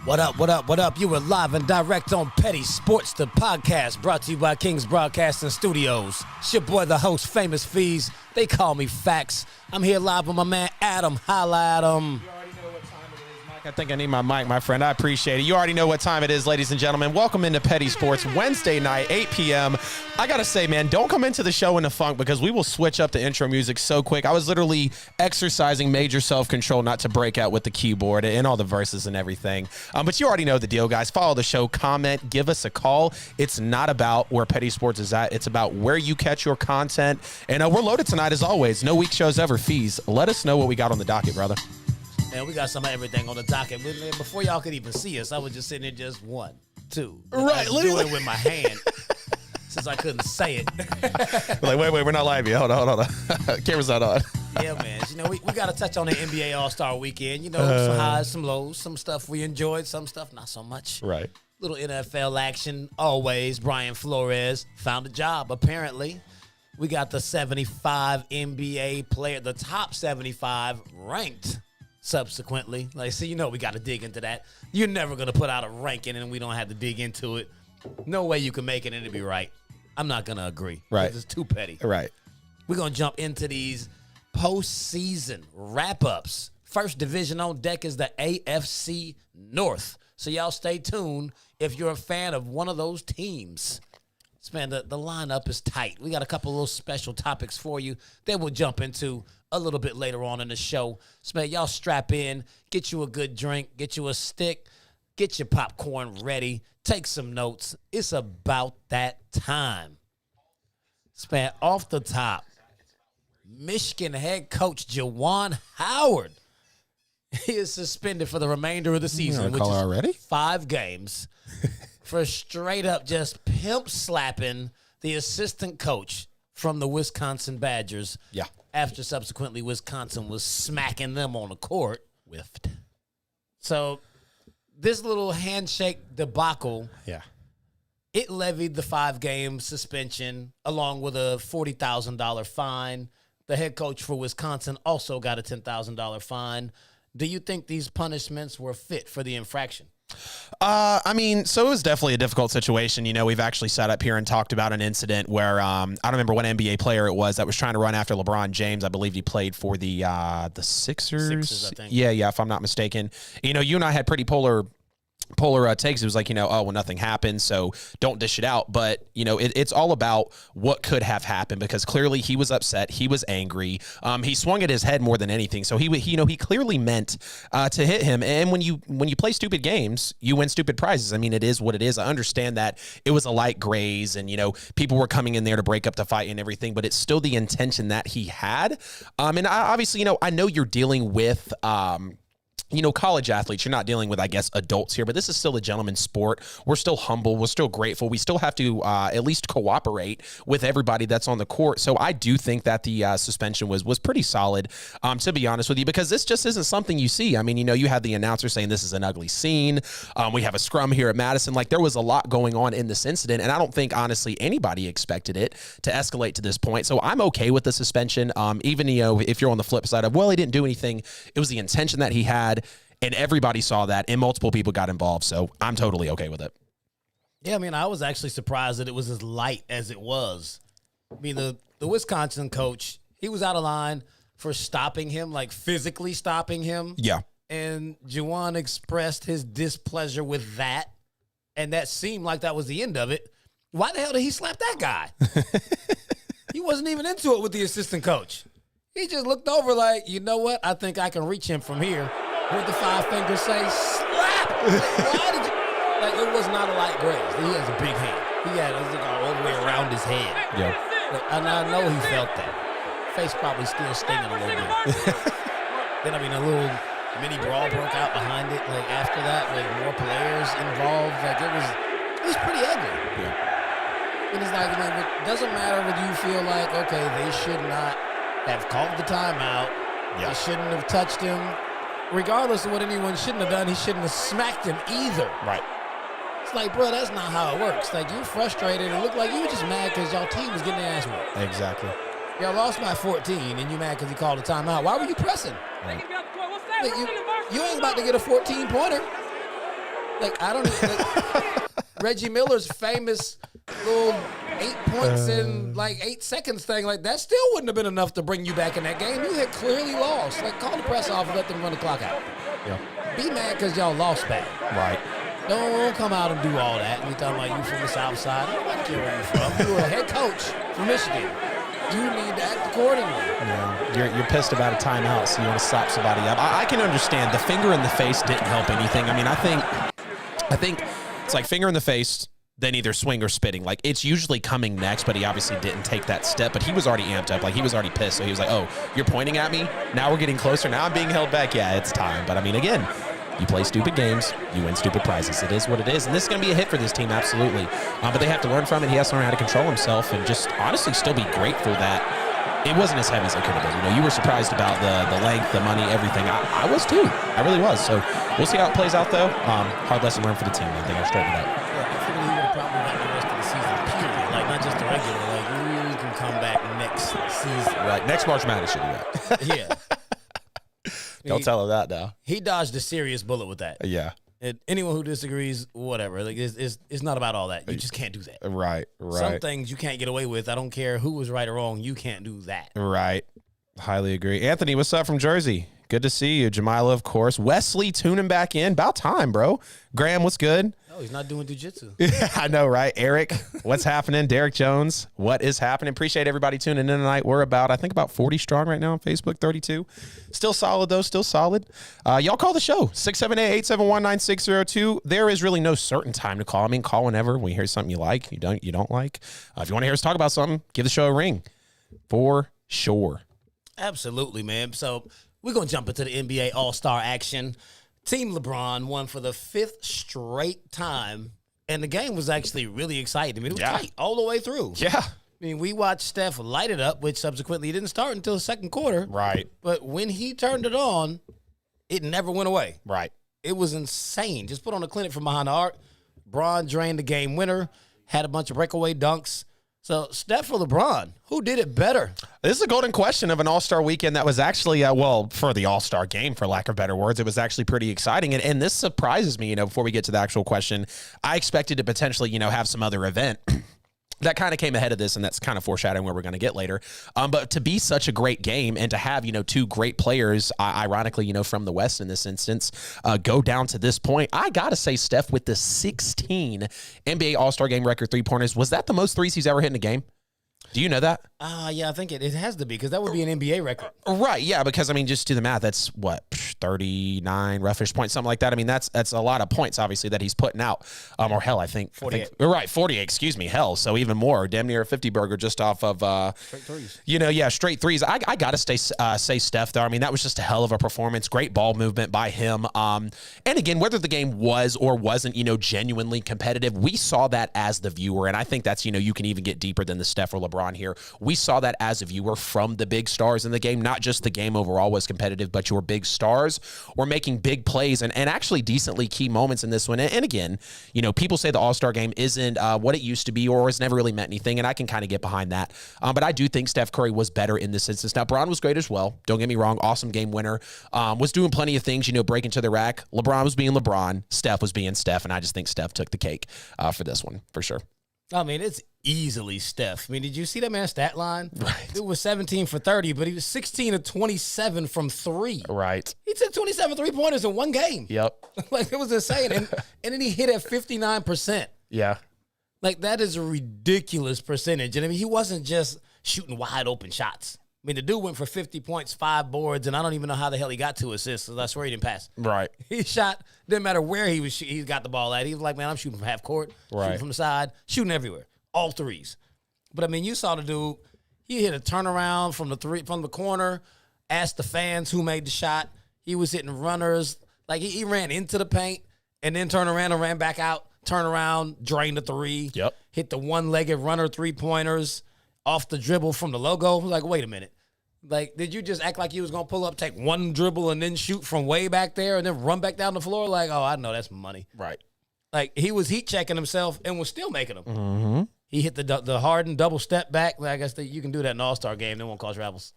What up, what up, what up? You were live and direct on Petty Sports, the podcast brought to you by Kingz Broadcasting Studios. It's your boy, the host, Famous Fees. They call me Fax. I'm here live with my man, Adam. Holla, Adam. You already know what time it is, Mike. I think I need my mic, my friend. I appreciate it. You already know what time it is, ladies and gentlemen. Welcome into Petty Sports, Wednesday night, 8 p.m. I got to say, man, don't come into the show in a funk because we will switch up the intro music so quick. I was literally exercising major self-control not to break out with the keyboard and all the verses and everything. But you already know the deal, guys. Follow the show, comment, give us a call. It's not about where Petty Sports is at. It's about where you catch your content. And we're loaded tonight, as always. No week shows ever. Fees. Let us know what we got on the docket, brother. Man, we got some of everything on the docket. Before y'all could even see us, I was just sitting there just 1, 2. Right, I was doing it with my hand since I couldn't say it. Like, wait, we're not live yet. Hold on. Camera's not on. Yeah, man. You know, we got to touch on the NBA All-Star Weekend. You know, some highs, some lows, some stuff we enjoyed, some stuff not so much. Right. Little NFL action always. Brian Flores found a job, apparently. We got the 75 NBA player, the top 75 ranked subsequently. Like, see, you know we got to dig into that. You're never going to put out a ranking and we don't have to dig into it. No way you can make it and it'll be right. I'm not going to agree. Right. It's too petty. Right. We're going to jump into these postseason wrap-ups. First division on deck is the AFC North. So y'all stay tuned if you're a fan of one of those teams. Man, the lineup is tight. We got a couple of little special topics for you that we'll jump into a little bit later on in the show. So, man, y'all strap in, get you a good drink, get you a stick, get your popcorn ready, take some notes. It's about that time. So, man, off the top, Michigan head coach Juwan Howard, he is suspended for the remainder of the season, which is already 5 games. For straight up just pimp slapping the assistant coach from the Wisconsin Badgers. Yeah. After subsequently Wisconsin was smacking them on the court. Whiffed. So this little handshake debacle, Yeah. it levied the 5-game suspension along with a $40,000 fine. The head coach for Wisconsin also got a $10,000 fine. Do you think these punishments were fit for the infraction? I mean, so it was definitely a difficult situation. You know, we've actually sat up here and talked about an incident where I don't remember what NBA player it was that was trying to run after LeBron James. I believe he played for the Sixers. Sixers, I think. Yeah, if I'm not mistaken. You know, you and I had pretty polar takes. It was like, you know, oh, well, nothing happened, so don't dish it out. But, you know, it's all about what could have happened because clearly he was upset. He was angry. He swung at his head more than anything. So he clearly meant to hit him. And when you play stupid games, you win stupid prizes. I mean, it is what it is. I understand that it was a light graze and, you know, people were coming in there to break up the fight and everything, but it's still the intention that he had. And obviously, you know, I know you're dealing with, you know, college athletes, you're not dealing with, I guess, adults here, but this is still a gentleman's sport. We're still humble. We're still grateful. We still have to at least cooperate with everybody that's on the court. So I do think that the suspension was pretty solid, to be honest with you, because this just isn't something you see. I mean, you know, you had the announcer saying this is an ugly scene. We have a scrum here at Madison. Like, there was a lot going on in this incident, and I don't think, honestly, anybody expected it to escalate to this point. So I'm okay with the suspension, even, you know, if you're on the flip side of, well, he didn't do anything. It was the intention that he had. And everybody saw that, and multiple people got involved, so I'm totally okay with it. Yeah, I mean, I was actually surprised that it was as light as it was. I mean, the Wisconsin coach, he was out of line for stopping him, like physically stopping him. Yeah. And Juwan expressed his displeasure with that, and that seemed like that was the end of it. Why the hell did he slap that guy? He wasn't even into it with the assistant coach. He just looked over like, you know what? I think I can reach him from here. Heard the 5 fingers say, slap! Why did you? Like, it was not a light graze. He has a big hand. He had it all the way around his head. Yeah. Like, and I know he felt that. Face probably still stinging a little bit. Then, I mean, a little mini brawl broke out behind it. Like, after that, with more players involved, like, it was pretty ugly. Yeah. And it's like, I mean, it doesn't matter whether you feel like, okay, they should not have called the timeout. Yeah. They shouldn't have touched him. Regardless of what anyone shouldn't have done, he shouldn't have smacked him either. Right. It's like, bro, that's not how it works. Like, you frustrated. It looked like you were just mad because y'all team was getting their ass whooped. Exactly. Y'all lost by 14, and you mad because he called a timeout. Why were you pressing? Right. Like, you ain't about to get a 14-pointer. Like, I don't know. Reggie Miller's famous little 8 points in like 8 seconds thing, like that still wouldn't have been enough to bring you back in that game. You had clearly lost. Like, call the press off and let them run the clock out. Yeah. Be mad because y'all lost bad. Right. Don't come out and do all that. We talking about you from the South Side. Nobody care where you're from. You were a head coach from Michigan. You need to act accordingly. Yeah, you're pissed about a timeout, so you want to slap somebody up. I can understand. The finger in the face didn't help anything. I mean, I think it's like finger in the face, then either swing or spitting. Like, it's usually coming next, but he obviously didn't take that step. But he was already amped up. Like, he was already pissed. So he was like, oh, you're pointing at me? Now we're getting closer. Now I'm being held back. Yeah, it's time. But, I mean, again, you play stupid games, you win stupid prizes. It is what it is. And this is going to be a hit for this team, absolutely. But they have to learn from it. He has to learn how to control himself and just honestly still be grateful that it wasn't as heavy as it could have been. You know, you were surprised about the length, the money, everything. I was too. I really was. So we'll see how it plays out, though. Hard lesson learned for the team. I think I'll straighten it out. Yeah, I figured he would have probably got the rest of the season, period. Like, not just the regular. Like, you can come back next season. Right. Next March Madness should do that. Yeah. Don't tell her that now. He dodged a serious bullet with that. Yeah. And anyone who disagrees, whatever. Like, it's not about all that. You just can't do that. Right. Some things you can't get away with. I don't care who was right or wrong. You can't do that. Right. Highly agree. Anthony, what's up from Jersey? Good to see you. Jamila, of course. Wesley tuning back in. About time, bro. Graham, what's good? Oh, he's not doing jiu-jitsu. Yeah, I know, right? Eric, what's happening? Derek Jones, what is happening? Appreciate everybody tuning in tonight. We're I think about 40 strong right now on Facebook, 32. Still solid, though. Still solid. Y'all call the show, 678-871-9602. There is really no certain time to call. I mean, call whenever. When you hear something you like, you don't like. If you want to hear us talk about something, give the show a ring. For sure. Absolutely, man. So we're going to jump into the NBA All-Star action. Team LeBron won for the 5th straight time, and the game was actually really exciting. I mean, it was tight all the way through. Yeah. I mean, we watched Steph light it up, which subsequently didn't start until the second quarter. Right. But when he turned it on, it never went away. Right. It was insane. Just put on a clinic from behind the arc. Bron drained the game winner, had a bunch of breakaway dunks. So, Steph or LeBron, who did it better? This is a golden question of an All-Star weekend that was actually, for the All-Star game, for lack of better words, it was actually pretty exciting. And this surprises me, before we get to the actual question. I expected to potentially, have some other event that kind of came ahead of this, and that's kind of foreshadowing where we're going to get later. But to be such a great game and to have, two great players, ironically, from the West in this instance, go down to this point, I got to say, Steph, with the 16 NBA All-Star game record three-pointers, was that the most threes he's ever hit in a game? Do you know that? Yeah, I think it has to be, because that would be an NBA record. Right, yeah, because, just do the math. That's, 39 roughish points, something like that. That's a lot of points, obviously, that he's putting out. Or hell, I think 48. Right, 48, excuse me. Hell, so even more. Damn near a 50-burger just off of, straight threes. Straight threes. I got to say Steph, though. That was just a hell of a performance. Great ball movement by him. And again, whether the game was or wasn't, genuinely competitive, we saw that as the viewer. And I think that's, you can even get deeper than the Steph or LeBron here. We saw that as a viewer from the big stars in the game. Not just the game overall was competitive, but your big stars were making big plays and actually decently key moments in this one. And again, people say the All-Star game isn't what it used to be or has never really meant anything, and I can kind of get behind that. But I do think Steph Curry was better in this instance. Now, Bron was great as well. Don't get me wrong. Awesome game winner. Was doing plenty of things, breaking to the rack. LeBron was being LeBron. Steph was being Steph, and I just think Steph took the cake for this one, for sure. It's easily Steph. Did you see that man's stat line? Right. It was 17 for 30, but he was 16 of 27 from 3. Right. He took 27 3-pointers in one game. Yep. It was insane. And then he hit at 59%. Yeah. That is a ridiculous percentage. And he wasn't just shooting wide open shots. The dude went for 50 points, 5 boards, and I don't even know how the hell he got 2 assists. So I swear he didn't pass. Right. He shot, didn't matter where he got the ball at. He was like, man, I'm shooting from half court, shooting from the side, shooting everywhere, all threes. But you saw the dude. He hit a turnaround from the corner, asked the fans who made the shot. He was hitting runners. He ran into the paint and then turned around and ran back out, turn around, drained the 3. Yep. Hit the one-legged runner 3-pointers off the dribble from the logo. Wait a minute. Did you just act like you was going to pull up, take one dribble, and then shoot from way back there and then run back down the floor? Oh, I know that's money. Right. He was heat checking himself and was still making them. Mm-hmm. He hit the Harden double step back. I guess you can do that in an All-Star game. They won't cause travels.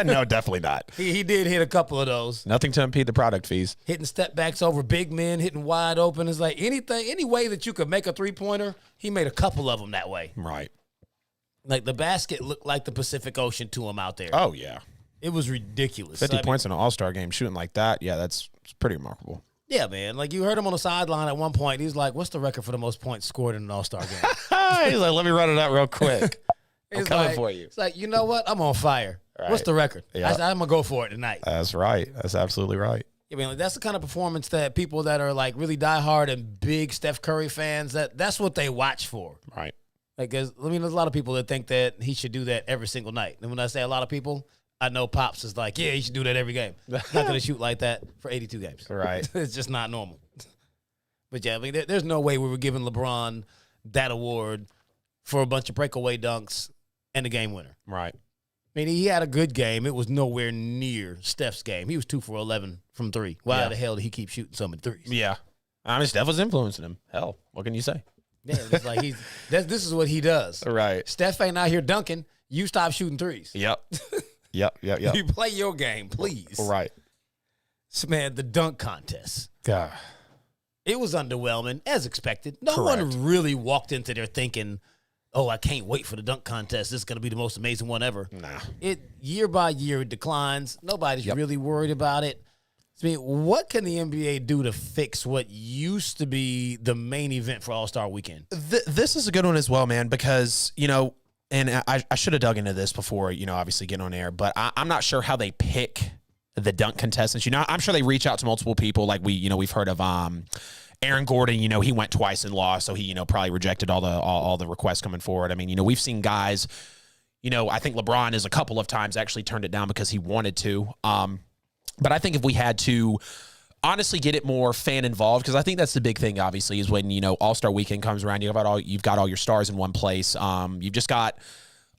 No, definitely not. He did hit a couple of those. Nothing to impede the product fees. Hitting step backs over big men, hitting wide open. It's like any way that you could make a three-pointer, he made a couple of them that way. Right. Like the basket looked like the Pacific Ocean to him out there. Oh, yeah. It was ridiculous. 50 points in an All-Star game shooting like that, yeah, that's pretty remarkable. Yeah, man. Like, you heard him on the sideline at one point. He's like, what's the record for the most points scored in an All-Star game? He's like, let me run it out real quick. I'm coming for you. It's like, you know what? I'm on fire. Right. What's the record? Yeah. I'm going to go for it tonight. That's right. That's absolutely right. I mean, like, that's the kind of performance that people that are, like, really diehard and big Steph Curry fans, that's what they watch for. Right. Like, there's a lot of people that think that he should do that every single night. And when I say a lot of people, I know Pops is like, yeah, he should do that every game. Not going to shoot like that for 82 games. Right. It's just not normal. But, yeah, I mean, there's no way we were giving LeBron that award for a bunch of breakaway dunks and a game winner. Right. I mean, he had a good game. It was nowhere near Steph's game. He was 2 for 11 from three. Why the hell did he keep shooting so many threes? Yeah. I mean, Steph was influencing him. Hell, what can you say? Yeah, it's like this is what he does. Right. Steph ain't out here dunking. You stop shooting threes. Yep. Yep. You play your game, please. Right. So, man, the dunk contest. God. It was underwhelming, as expected. No Correct. one really walked into there thinking, oh, I can't wait for the dunk contest. This is going to be the most amazing one ever. Nah. It year by year it declines. Nobody's really worried about it. I mean, what can the NBA do to fix what used to be the main event for All-Star Weekend? This is a good one as well, man, because, and I should have dug into this before, obviously getting on air, but I'm not sure how they pick the dunk contestants. I'm sure they reach out to multiple people. Like we've heard of Aaron Gordon. He went twice and lost, so he probably rejected all the requests coming forward. I mean, we've seen guys. I think LeBron is a couple of times actually turned it down because he wanted to. But I think if we had to honestly get it more fan involved, because I think that's the big thing. Obviously, is when All-Star Weekend comes around, you've got all your stars in one place. You've just got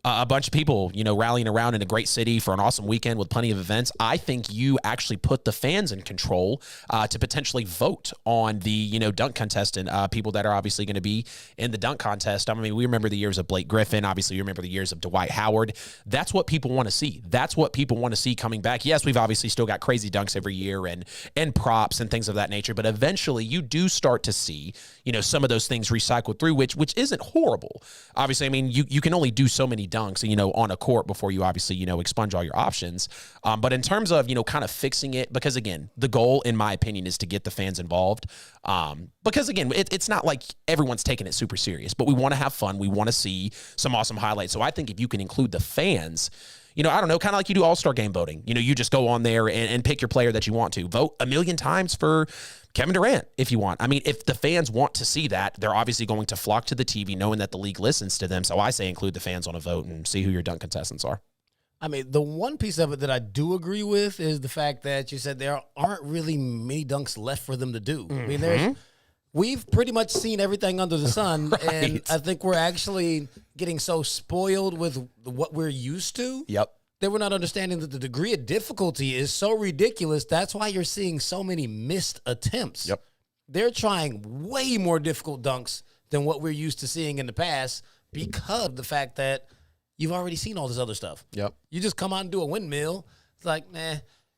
a bunch of people, rallying around in a great city for an awesome weekend with plenty of events. I think you actually put the fans in control to potentially vote on the, dunk contest and people that are obviously going to be in the dunk contest. I mean, we remember the years of Blake Griffin. Obviously, we remember the years of Dwight Howard. That's what people want to see. That's what people want to see coming back. Yes, we've obviously still got crazy dunks every year and props and things of that nature, but eventually you do start to see, some of those things recycled through, which isn't horrible. Obviously, I mean, you can only do so many dunks, on a court before you obviously, expunge all your options. But in terms of, kind of fixing it, because again, the goal, in my opinion, is to get the fans involved. Because again, it's not like everyone's taking it super serious, but we want to have fun. We want to see some awesome highlights. So I think if you can include the fans, I don't know, kind of like you do All-Star game voting. You just go on there and pick your player that you want to. Vote a million times for Kevin Durant if you want. I mean, if the fans want to see that, they're obviously going to flock to the TV knowing that the league listens to them. So I say include the fans on a vote and see who your dunk contestants are. I mean, the one piece of it that I do agree with is the fact that you said there aren't really many dunks left for them to do. I mean, we've pretty much seen everything under the sun, Right. and I think we're actually getting so spoiled with what we're used to. Yep. That we're not understanding that the degree of difficulty is so ridiculous. That's why you're seeing so many missed attempts. Yep. They're trying way more difficult dunks than what we're used to seeing in the past because of the fact that you've already seen all this other stuff. Yep. You just come out and do a windmill. It's like,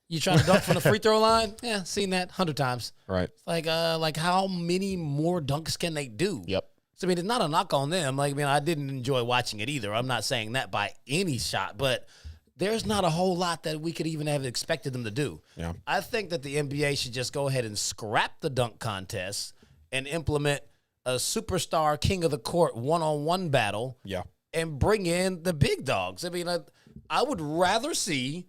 you trying to dunk from the free throw line? Yeah, seen that 100 times. Right. It's like how many more dunks can they do? Yep. So, I mean, it's not a knock on them. Like, I mean, I didn't enjoy watching it either. I'm not saying that by any shot, but there's not a whole lot that we could even have expected them to do. Yeah. I think that the NBA should just go ahead and scrap the dunk contest and implement a superstar king of the court one-on-one battle. Yeah. And bring in the big dogs. I mean, I would rather see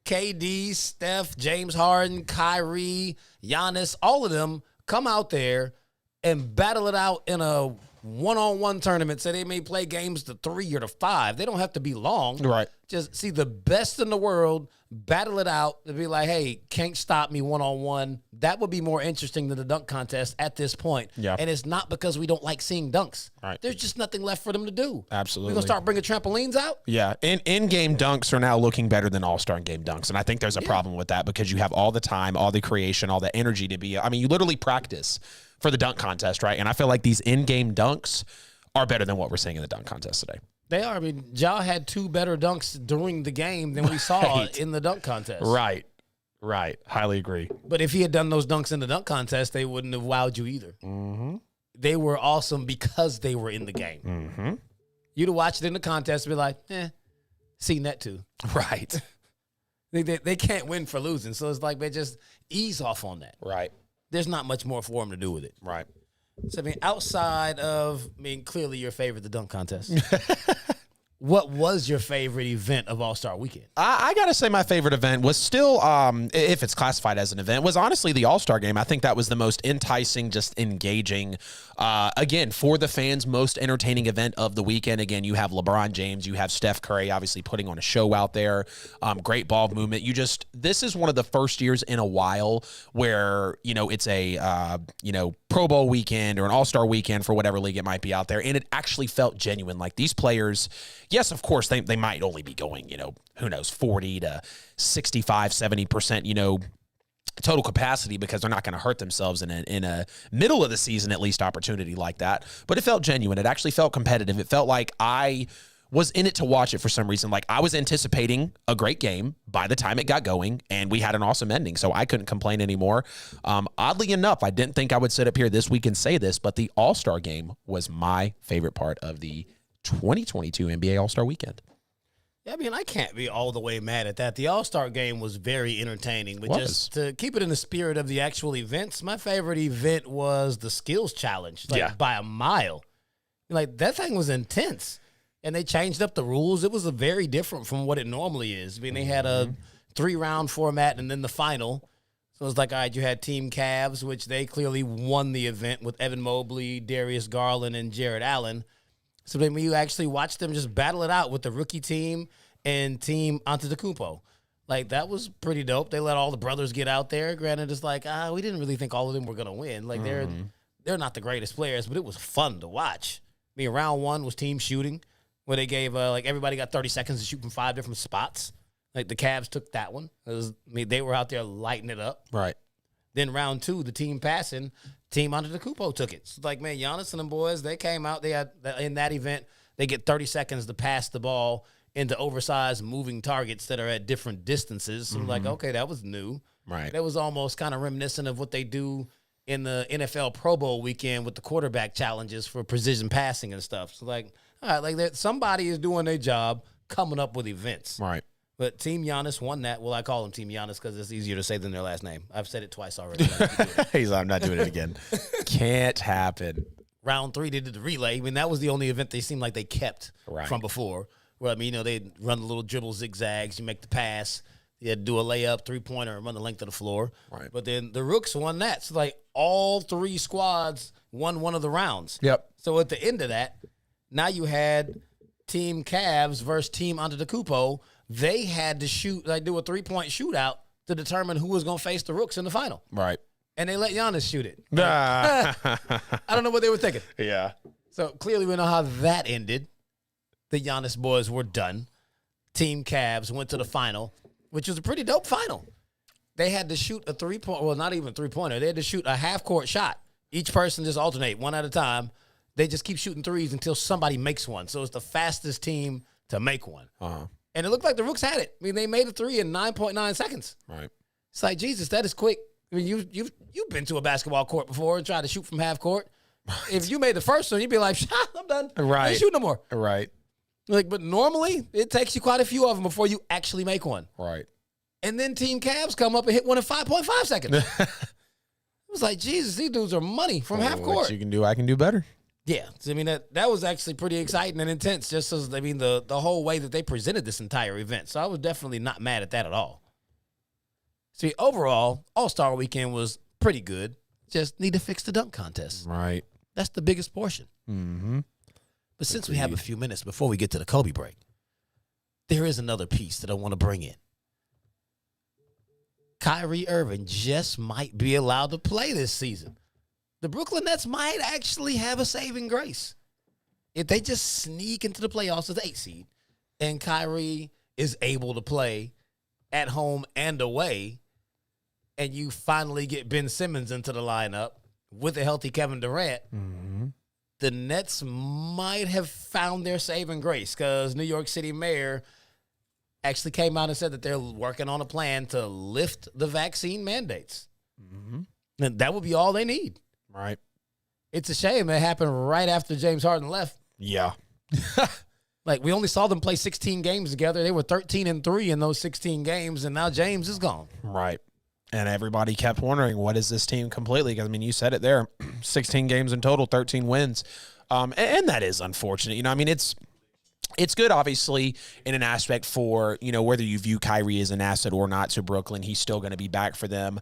KD, Steph, James Harden, Kyrie, Giannis, all of them come out there and battle it out in a one-on-one tournament. So they may play games to 3 or to 5. They don't have to be long. Right. Just see the best in the world, battle it out, and be like, hey, can't stop me one-on-one. That would be more interesting than the dunk contest at this point. Yeah. And it's not because we don't like seeing dunks. Right. There's just nothing left for them to do. Absolutely. We're going to start bringing trampolines out? Yeah, in-game dunks are now looking better than all-star game dunks, and I think there's a problem with that because you have all the time, all the creation, all the energy to be. I mean, you literally practice for the dunk contest, right? And I feel like these in-game dunks are better than what we're seeing in the dunk contest today. They are. I mean, Ja had 2 better dunks during the game than we saw in the dunk contest. Right. Highly agree. But if he had done those dunks in the dunk contest, they wouldn't have wowed you either. Mm-hmm. They were awesome because they were in the game. Mm-hmm. You'd have watched it in the contest and be like, seen that too. Right. They can't win for losing. So it's like they just ease off on that. Right. There's not much more for them to do with it. Right. So, I mean, outside of, clearly your favorite, the dunk contest. What was your favorite event of All-Star Weekend? I got to say my favorite event was still, if it's classified as an event, was honestly the All-Star Game. I think that was the most enticing, just engaging, again, for the fans, most entertaining event of the weekend. Again, you have LeBron James, you have Steph Curry, obviously putting on a show out there, great ball movement. This is one of the first years in a while where, it's a, Pro Bowl weekend or an All-Star weekend for whatever league it might be out there, and it actually felt genuine. Like these players, yes, of course, they might only be going, who knows, 40 to 65, 70%, total capacity because they're not going to hurt themselves in a middle of the season, at least, opportunity like that. But it felt genuine. It actually felt competitive. It felt like I was in it to watch it for some reason. Like I was anticipating a great game by the time it got going, and we had an awesome ending, so I couldn't complain anymore. Oddly enough, I didn't think I would sit up here this week and say this, but the All-Star Game was my favorite part of the 2022 NBA All-Star Weekend. Yeah, I can't be all the way mad at that. The All-Star Game was very entertaining. But just to keep it in the spirit of the actual events, my favorite event was the Skills Challenge, by a mile. Like, that thing was intense. And they changed up the rules. It was very different from what it normally is. They had a 3-round format and then the final. So it was like, all right, you had Team Cavs, which they clearly won the event with Evan Mobley, Darius Garland, and Jared Allen. So then you actually watch them just battle it out with the rookie team and Team Antetokounmpo. Like, that was pretty dope. They let all the brothers get out there. Granted, it's like, we didn't really think all of them were going to win. Like, they're not the greatest players, but it was fun to watch. Round 1 was team shooting, where they gave, everybody got 30 seconds to shoot from 5 different spots. Like, the Cavs took that one. They were out there lighting it up. Right. Then round 2, the team passing, Team Antetokounmpo took it. So, like, Giannis and them boys, they came out. They had, in that event, they get 30 seconds to pass the ball into oversized moving targets that are at different distances. So, like, okay, that was new. Right. That was almost kind of reminiscent of what they do in the NFL Pro Bowl weekend with the quarterback challenges for precision passing and stuff. So, like, all right, like somebody is doing their job coming up with events. Right. But Team Giannis won that. Well, I call them Team Giannis because it's easier to say than their last name. I've said it twice already. He's like, I'm not doing it again. Can't happen. Round 3, they did the relay. That was the only event they seemed like they kept from before. Where, they'd run the little dribble zigzags. You make the pass. You had to do a layup, 3-pointer, and run the length of the floor. Right. But then the Rooks won that. So, like, all 3 squads won one of the rounds. Yep. So, at the end of that, now you had Team Cavs versus Team Antetokounmpo. They had to do a 3-point shootout to determine who was going to face the Rooks in the final. Right. And they let Giannis shoot it. I don't know what they were thinking. Yeah. So clearly we know how that ended. The Giannis boys were done. Team Cavs went to the final, which was a pretty dope final. They had to shoot a 3-point, well, not even a 3-pointer. They had to shoot a half-court shot. Each person just alternate one at a time. They just keep shooting threes until somebody makes one. So it's the fastest team to make one. Uh-huh. And it looked like the Rooks had it. They made a 3 in 9.9 seconds. Right. It's like, Jesus, that is quick. You've been to a basketball court before and tried to shoot from half court. Right. If you made the first one, you'd be like, I'm done. Right. I ain't shooting no more. Right. Like, but normally it takes you quite a few of them before you actually make one. Right. And then Team Cavs come up and hit one in 5.5 seconds. It was like, Jesus, these dudes are money from half court. What you can do, I can do better. Yeah, so, that was actually pretty exciting and intense. Just as the whole way that they presented this entire event. So I was definitely not mad at that at all. See, overall, All-Star Weekend was pretty good. Just need to fix the dunk contest. Right. That's the biggest portion. Mm-hmm. But since we have a few minutes before we get to the Kobe break, there is another piece that I want to bring in. Kyrie Irving just might be allowed to play this season. The Brooklyn Nets might actually have a saving grace. If they just sneak into the playoffs as the 8th seed and Kyrie is able to play at home and away, and you finally get Ben Simmons into the lineup with a healthy Kevin Durant, the Nets might have found their saving grace because New York City mayor actually came out and said that they're working on a plan to lift the vaccine mandates. Mm-hmm. And that would be all they need. Right. It's a shame it happened right after James Harden left. Yeah. Like, we only saw them play 16 games together. They were 13-3 in those 16 games, and now James is gone. Right. And everybody kept wondering, what is this team completely? Because, I mean, you said it there, 16 games in total, 13 wins. And that is unfortunate. You know, I mean, it's good, obviously, in an aspect for, you know, whether you view Kyrie as an asset or not to Brooklyn, he's still going to be back for them.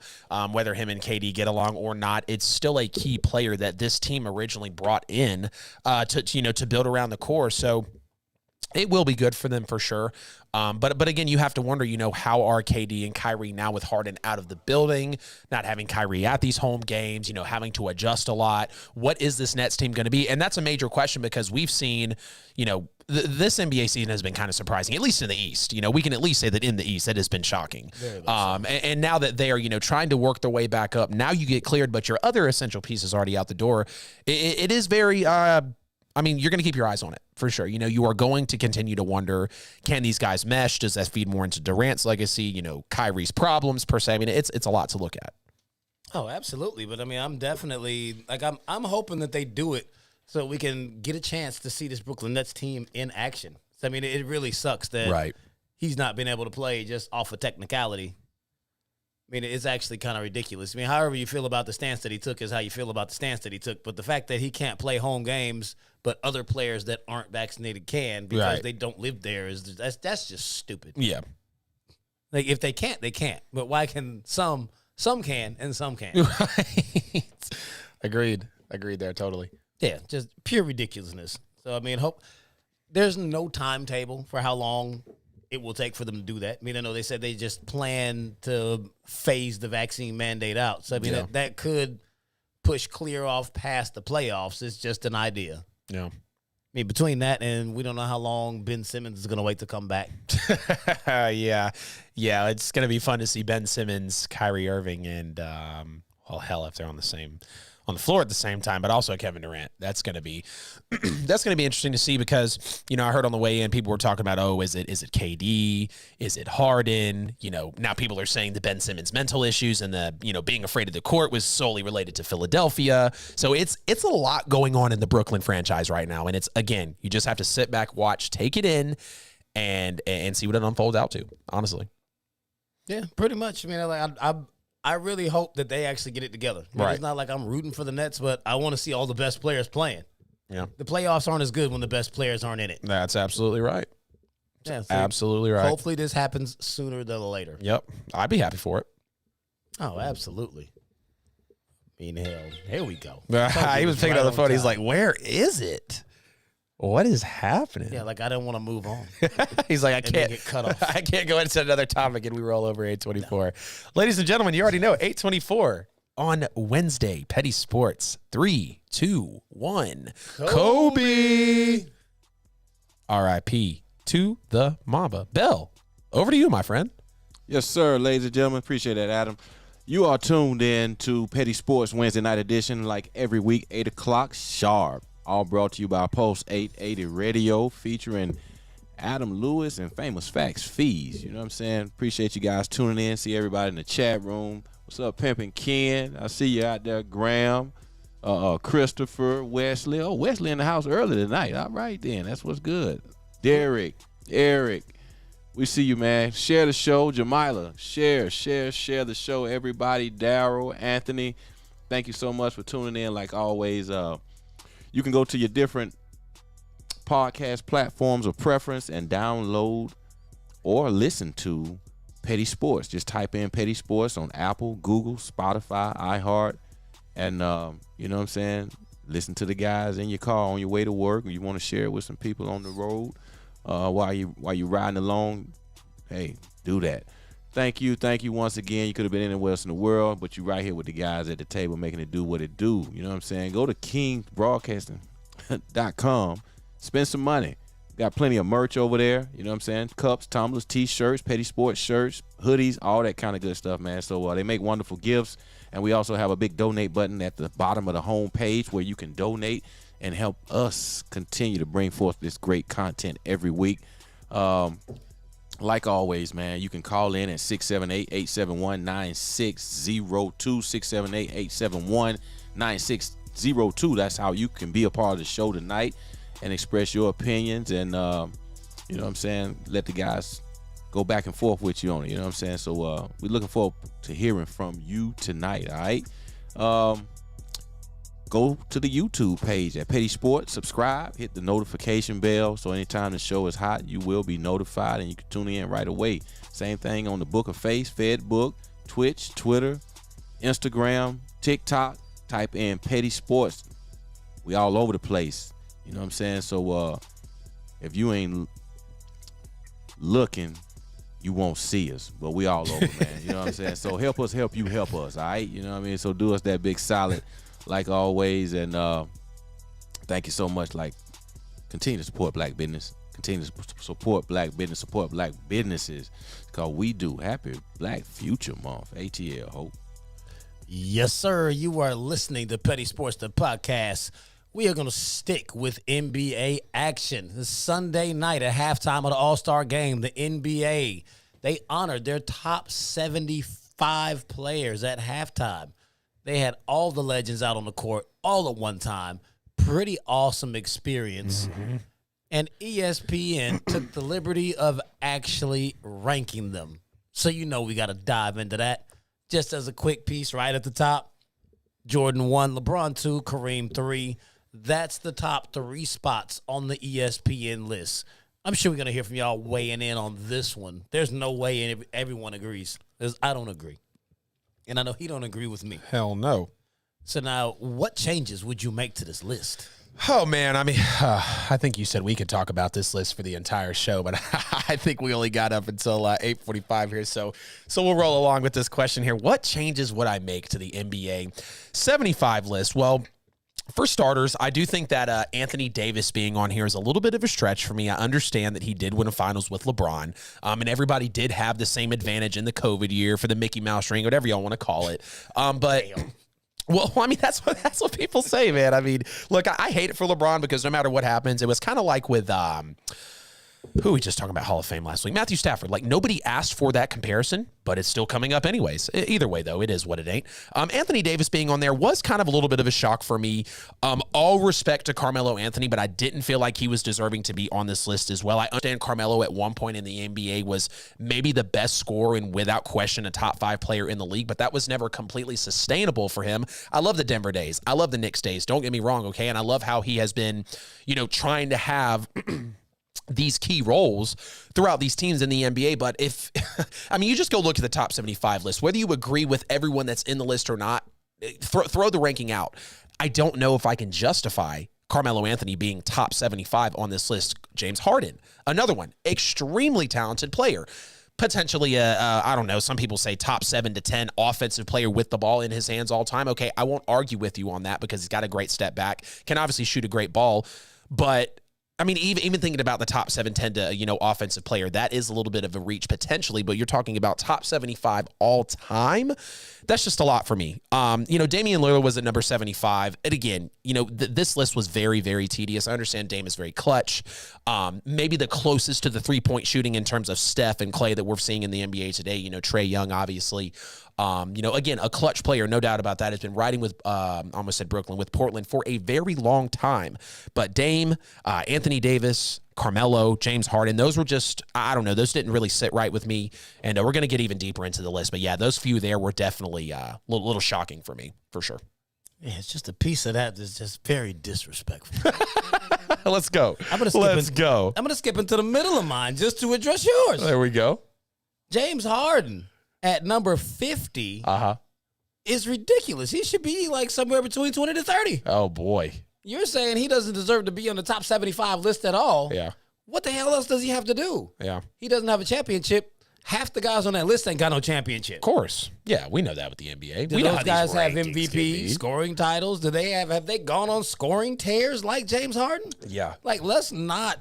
Whether him and KD get along or not, it's still a key player that this team originally brought in to build around the core. So it will be good for them for sure. But again, you have to wonder, you know, how are KD and Kyrie now with Harden out of the building, not having Kyrie at these home games, you know, having to adjust a lot. What is this Nets team going to be? And that's a major question because we've seen, you know, this NBA season has been kind of surprising, at least in the East. You know, we can at least say that in the East, it has been shocking. And now that they are, you know, trying to work their way back up, now you get cleared, but your other essential piece is already out the door. It is very, I mean, you're going to keep your eyes on it for sure. You know, you are going to continue to wonder, can these guys mesh? Does that feed more into Durant's legacy? You know, Kyrie's problems per se. I mean, it's a lot to look at. Oh, absolutely. But I mean, I'm definitely like, I'm hoping that they do it so we can get a chance to see this Brooklyn Nets team in action. So, I mean, it really sucks that he's not been able to play just off of technicality. I mean, it's actually kind of ridiculous. I mean, however you feel about the stance that he took is how you feel about the stance that he took. But the fact that he can't play home games, but other players that aren't vaccinated can because they don't live there that's just stupid. Yeah. Like, if they can't, they can't. But why can some can and some can't? Right. Agreed there, totally. Yeah, just pure ridiculousness. So, I mean, there's no timetable for how long it will take for them to do that. I mean, I know they said they just plan to phase the vaccine mandate out. So, I mean, that could push clear off past the playoffs. It's just an idea. Yeah. I mean, between that and we don't know how long Ben Simmons is going to wait to come back. Yeah, it's going to be fun to see Ben Simmons, Kyrie Irving, and, well, hell, if they're on the floor at the same time, but also Kevin Durant. That's going to be interesting to see because, you know, I heard on the way in, people were talking about, oh, is it KD? Is it Harden? You know, now people are saying the Ben Simmons mental issues and the, you know, being afraid of the court was solely related to Philadelphia. So it's a lot going on in the Brooklyn franchise right now. And it's, again, you just have to sit back, watch, take it in, and see what it unfolds out to, honestly. Yeah, pretty much. I mean, I really hope that they actually get it together. I mean, it's not like I'm rooting for the Nets, but I want to see all the best players playing. Yeah. The playoffs aren't as good when the best players aren't in it. That's absolutely right. Yeah, so absolutely right. Hopefully this happens sooner than later. Yep. I'd be happy for it. Oh, absolutely. I mean, hell, here we go. He was picking up the phone. He's like, where is it? What is happening? Yeah, like I don't want to move on. He's like, I can't get cut off. I can't go into another topic and we roll over 824. No. Ladies and gentlemen, you already know 824 on Wednesday. Petty Sports. 3, 2, 1. Kobe. R.I.P. to the Mamba. Bell, over to you, my friend. Yes, sir, ladies and gentlemen. Appreciate that, Adam. You are tuned in to Petty Sports Wednesday night edition like every week, 8 o'clock sharp. All brought to you by Post 880 Radio, featuring Adam Lewis and Famous Facts Fees. You know what I'm saying? Appreciate you guys tuning in. See everybody in the chat room. What's up, Pimpin' Ken? I see you out there, Graham, Christopher, Wesley. Oh, Wesley in the house early tonight. All right, then. That's what's good. Derek, Eric, we see you, man. Share the show. Jamila, share the show, everybody. Daryl, Anthony, thank you so much for tuning in. Like always, you can go to your different podcast platforms of preference and download or listen to Petty Sports. Just type in Petty Sports on Apple, Google, Spotify, iHeart, and you know what I'm saying? Listen to the guys in your car on your way to work, or you want to share it with some people on the road while you riding along. Hey, do that. Thank you once again. You could have been anywhere else in the world, but you're right here with the guys at the table making it do what it do. You know what I'm saying? Go to KingzBroadcasting.com. Spend some money. Got plenty of merch over there. You know what I'm saying? Cups, tumblers, T-shirts, Petty Sports shirts, hoodies, all that kind of good stuff, man. So they make wonderful gifts. And we also have a big donate button at the bottom of the home page where you can donate and help us continue to bring forth this great content every week. Like always, man, you can call in at 678-871-9602, 678-871-9602. That's how you can be a part of the show tonight and express your opinions and, you know what I'm saying, let the guys go back and forth with you on it, you know what I'm saying? So we're looking forward to hearing from you tonight, all right? Go to the YouTube page at Petty Sports, subscribe, hit the notification bell, so anytime the show is hot, you will be notified and you can tune in right away. Same thing on the Book of Face, Fedbook, Twitch, Twitter, Instagram, TikTok. Type in Petty Sports. We all over the place. You know what I'm saying? So if you ain't looking, you won't see us. But we all over, man. You know what I'm saying? So help us help you help us, all right? You know what I mean? So do us that big solid like always. And thank you so much. Like, continue to support black business. Continue to support black business. Support black businesses. Because we do. Happy Black Future Month. ATL, hope. Yes, sir. You are listening to Petty Sports, the podcast. We are going to stick with NBA action. This Sunday night at halftime of the All-Star game, the NBA, they honored their top 75 players at halftime. They had all the legends out on the court all at one time. Pretty awesome experience. Mm-hmm. And ESPN took the liberty of actually ranking them. So you know we got to dive into that. Just as a quick piece right at the top, Jordan 1, LeBron 2, Kareem 3. That's the top 3 spots on the ESPN list. I'm sure we're going to hear from y'all weighing in on this one. There's no way everyone agrees. I don't agree. And I know he don't agree with me. Hell no. So now, what changes would you make to this list? Oh, man, I mean, I think you said we could talk about this list for the entire show, but I think we only got up until 8:45 here, so we'll roll along with this question here. What changes would I make to the NBA 75 list? Well, for starters, I do think that Anthony Davis being on here is a little bit of a stretch for me. I understand that he did win a finals with LeBron, and everybody did have the same advantage in the COVID year for the Mickey Mouse ring, whatever y'all want to call it, but... Well, I mean, that's what people say, man. I mean, look, I hate it for LeBron because no matter what happens, it was kind of like with who we just talking about Hall of Fame last week, Matthew Stafford. Like, nobody asked for that comparison, but it's still coming up anyways. Either way, though, it is what it ain't. Anthony Davis being on there was kind of a little bit of a shock for me. All respect to Carmelo Anthony, but I didn't feel like he was deserving to be on this list as well. I understand Carmelo at one point in the NBA was maybe the best scorer and without question a top 5 player in the league, but that was never completely sustainable for him. I love the Denver days. I love the Knicks days. Don't get me wrong, okay? And I love how he has been, trying to have these key roles throughout these teams in the NBA. But if, I mean, you just go look at the top 75 list, whether you agree with everyone that's in the list or not, throw the ranking out. I don't know if I can justify Carmelo Anthony being top 75 on this list. James Harden, another one, extremely talented player. Potentially, I don't know, some people say top 7 to 10 offensive player with the ball in his hands all time. Okay, I won't argue with you on that because he's got a great step back, can obviously shoot a great ball, but I mean, even thinking about the top 7, 10 to, offensive player, that is a little bit of a reach potentially, but you're talking about top 75 all time. That's just a lot for me. Damian Lillard was at number 75. And again, this list was very, very tedious. I understand Dame is very clutch. Maybe the closest to the 3-point shooting in terms of Steph and Clay that we're seeing in the NBA today, Trae Young, obviously. Again, a clutch player, no doubt about that, has been riding with, almost said Brooklyn, with Portland for a very long time. But Dame, Anthony Davis, Carmelo, James Harden, those were just, I don't know, those didn't really sit right with me. And we're going to get even deeper into the list. But yeah, those few there were definitely a little shocking for me, for sure. Yeah, it's just a piece of that that's just very disrespectful. Let's go. Let's go. I'm going to skip into the middle of mine just to address yours. There we go. James Harden at number 50 is ridiculous. He should be like somewhere between 20 to 30. Oh, boy. You're saying he doesn't deserve to be on the top 75 list at all. Yeah. What the hell else does he have to do? Yeah. He doesn't have a championship. Half the guys on that list ain't got no championship. Of course. Yeah, we know that with the NBA. Do those guys have MVP, scoring titles? Do they have they gone on scoring tears like James Harden? Yeah. Like, let's not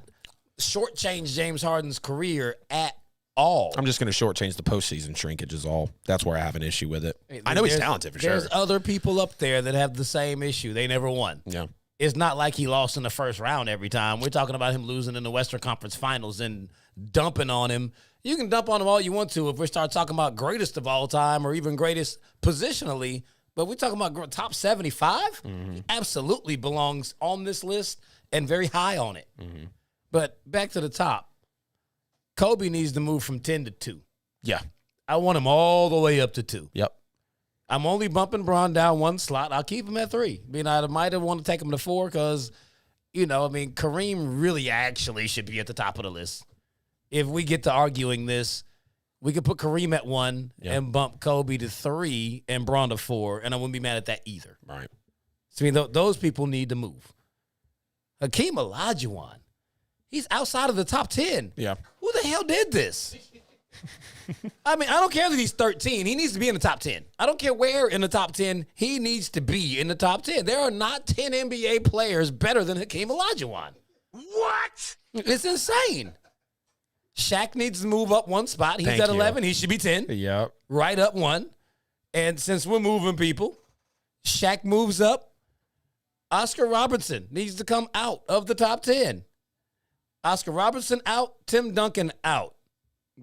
shortchange James Harden's career at all. I'm just going to shortchange the postseason shrinkage is all. That's where I have an issue with it. I know he's talented for sure. There's other people up there that have the same issue. They never won. Yeah. It's not like he lost in the first round every time. We're talking about him losing in the Western Conference Finals and dumping on him. You can dump on him all you want to if we start talking about greatest of all time or even greatest positionally. But we're talking about top 75. He absolutely belongs on this list and very high on it. But back to the top. Kobe needs to move from 10 to 2. Yeah. I want him all the way up to 2. Yep. I'm only bumping Bron down one slot. I'll keep him at 3. I mean, I might have wanted to take him to 4 because, Kareem really actually should be at the top of the list. If we get to arguing this, we could put Kareem at 1 and bump Kobe to 3 and Bron to 4, and I wouldn't be mad at that either. Right. So, those people need to move. Hakeem Olajuwon, he's outside of the top 10. Yeah. Who the hell did this? I don't care that he's 13. He needs to be in the top 10. I don't care where in the top 10. He needs to be in the top 10. There are not 10 NBA players better than Hakeem Olajuwon. What? It's insane. Shaq needs to move up one spot. He's at 11. He should be 10. Yep. Right up one. And since we're moving people, Shaq moves up. Oscar Robertson needs to come out of the top 10. Oscar Robertson out. Tim Duncan out.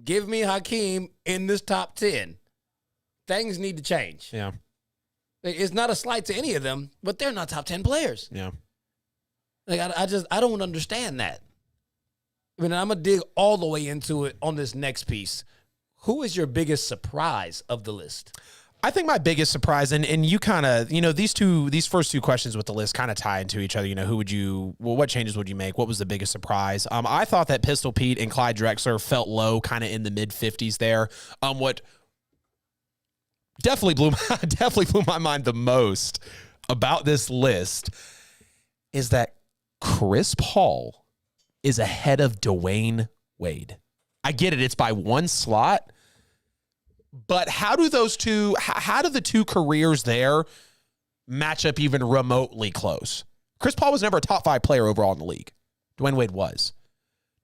Give me Hakeem in this top 10. Things need to change. Yeah. It's not a slight to any of them, but they're not top 10 players. Yeah. I don't understand that. I'm going to dig all the way into it on this next piece. Who is your biggest surprise of the list? I think my biggest surprise, and you kind of, these first two questions with the list kind of tie into each other. What changes would you make? What was the biggest surprise? I thought that Pistol Pete and Clyde Drexler felt low, kind of in the mid-50s there. What definitely blew my mind the most about this list is that Chris Paul is ahead of Dwayne Wade. I get it. It's by one slot. But how do the two careers there match up even remotely close? Chris Paul was never a top 5 player overall in the league. Dwayne Wade was.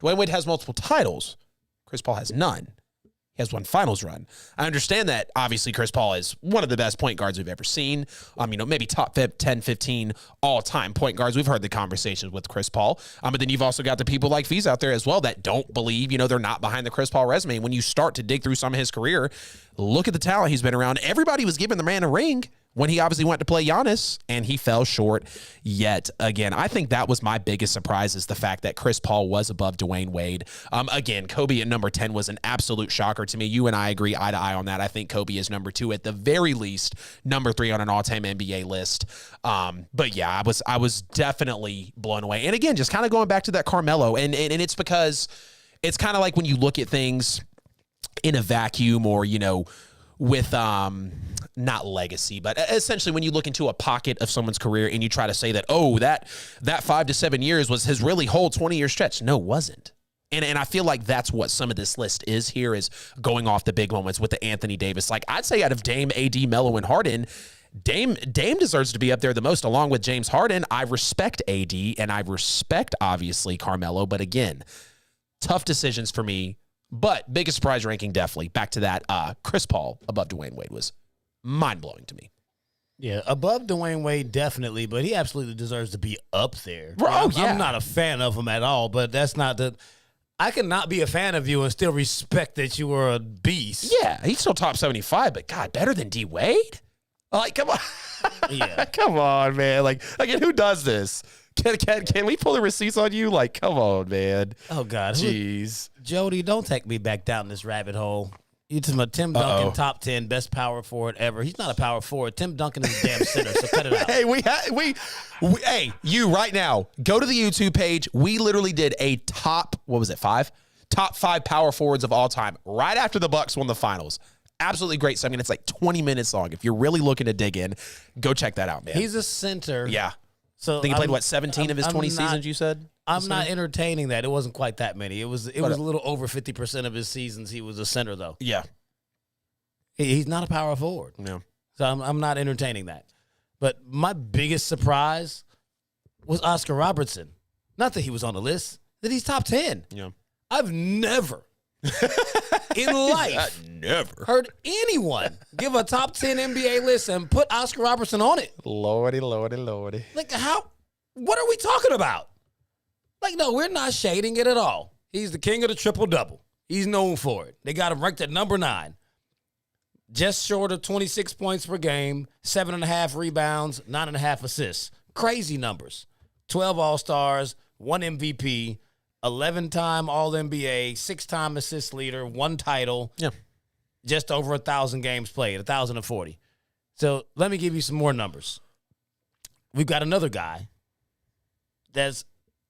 Dwayne Wade has multiple titles. Chris Paul has none. He has one finals run. I understand that, obviously, Chris Paul is one of the best point guards we've ever seen. Maybe top 10, 15 all-time point guards. We've heard the conversations with Chris Paul. But then you've also got the people like Fees out there as well that don't believe, they're not behind the Chris Paul resume. When you start to dig through some of his career, look at the talent he's been around. Everybody was giving the man a ring when he obviously went to play Giannis, and he fell short yet again. I think that was my biggest surprise, is the fact that Chris Paul was above Dwayne Wade. Again, Kobe at number 10 was an absolute shocker to me. You and I agree eye to eye on that. I think Kobe is number 2 at the very least, number 3 on an all-time NBA list. But yeah, I was definitely blown away. And again, just kind of going back to that Carmelo, and it's because it's kind of like when you look at things in a vacuum, or with not legacy, but essentially when you look into a pocket of someone's career and you try to say that, that 5 to 7 years was his really whole 20-year stretch. No, it wasn't. And I feel like that's what some of this list is here, is going off the big moments with the Anthony Davis. Like, I'd say out of Dame, AD, Melo, and Harden, Dame deserves to be up there the most, along with James Harden. I respect AD, and I respect, obviously, Carmelo. But again, tough decisions for me. But biggest surprise ranking, definitely. Back to that, Chris Paul above Dwayne Wade was mind-blowing to me. Yeah, above Dwayne Wade, definitely, but he absolutely deserves to be up there. I'm not a fan of him at all, but that's not the... I cannot be a fan of you and still respect that you were a beast. Yeah, he's still top 75, but God, better than D Wade? Like, come on. Yeah. Come on, man. Like, again, who does this? Can we pull the receipts on you? Like, come on, man. Oh, God. Jeez. Jody, don't take me back down this rabbit hole. You talking about Tim Duncan, top 10, best power forward ever. He's not a power forward. Tim Duncan is a damn center, so cut it out. Hey, hey, you right now, go to the YouTube page. We literally did a top 5? Top 5 power forwards of all time right after the Bucks won the finals. Absolutely great. So, I mean, it's like 20 minutes long. If you're really looking to dig in, go check that out, man. He's a center. Yeah. So I think he played, 17 of his 20 seasons, you said? I'm not entertaining that. It wasn't quite that many. It was a little over 50% of his seasons he was a center, though. Yeah. He's not a power forward. No. So I'm not entertaining that. But my biggest surprise was Oscar Robertson. Not that he was on the list, that he's top 10. Yeah. I've never in life. Never. Heard anyone give a top 10 NBA list and put Oscar Robertson on it. Lordy, lordy, lordy. Like, what are we talking about? Like, no, we're not shading it at all. He's the king of the triple-double. He's known for it. They got him ranked at number 9. Just short of 26 points per game, 7.5 rebounds, 9.5 assists. Crazy numbers. 12 All-Stars, 1 MVP, 11-time All-NBA, 6-time assist leader, 1 title. Yeah. Just over 1,000 games played, 1,040. So let me give you some more numbers. We've got another guy that's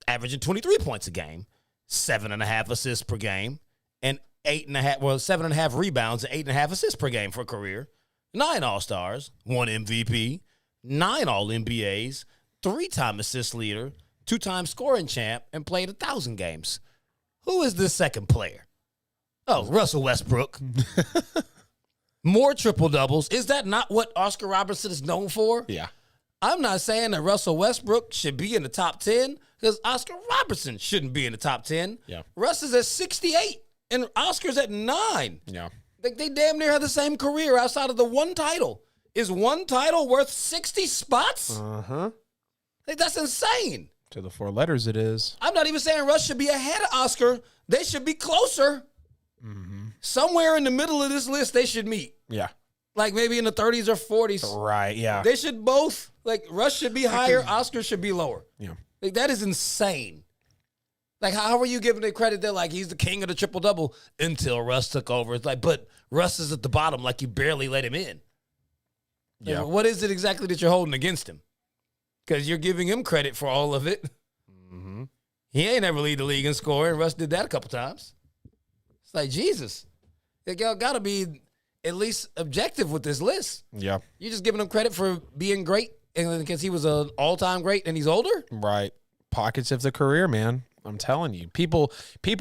averaging 23 points a game, 7.5 assists per game, and 7.5 rebounds and 8.5 assists per game for a career. 9 All-Stars, 1 MVP, 9 All-NBAs, 3-time assist leader, 2-time scoring champ, and played 1,000 games. Who is this second player? Oh, Russell Westbrook. More triple-doubles. Is that not what Oscar Robertson is known for? Yeah. I'm not saying that Russell Westbrook should be in the top 10 because Oscar Robertson shouldn't be in the top 10. Yeah. Russ is at 68 and Oscar's at 9. Yeah. They damn near have the same career outside of the 1 title. Is 1 title worth 60 spots? Uh-huh. Like, that's insane. To the 4 letters it is. I'm not even saying Russ should be ahead of Oscar. They should be closer. Mm-hmm. Somewhere in the middle of this list, they should meet. Yeah. Like maybe in the 30s or 40s. Right, yeah. They should both, like Russ should be higher, Oscar should be lower. Yeah. Like that is insane. Like how are you giving it credit that like he's the king of the triple-double until Russ took over? It's like, but Russ is at the bottom, like you barely let him in. Like, Yeah. what is it exactly that you're holding against him? Because you're giving him credit for all of it. Mm-hmm. He ain't ever lead the league in scoring. Russ did that a couple times. It's like, Jesus. Like, y'all got to be at least objective with this list. Yeah. You're just giving him credit for being great because he was an all-time great and he's older? Right. Pockets of the career, man. I'm telling you. People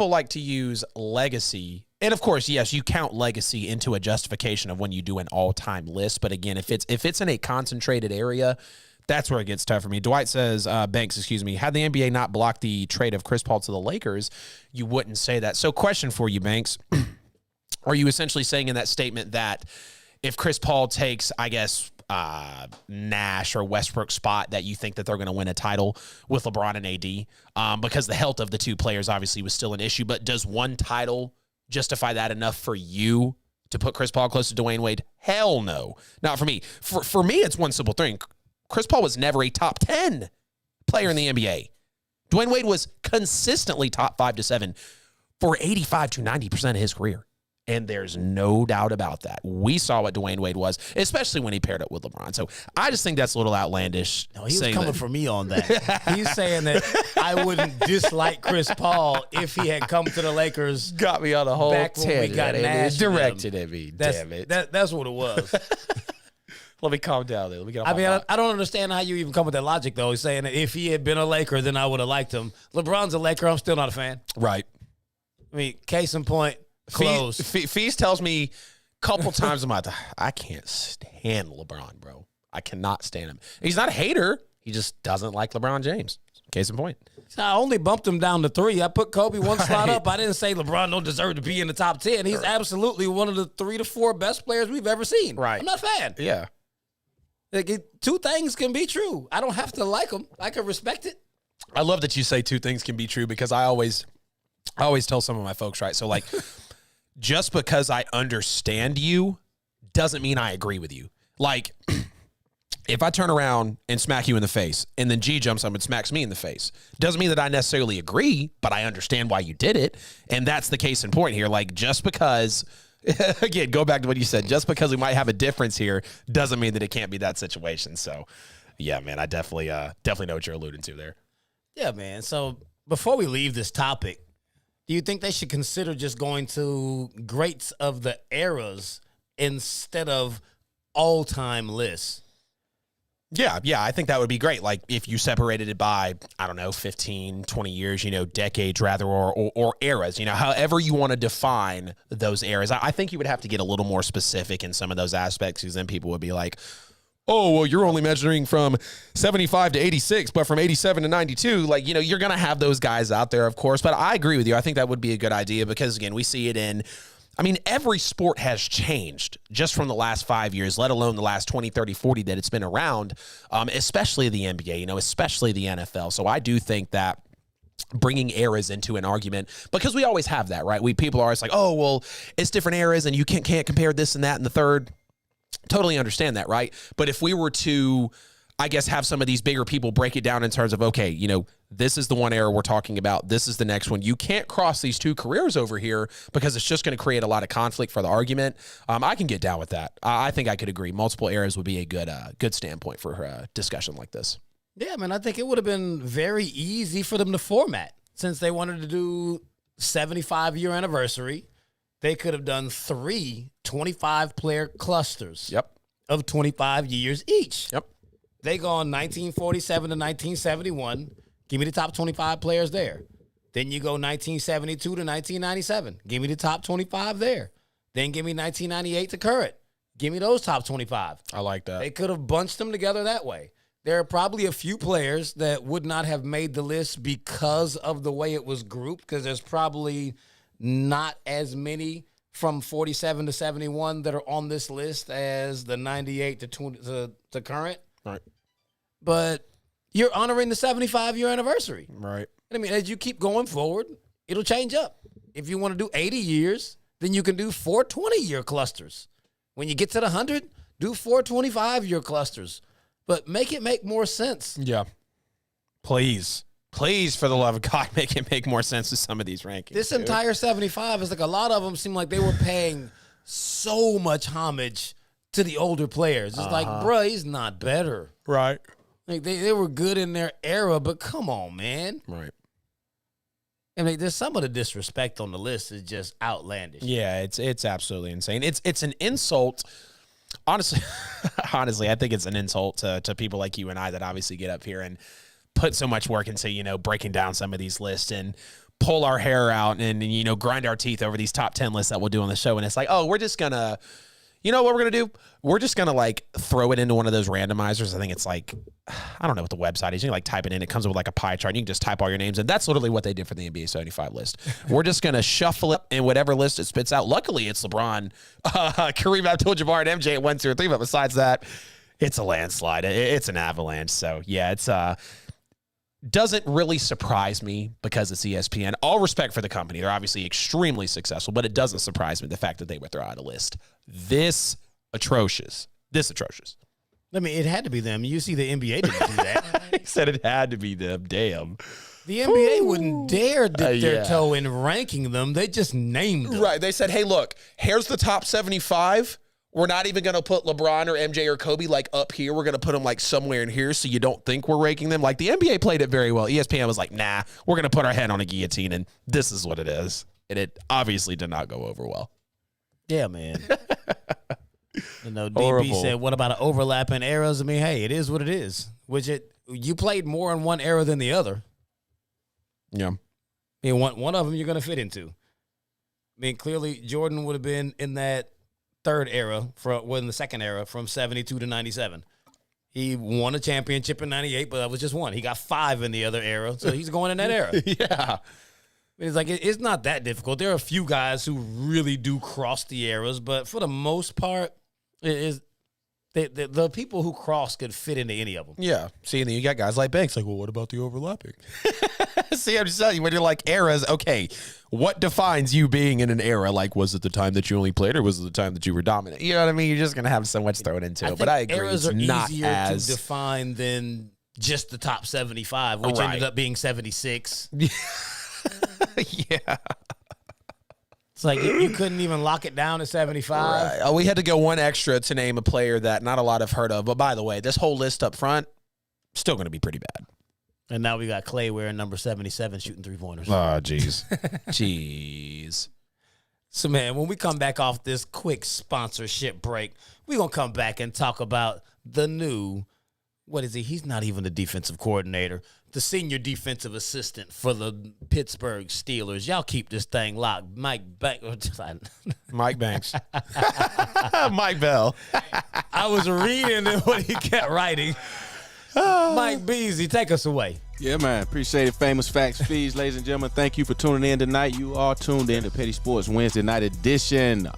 like to use legacy. And of course, yes, you count legacy into a justification of when you do an all-time list. But again, if it's in a concentrated area, that's where it gets tough for me. Dwight says, Banks, excuse me, had the NBA not blocked the trade of Chris Paul to the Lakers, you wouldn't say that. So question for you, Banks. Are you essentially saying in that statement that if Chris Paul takes, I guess, Nash or Westbrook's spot, that you think that they're going to win a title with LeBron and AD? Because the health of the two players obviously was still an issue. But does one title justify that enough for you to put Chris Paul close to Dwayne Wade? Hell no. Not for me. For me, it's one simple thing. Chris Paul was never a top 10 player in the NBA. Dwayne Wade was consistently top 5 to 7 for 85 to 90% of his career. And there's no doubt about that. We saw what Dwayne Wade was, especially when he paired up with LeBron. So I just think that's a little outlandish. No, he was coming for me on that. He's saying that I wouldn't dislike Chris Paul if he had come to the Lakers. Got me on a whole back when we got Nash directed at me. Damn it. That's what it was. Let me calm down there. Let me get off I my mean, thought. I don't understand how you even come with that logic, though. He's saying that if he had been a Laker, then I would have liked him. LeBron's a Laker. I'm still not a fan. Right. I mean, case in point, close. Feast tells me a couple times I can't stand LeBron, bro. I cannot stand him. He's not a hater. He just doesn't like LeBron James. Case in point. I only bumped him down to 3. I put Kobe one slot up. I didn't say LeBron don't deserve to be in the top 10. He's absolutely one of the 3 to 4 best players we've ever seen. Right. I'm not a fan. Yeah. Like, two things can be true. I don't have to like him. I can respect it. I love that you say 2 things can be true because I always tell some of my folks, right? So like, just because I understand you doesn't mean I agree with you. Like, if I turn around and smack you in the face and then G jumps up and smacks me in the face, doesn't mean that I necessarily agree, but I understand why you did it. And that's the case in point here. Like, just because, again, go back to what you said, just because we might have a difference here doesn't mean that it can't be that situation. So, yeah, man, I definitely know what you're alluding to there. Yeah, man. So before we leave this topic, do you think they should consider just going to greats of the eras instead of all-time lists? Yeah, I think that would be great. Like, if you separated it by, I don't know, 15, 20 years, decades rather, or eras, however you want to define those eras. I think you would have to get a little more specific in some of those aspects because then people would be like, oh, well, you're only measuring from 75 to 86, but from 87 to 92, like, you know, you're going to have those guys out there, of course. But I agree with you. I think that would be a good idea because, again, we see it in, I mean, every sport has changed just from the last 5 years, let alone the last 20, 30, 40 that it's been around, especially the NBA, you know, especially the NFL. So I do think that bringing eras into an argument, because we always have that, right? People are always like, oh, well, it's different eras and you can't compare this and that and the third. Totally understand that, right? But if we were to, I guess, have some of these bigger people break it down in terms of, okay, you know, this is the one era we're talking about. This is the next one. You can't cross these two careers over here because it's just going to create a lot of conflict for the argument. I can get down with that. I think I could agree. Multiple eras would be a good standpoint for a discussion like this. Yeah, man, I think it would have been very easy for them to format since they wanted to do 75-year anniversary. They could have done 3 25-player clusters of 25 years each. Yep. They go on 1947 to 1971. Give me the top 25 players there. Then you go 1972 to 1997. Give me the top 25 there. Then give me 1998 to current. Give me those top 25. I like that. They could have bunched them together that way. There are probably a few players that would not have made the list because of the way it was grouped, because there's probably not as many from 47 to 71 that are on this list as the 98 to current. Right. But you're honoring the 75-year anniversary. Right. I mean, as you keep going forward, it'll change up. If you want to do 80 years, then you can do 4 20-year clusters. When you get to the 100, do 4 25-year clusters. But make it make more sense. Yeah. Please, for the love of God, make it make more sense with some of these rankings. This entire 75 is like a lot of them seem like they were paying so much homage to the older players. It's like, bro, he's not better. Right. Like they were good in their era, but come on, man. Right. I mean, there's some of the disrespect on the list is just outlandish. Yeah, it's absolutely insane. It's an insult. Honestly, I think it's an insult to people like you and I that obviously get up here and put so much work into, you know, breaking down some of these lists and pull our hair out and, you know, grind our teeth over these top 10 lists that we'll do on the show. And it's like, oh, we're just going to, you know what we're going to do? We're just going to like throw it into one of those randomizers. I think it's like, I don't know what the website is. You can like type it in. It comes with like a pie chart. You can just type all your names. And that's literally what they did for the NBA 75 list. We're just going to shuffle it in whatever list it spits out. Luckily, it's LeBron, Kareem Abdul-Jabbar, and MJ at 1, 2, or 3. But besides that, it's a landslide. It's an avalanche. So yeah, it's doesn't really surprise me because it's ESPN. All respect for the company. They're obviously extremely successful, but it doesn't surprise me the fact that they would throw out a list this atrocious. I mean, it had to be them. You see the NBA didn't do that. He said it had to be them. Damn. The NBA wouldn't dare dip their toe in ranking them. They just named them. Right. They said, hey, look, here's the top 75. We're not even going to put LeBron or MJ or Kobe like up here. We're going to put them like somewhere in here so you don't think we're ranking them. Like the NBA played it very well. ESPN was like, nah, we're going to put our head on a guillotine and this is what it is. And it obviously did not go over well. Yeah, man. You know, Horrible. DB said, what about an overlap in eras? I mean, hey, it is what it is. You played more in one era than the other. Yeah. I mean, one of them you're going to fit into. I mean, clearly Jordan would have been in that third era, in the second era, from 72 to 97. He won a championship in 98, but that was just one. He got 5 in the other era, so he's going in that era. Yeah. It's like it's not that difficult. There are a few guys who really do cross the eras, but for the most part, the people who cross could fit into any of them. Yeah. See, and then you got guys like Banks. Like, well, what about the overlapping? See, I'm just telling you, when you're like eras, okay, what defines you being in an era? Like, was it the time that you only played, or was it the time that you were dominant? You know what I mean? You're just gonna have so much thrown into it. But I agree, eras it's are not easier as to define than just the top 75, which ended up being 76. Yeah. It's like you couldn't even lock it down to 75. Right. We had to go one extra to name a player that not a lot have heard of. But by the way, this whole list up front, still going to be pretty bad. And now we got Clay wearing number 77 shooting 3-pointers. Oh, jeez. Jeez. So, man, when we come back off this quick sponsorship break, we're going to come back and talk about the new, what is he? He's not even the defensive coordinator. the senior defensive assistant for the Pittsburgh Steelers. Y'all keep this thing locked. Mike Banks. Mike Banks. Mike Bell. I was reading what he kept writing. Mike Beasley, take us away. Yeah, man. Appreciate it. Famous Facts Feeds, ladies and gentlemen. Thank you for tuning in tonight. You are tuned in to Petty Sports Wednesday Night Edition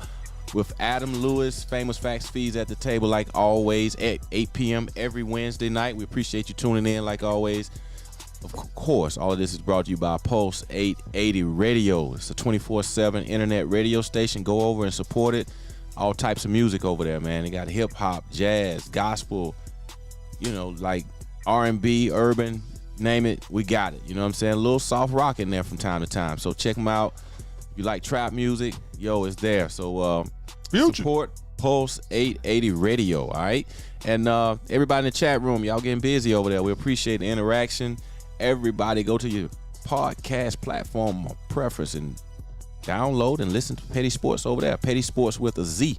with Adam Lewis. Famous Facts Feeds at the table like always at 8 p.m. every Wednesday night. We appreciate you tuning in like always. Of course, all of this is brought to you by Pulse 880 Radio. It's a 24/7 internet radio station. Go over and support it. All types of music over there, man. They got hip-hop, jazz, gospel, like R&B, urban, name it, we got it. You know what I'm saying? A little soft rock in there from time to time. So check them out. If you like trap music, it's there. So support Pulse 880 Radio, all right? And everybody in the chat room, y'all getting busy over there. We appreciate the interaction. Everybody go to your podcast platform of preference and download and listen to Petty Sports over there. Petty Sports with a Z. You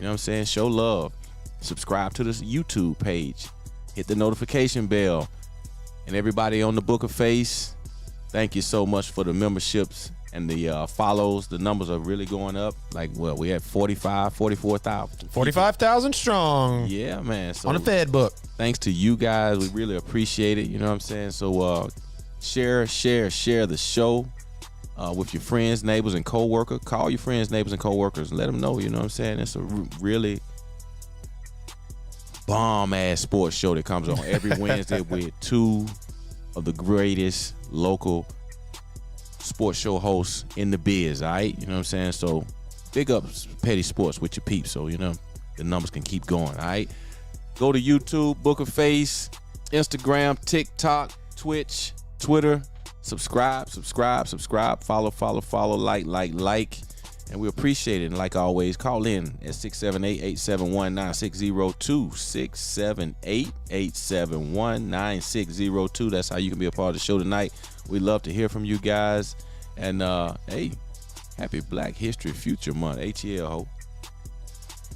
know what I'm saying? Show love. Subscribe to this YouTube page. Hit the notification bell. And everybody on the Book of Face, thank you so much for the memberships and the follows. The numbers are really going up. We had 44,000. 45,000 strong. Yeah, man. So on the Fed book. Thanks to you guys. We really appreciate it. You know what I'm saying? So share the show with your friends, neighbors, and co-workers. Call your friends, neighbors, and co-workers and let them know, you know what I'm saying? It's a really bomb-ass sports show that comes on every Wednesday with two of the greatest local sports show hosts in the biz, all right? You know what I'm saying? So big up Petty Sports with your peeps so, the numbers can keep going, all right? Go to YouTube, Book of Face, Instagram, TikTok, Twitch, Twitter. Subscribe, follow, like. And we appreciate it. And like always, call in at 678-871-9602. 678-871-9602. That's how you can be a part of the show tonight. We love to hear from you guys. And, hey, happy Black History Future Month. ATL, ho.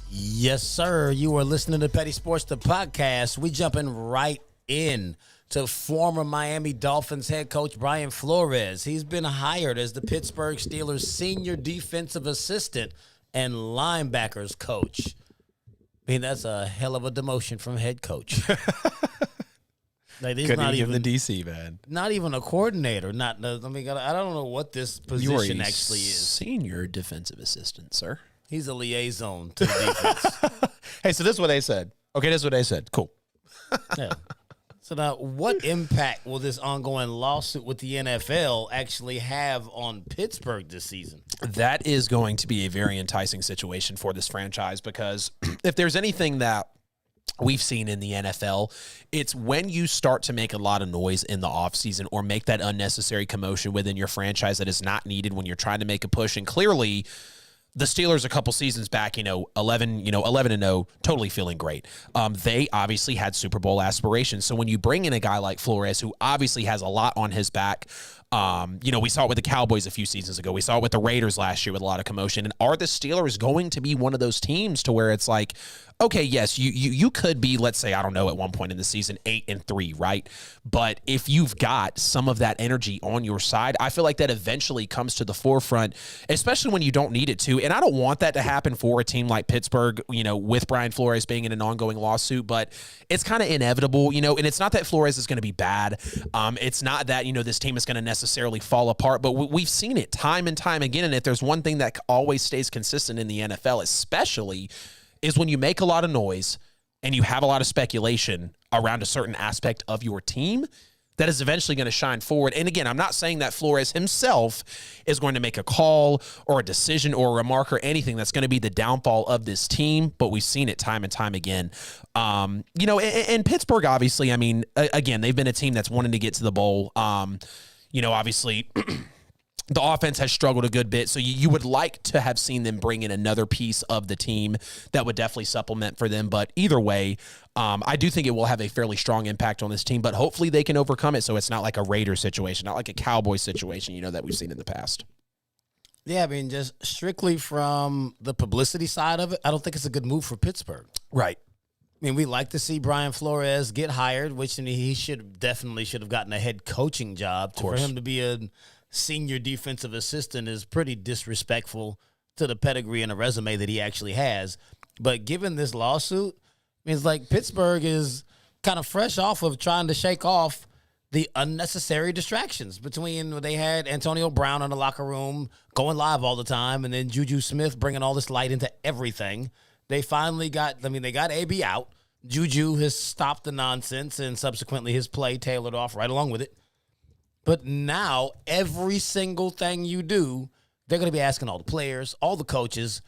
Yes, sir. You are listening to Petty Sports, the podcast. We jumping right in to former Miami Dolphins head coach Brian Flores. He's been hired as the Pittsburgh Steelers senior defensive assistant and linebackers coach. I mean, that's a hell of a demotion from head coach. He's not even the DC, man. Not even a coordinator. I don't know what this position actually is. Senior defensive assistant, sir. He's a liaison to the defense. Hey, so this is what they said. Okay, this is what they said. Cool. Yeah. So now, what impact will this ongoing lawsuit with the NFL actually have on Pittsburgh this season? That is going to be a very enticing situation for this franchise because if there's anything that we've seen in the NFL, it's when you start to make a lot of noise in the offseason or make that unnecessary commotion within your franchise that is not needed when you're trying to make a push. And clearly, the Steelers a couple seasons back, 11-0, totally feeling great. They obviously had Super Bowl aspirations. So when you bring in a guy like Flores, who obviously has a lot on his back, we saw it with the Cowboys a few seasons ago. We saw it with the Raiders last year with a lot of commotion. And are the Steelers going to be one of those teams to where it's like, okay, yes, you could be, let's say, I don't know, at one point in the season, 8-3, right? But if you've got some of that energy on your side, I feel like that eventually comes to the forefront, especially when you don't need it to. And I don't want that to happen for a team like Pittsburgh, with Brian Flores being in an ongoing lawsuit, but it's kind of inevitable, and it's not that Flores is going to be bad. It's not that, this team is going to necessarily fall apart, but we've seen it time and time again. And if there's one thing that always stays consistent in the NFL, especially, is when you make a lot of noise and you have a lot of speculation around a certain aspect of your team, that is eventually going to shine forward. And again, I'm not saying that Flores himself is going to make a call or a decision or a remark or anything that's going to be the downfall of this team, but we've seen it time and time again. And Pittsburgh, obviously, again, they've been a team that's wanting to get to the bowl. Obviously, the offense has struggled a good bit, so you would like to have seen them bring in another piece of the team that would definitely supplement for them. But either way, I do think it will have a fairly strong impact on this team, but hopefully they can overcome it so it's not like a Raiders situation, not like a Cowboys situation, that we've seen in the past. Yeah, just strictly from the publicity side of it, I don't think it's a good move for Pittsburgh. Right. mean, we like to see Brian Flores get hired, which he definitely should have gotten a head coaching job. For him to be a senior defensive assistant is pretty disrespectful to the pedigree and the resume that he actually has. But given this lawsuit, it's like Pittsburgh is kind of fresh off of trying to shake off the unnecessary distractions between they had Antonio Brown in the locker room going live all the time, and then Juju Smith bringing all this light into everything. They finally they got AB out. Juju has stopped the nonsense, and subsequently his play tailored off right along with it. But now every single thing you do, they're going to be asking all the players, all the coaches,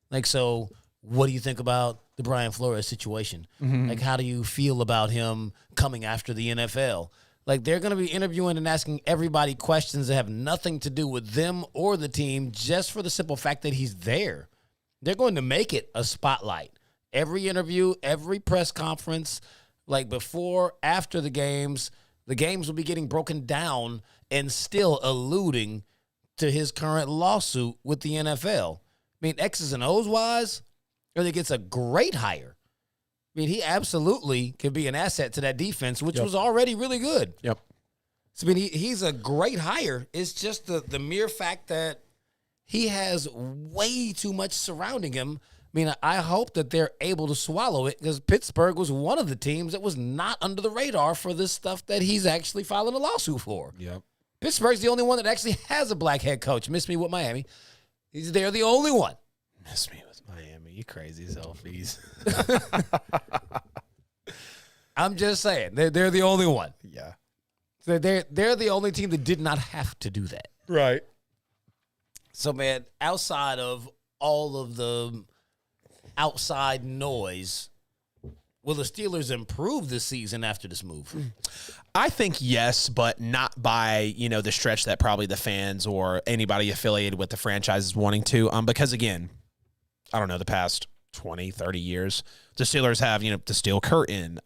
like, so what do you think about the Brian Flores situation? Like, how do you feel about him coming after the NFL? Like, they're going to be interviewing and asking everybody questions that have nothing to do with them or the team, just for the simple fact that he's there. They're going to make it a spotlight. Every interview, every press conference, like before, after the games will be getting broken down and still alluding to his current lawsuit with the NFL. I mean, X's and O's wise, I think it's a great hire. I mean, he absolutely could be an asset to that defense, which was already really good. Yep. So, I mean, he's a great hire. It's just the mere fact that he has way too much surrounding him. I mean, I hope that they're able to swallow it, because Pittsburgh was one of the teams that was not under the radar for this stuff that he's actually filing a lawsuit for. Yep. Pittsburgh's the only one that actually has a black head coach. Miss me with Miami. They're the only one. Miss me with Miami. You crazy selfies. I'm just saying, they're the only one. Yeah. They're the only team that did not have to do that. Right. So, man, outside of all of the outside noise, will the Steelers improve this season after this move? I think yes, but not by, the stretch that probably the fans or anybody affiliated with the franchise is wanting to. Because, again, I don't know, the past 20, 30 years, the Steelers have, the Steel Curtain,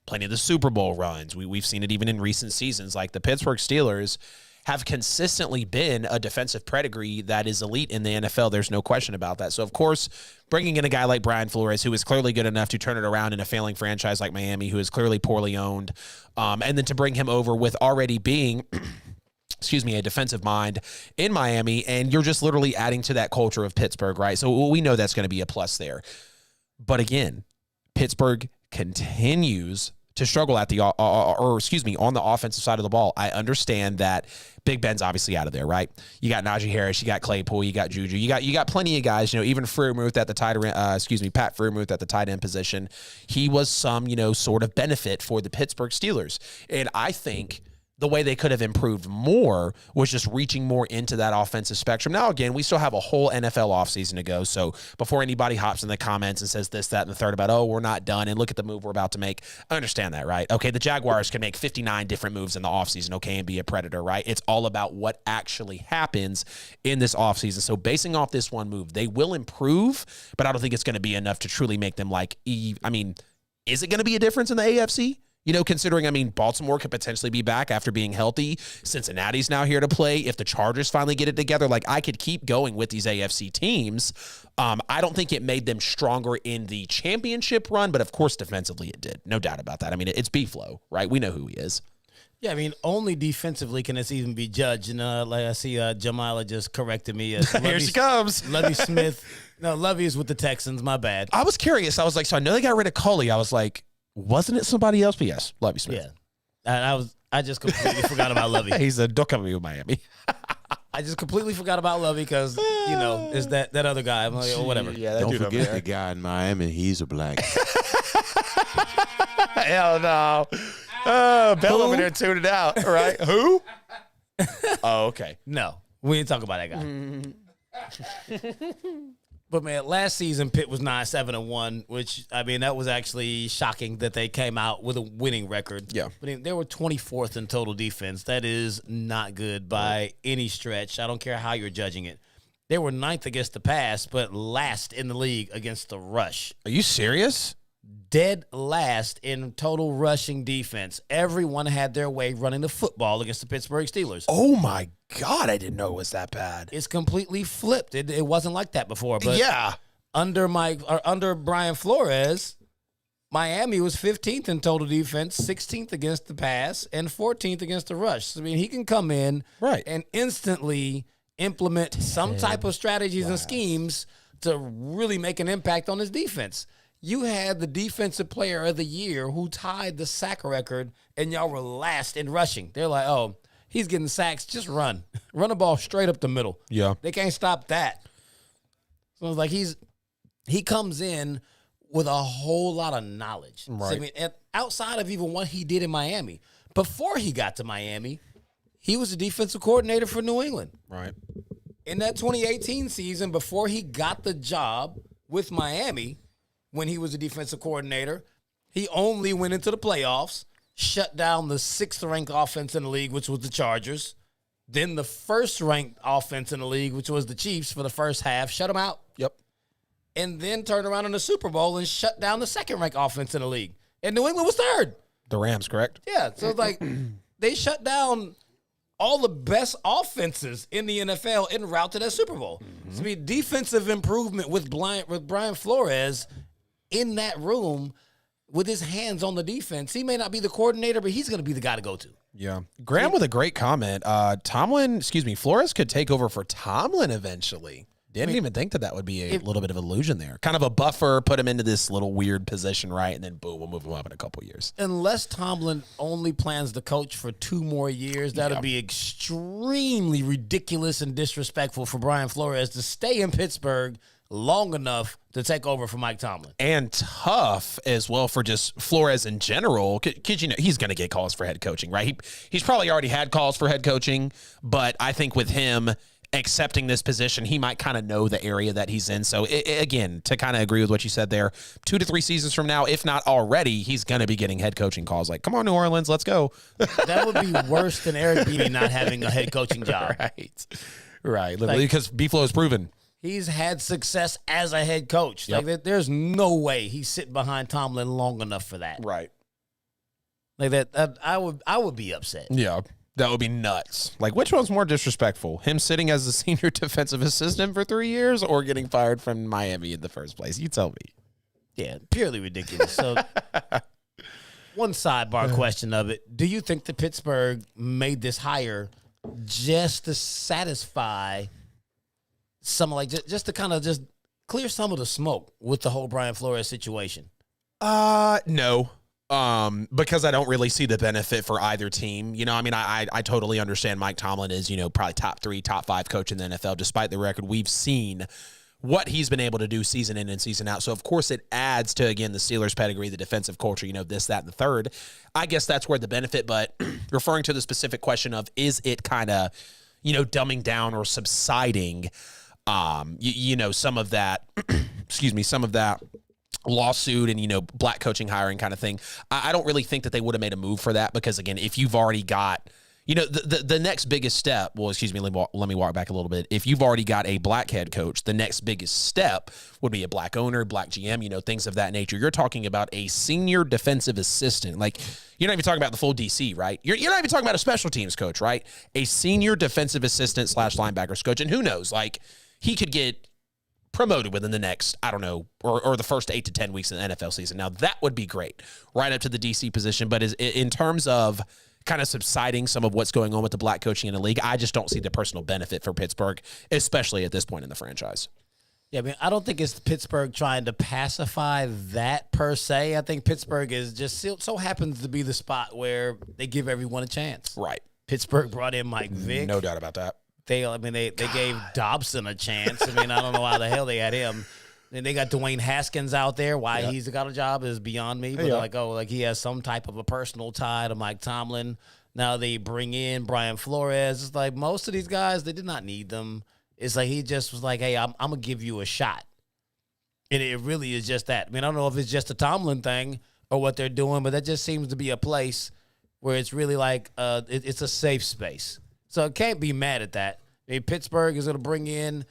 plenty of the Super Bowl runs. We've seen it even in recent seasons. Like, the Pittsburgh Steelers have consistently been a defensive pedigree that is elite in the NFL. There's no question about that. So, of course, bringing in a guy like Brian Flores, who is clearly good enough to turn it around in a failing franchise like Miami, who is clearly poorly owned, and then to bring him over with already being a defensive mind in Miami, and you're just literally adding to that culture of Pittsburgh, right? So we know that's going to be a plus there. But again, Pittsburgh continues to struggle at the on the offensive side of the ball. I understand that Big Ben's obviously out of there, right? You got Najee Harris, you got Claypool, you got Juju, you got plenty of guys. Even Freiermuth at the tight end, Pat Freiermuth at the tight end position. He was some sort of benefit for the Pittsburgh Steelers, and I think the way they could have improved more was just reaching more into that offensive spectrum. Now, again, we still have a whole NFL offseason to go. So before anybody hops in the comments and says this, that, and the third about, we're not done, and look at the move we're about to make, I understand that, right? Okay, the Jaguars can make 59 different moves in the offseason, okay, and be a predator, right? It's all about what actually happens in this offseason. So basing off this one move, they will improve, but I don't think it's going to be enough to truly make them is it going to be a difference in the AFC? Considering, Baltimore could potentially be back after being healthy. Cincinnati's now here to play. If the Chargers finally get it together, I could keep going with these AFC teams. I don't think it made them stronger in the championship run, but of course defensively it did. No doubt about that. It's B-Flow, right? We know who he is. Yeah, only defensively can this even be judged. And like I see Jamila just corrected me. Here she comes. Lovey Smith. No, Lovey is with the Texans. My bad. I was curious. I was like, so I know they got rid of Coley. I was like, wasn't it somebody else? But yes, Lovey Smith. Yeah. I just completely forgot about Lovey. He's a duck of you, Miami. I just completely forgot about Lovey because, is that other guy. I'm like, whatever. Yeah, don't forget the guy in Miami. He's a black. Hell no. Bell over there tuned it out, right? Who? Oh, okay. No, we didn't talk about that guy. But, man, last season, Pitt was 9-7-1, which, that was actually shocking that they came out with a winning record. Yeah. But they were 24th in total defense. That is not good by any stretch. I don't care how you're judging it. They were 9th against the pass, but last in the league against the rush. Are you serious? Dead last in total rushing defense. Everyone had their way running the football against the Pittsburgh Steelers. Oh, my God. I didn't know it was that bad. It's completely flipped. It wasn't like that before. But yeah. Under Brian Flores, Miami was 15th in total defense, 16th against the pass, and 14th against the rush. So, I mean, he can come in and instantly implement some type of strategies and schemes to really make an impact on his defense. You had the defensive player of the year who tied the sack record, and y'all were last in rushing. They're like, oh, he's getting sacks. Just run. Run the ball straight up the middle. Yeah. They can't stop that. So it's like he comes in with a whole lot of knowledge. Right. So, I mean, outside of even what he did in Miami, before he got to Miami, he was the defensive coordinator for New England. Right. In that 2018 season, before he got the job with Miami, when he was a defensive coordinator, he only went into the playoffs, shut down the 6th-ranked offense in the league, which was the Chargers, then the 1st-ranked offense in the league, which was the Chiefs for the first half, shut them out. Yep. And then turned around in the Super Bowl and shut down the 2nd-ranked offense in the league. And New England was 3rd. The Rams, correct? Yeah, so it's like they shut down all the best offenses in the NFL en route to that Super Bowl. So, I mean, defensive improvement with Brian Flores in that room with his hands on the defense. He may not be the coordinator, but he's going to be the guy to go to. Yeah. Graham with a great comment. Flores could take over for Tomlin eventually. Didn't even think that would be a little bit of illusion there. Kind of a buffer, put him into this little weird position, right? And then, boom, we'll move him up in a couple years. Unless Tomlin only plans to coach for 2 more years, that would be extremely ridiculous and disrespectful for Brian Flores to stay in Pittsburgh long enough to take over for Mike Tomlin. And tough as well for just Flores in general, because, he's going to get calls for head coaching, right? He's probably already had calls for head coaching, but I think with him accepting this position, he might kind of know the area that he's in. So, again, to kind of agree with what you said there, 2 to 3 seasons from now, if not already, he's going to be getting head coaching calls like, come on, New Orleans, let's go. That would be worse than Eric Beebe not having a head coaching job. Right. Literally, because B-Flow is proven. He's had success as a head coach. Like, there's no way he's sitting behind Tomlin long enough for that. Right. Like that I would be upset. Yeah. That would be nuts. Like, which one's more disrespectful? Him sitting as the senior defensive assistant for 3 years or getting fired from Miami in the first place? You tell me. Yeah, purely ridiculous. So, one sidebar question of it. Do you think that Pittsburgh made this hire just to satisfy some, like, just to kind of just clear some of the smoke with the whole Brian Flores situation? No. Because I don't really see the benefit for either team. I totally understand Mike Tomlin is, probably top 3, top 5 coach in the NFL, despite the record we've seen what he's been able to do season in and season out. So, of course, it adds to, again, the Steelers' pedigree, the defensive culture, this, that, and the third. I guess that's where the benefit, but referring to the specific question of, is it kind of, dumbing down or subsiding, some of that, some of that lawsuit and, black coaching hiring kind of thing. I don't really think that they would have made a move for that because, again, if you've already got, the next biggest step, let me walk back a little bit. If you've already got a black head coach, the next biggest step would be a black owner, black GM, things of that nature. You're talking about a senior defensive assistant. Like, you're not even talking about the full DC, right? You're not even talking about a special teams coach, right? A senior defensive assistant / linebackers coach. And who knows, like, he could get promoted within the next, I don't know, or the first 8 to 10 weeks in the NFL season. Now, that would be great, right up to the DC position. But in terms of kind of subsiding some of what's going on with the black coaching in the league, I just don't see the personal benefit for Pittsburgh, especially at this point in the franchise. Yeah, I mean, I don't think it's Pittsburgh trying to pacify that per se. I think Pittsburgh is just so happens to be the spot where they give everyone a chance. Right. Pittsburgh brought in Mike Vick. No doubt about that. They gave Dobson a chance. I mean, I don't know why the hell they had him. And they got Dwayne Haskins out there. Why he's got a job is beyond me. But they're he has some type of a personal tie to Mike Tomlin. Now they bring in Brian Flores. It's like most of these guys, they did not need them. It's like he just was like, hey, I'm going to give you a shot. And it really is just that. I mean, I don't know if it's just a Tomlin thing or what they're doing, but that just seems to be a place where it's really like it's a safe space. So I can't be mad at that. I mean, Pittsburgh is going to bring in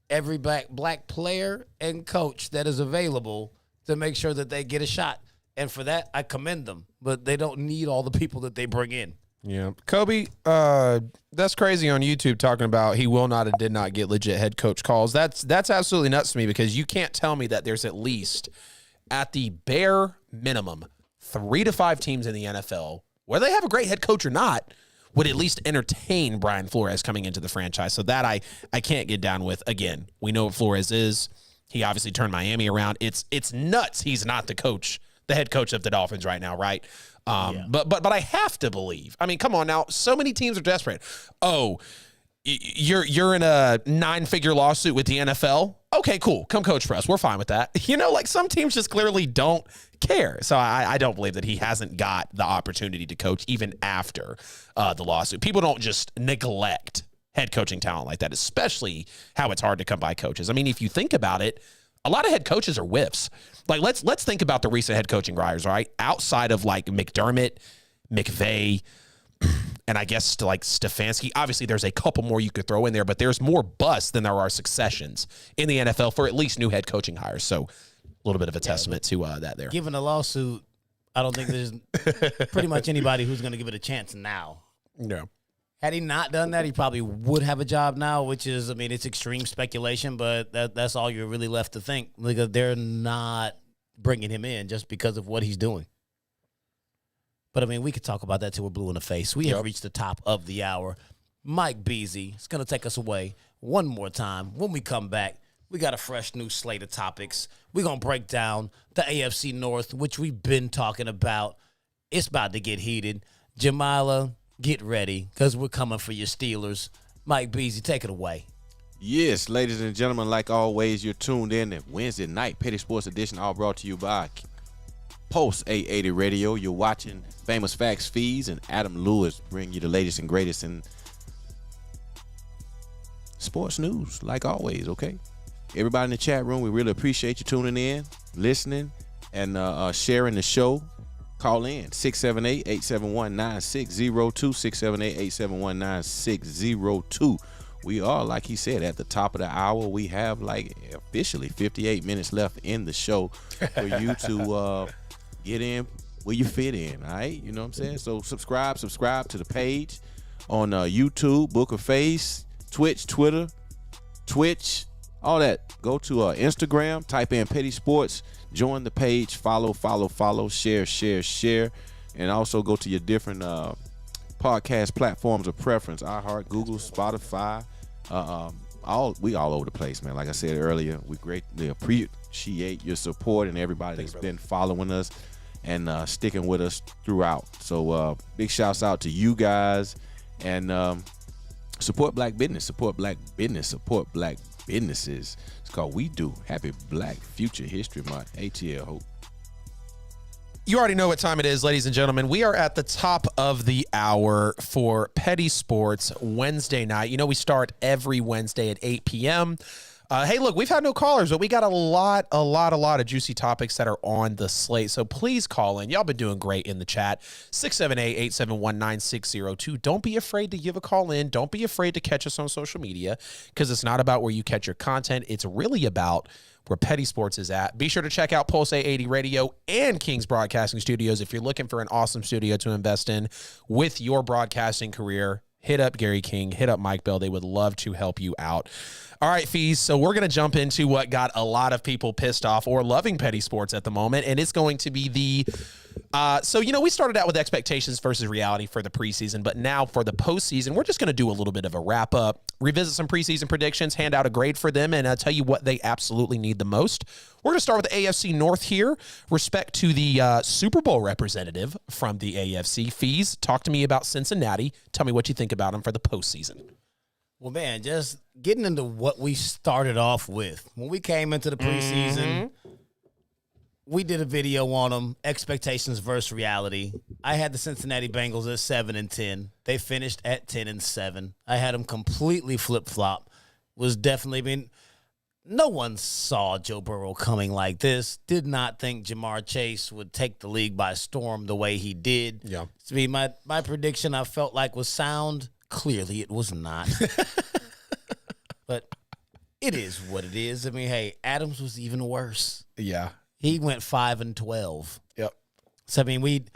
every black player and coach that is available to make sure that they get a shot. And for that, I commend them. But they don't need all the people that they bring in. Yeah. Kobe, that's crazy on YouTube talking about he will not and did not get legit head coach calls. That's absolutely nuts to me because you can't tell me that there's at least at the bare minimum 3 to 5 teams in the NFL, whether they have a great head coach or not, would at least entertain Brian Flores coming into the franchise. So that I can't get down with. Again, we know what Flores is. He obviously turned Miami around. It's nuts he's not the head coach of the Dolphins right now, right? But I have to believe. I mean, come on now. So many teams are desperate. Oh, you're in a 9-figure lawsuit with the NFL. Okay, cool. Come coach for us. We're fine with that. Like some teams just clearly don't care. So I don't believe that he hasn't got the opportunity to coach even after the lawsuit. People don't just neglect head coaching talent like that, especially how it's hard to come by coaches. I mean, if you think about it, a lot of head coaches are whiffs. Like let's think about the recent head coaching hires, right? Outside of like McDermott, McVay, and I guess like Stefanski. Obviously, there's a couple more you could throw in there, but there's more busts than there are successions in the NFL for at least new head coaching hires. So a little bit of a testament to that there. Given the lawsuit, I don't think there's pretty much anybody who's going to give it a chance now. No. Had he not done that, he probably would have a job now, which is, I mean, it's extreme speculation, but that's all you're really left to think. Like, they're not bringing him in just because of what he's doing. But, I mean, we could talk about that till we're blue in the face. We have reached the top of the hour. Mike Beasy is going to take us away one more time. When we come back, we got a fresh new slate of topics. We're going to break down the AFC North, which we've been talking about. It's about to get heated. Jamila, get ready, because we're coming for your Steelers. Mike Beasy, take it away. Yes, ladies and gentlemen, like always, you're tuned in at Wednesday night, Petty Sports Edition, all brought to you by Post 880 Radio. You're watching Famous Facts Fees, and Adam Lewis bring you the latest and greatest in sports news, like always, okay? Everybody in the chat room, we really appreciate you tuning in, listening, and sharing the show. Call in 678-871-9602, 678-871-9602. We are, like he said, at the top of the hour. We have like officially 58 minutes left in the show for you to get in where you fit in, all right? You know what I'm saying? So subscribe to the page on YouTube, Book of Face, Twitch, Twitter, Twitch, all that. Go to Instagram, type in Petty Sports. Join the page, follow, share, and also go to your different podcast platforms of preference: iHeart, Google, Spotify. We all over the place, man. Like I said earlier, we greatly appreciate your support and everybody that's been following us and sticking with us throughout. So big shouts out to you guys, and support black business, support black businesses. It's called We Do. Happy Black Future History Month. ATL Hope. You already know what time it is, ladies and gentlemen. We are at the top of the hour for Petty Sports Wednesday night. You know, we start every Wednesday at 8 p.m. Hey, look, we've had no callers, but we got a lot of juicy topics that are on the slate. So please call in. Y'all been doing great in the chat. 678-871-9602. Don't be afraid to give a call in. Don't be afraid to catch us on social media, because it's not about where you catch your content. It's really about where Petty Sports is at. Be sure to check out Pulse 880 Radio and Kingz Broadcasting Studios if you're looking for an awesome studio to invest in with your broadcasting career. Hit up Gary King, hit up Mike Bell. They would love to help you out. All right, Fees, so we're going to jump into what got a lot of people pissed off or loving Petty Sports at the moment, and it's going to be the we started out with expectations versus reality for the preseason, but now for the postseason, we're just going to do a little bit of a wrap-up, revisit some preseason predictions, hand out a grade for them, and tell you what they absolutely need the most. We're going to start with the AFC North here. Respect to the Super Bowl representative from the AFC. Fees, talk to me about Cincinnati. Tell me what you think about them for the postseason. Well, man, just getting into what we started off with. When we came into the preseason, we did a video on them, expectations versus reality. I had the Cincinnati Bengals at 7-10. They finished at 10-7. I had them completely flip-flop. No one saw Joe Burrow coming like this. Did not think Jamar Chase would take the league by storm the way he did. Yeah. To me, my prediction I felt like was sound. Clearly, it was not. But it is what it is. I mean, hey, Adams was even worse. Yeah. He went 5-12. Yep. So, I mean, we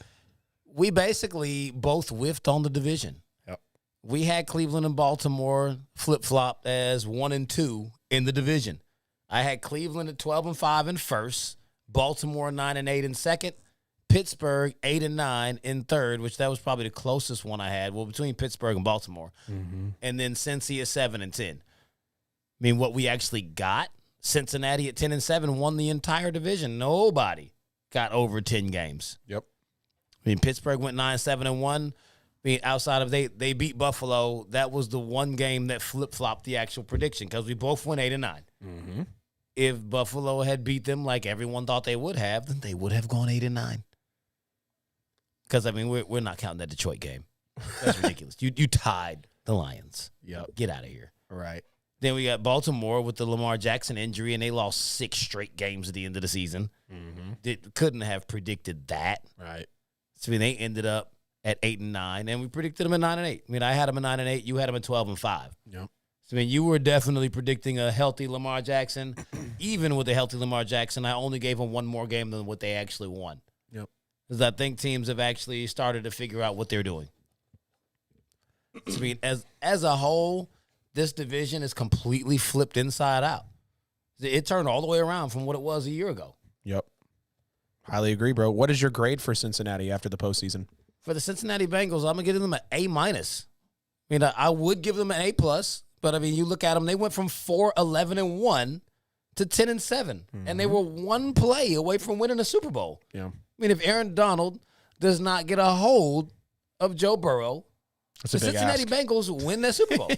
basically both whiffed on the division. Yep. We had Cleveland and Baltimore flip-flopped as 1-2 in the division. I had Cleveland at 12-5 in first, Baltimore 9-8 in second, Pittsburgh 8-9 in third, which that was probably the closest one I had. Well, between Pittsburgh and Baltimore, and then Cincy at 7-10. I mean, what we actually got, Cincinnati at 10-7 won the entire division. Nobody got over 10 games. Yep. I mean, Pittsburgh went 9-7-1. I mean, outside of they beat Buffalo, that was the one game that flip-flopped the actual prediction because we both went 8-9. If Buffalo had beat them like everyone thought they would have, then they would have gone 8-9. Because, I mean, we're not counting that Detroit game. That's ridiculous. You tied the Lions. Yep. Get out of here. Right. Then we got Baltimore with the Lamar Jackson injury, and they lost 6 straight games at the end of the season. Couldn't have predicted that. Right. So I mean, they ended up at 8-9, and we predicted them at 9-8. I mean, I had them at 9-8. You had them at 12-5. Yep. So I mean, you were definitely predicting a healthy Lamar Jackson. Even with a healthy Lamar Jackson, I only gave them one more game than what they actually won. Yep. Because I think teams have actually started to figure out what they're doing. So I mean, as a whole, this division is completely flipped inside out. It turned all the way around from what it was a year ago. Yep. Highly agree, bro. What is your grade for Cincinnati after the postseason? For the Cincinnati Bengals, I'm going to give them an A-. I mean, I would give them an A+, but, I mean, you look at them, they went from 4-11-1 to 10-7, and they were one play away from winning a Super Bowl. Yeah. I mean, if Aaron Donald does not get a hold of Joe Burrow, the Cincinnati Bengals win that Super Bowl.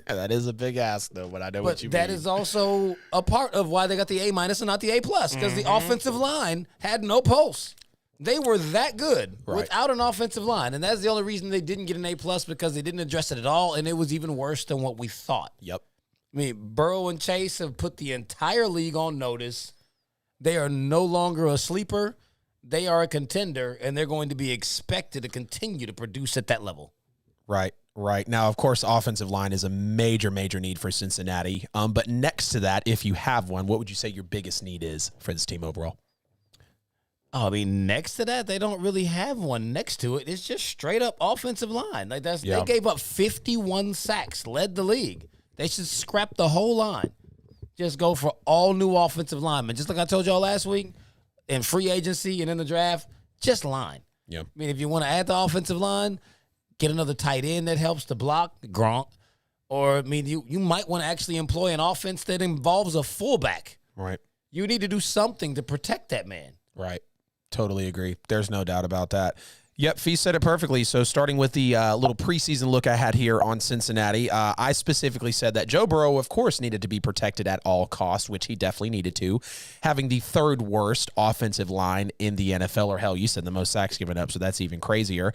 That is a big ask, though, but I know what you mean. That is also a part of why they got the A- and not the A+, because the offensive line had no pulse. They were that good without an offensive line, and that's the only reason they didn't get an A+, because they didn't address it at all, and it was even worse than what we thought. Yep. I mean, Burrow and Chase have put the entire league on notice. They are no longer a sleeper. They are a contender, and they're going to be expected to continue to produce at that level. Right. Now, of course, offensive line is a major, major need for Cincinnati. But next to that, if you have one, what would you say your biggest need is for this team overall? Oh, I mean, next to that, they don't really have one next to it. It's just straight up offensive line. They gave up 51 sacks, led the league. They should scrap the whole line. Just go for all new offensive linemen. Just like I told y'all last week, in free agency and in the draft, just line. Yeah. I mean, if you want to add the offensive line, get another tight end that helps to block, Gronk. Or, I mean, you might want to actually employ an offense that involves a fullback. Right. You need to do something to protect that man. Right. Totally agree. There's no doubt about that. Yep, Fee said it perfectly. So starting with the little preseason look I had here on Cincinnati, I specifically said that Joe Burrow, of course, needed to be protected at all costs, which he definitely needed to, having the third worst offensive line in the NFL, or hell, you said the most sacks given up, so that's even crazier.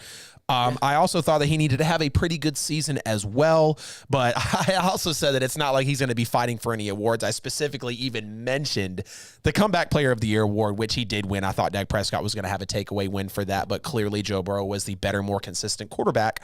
I also thought that he needed to have a pretty good season as well, but I also said that it's not like he's going to be fighting for any awards. I specifically even mentioned the Comeback Player of the Year award, which he did win. I thought Dak Prescott was going to have a takeaway win for that, but clearly Joe Burrow was the better, more consistent quarterback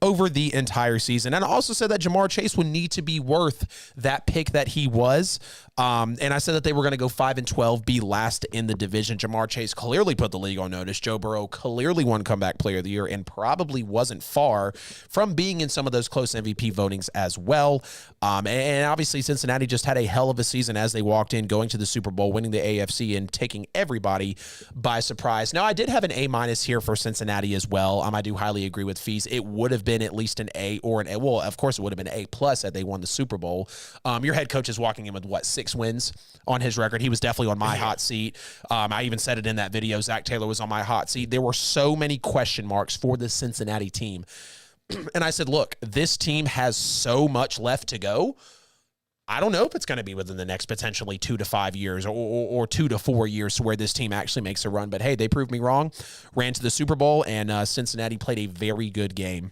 over the entire season. And I also said that Jamar Chase would need to be worth that pick that he was. And I said that they were going to go 5-12, be last in the division. Jamar Chase clearly put the league on notice. Joe Burrow clearly won Comeback Player of the Year and probably wasn't far from being in some of those close MVP votings as well. And obviously Cincinnati just had a hell of a season as they walked in, going to the Super Bowl, winning the AFC, and taking everybody by surprise. Now, I did have an A- here for Cincinnati as well. I do highly agree with Fees. It would have been at least an A or an A. Well, of course, it would have been an A+ had they won the Super Bowl. Your head coach is walking in with, 6 wins on his record. He was definitely on my hot seat. I even said it in that video. Zach Taylor was on my hot seat. There were so many question marks for the Cincinnati team. And I said, look, this team has so much left to go. I don't know if it's going to be within the next potentially 2 to 5 years or 2 to 4 years to where this team actually makes a run. But, hey, they proved me wrong, ran to the Super Bowl, and Cincinnati played a very good game,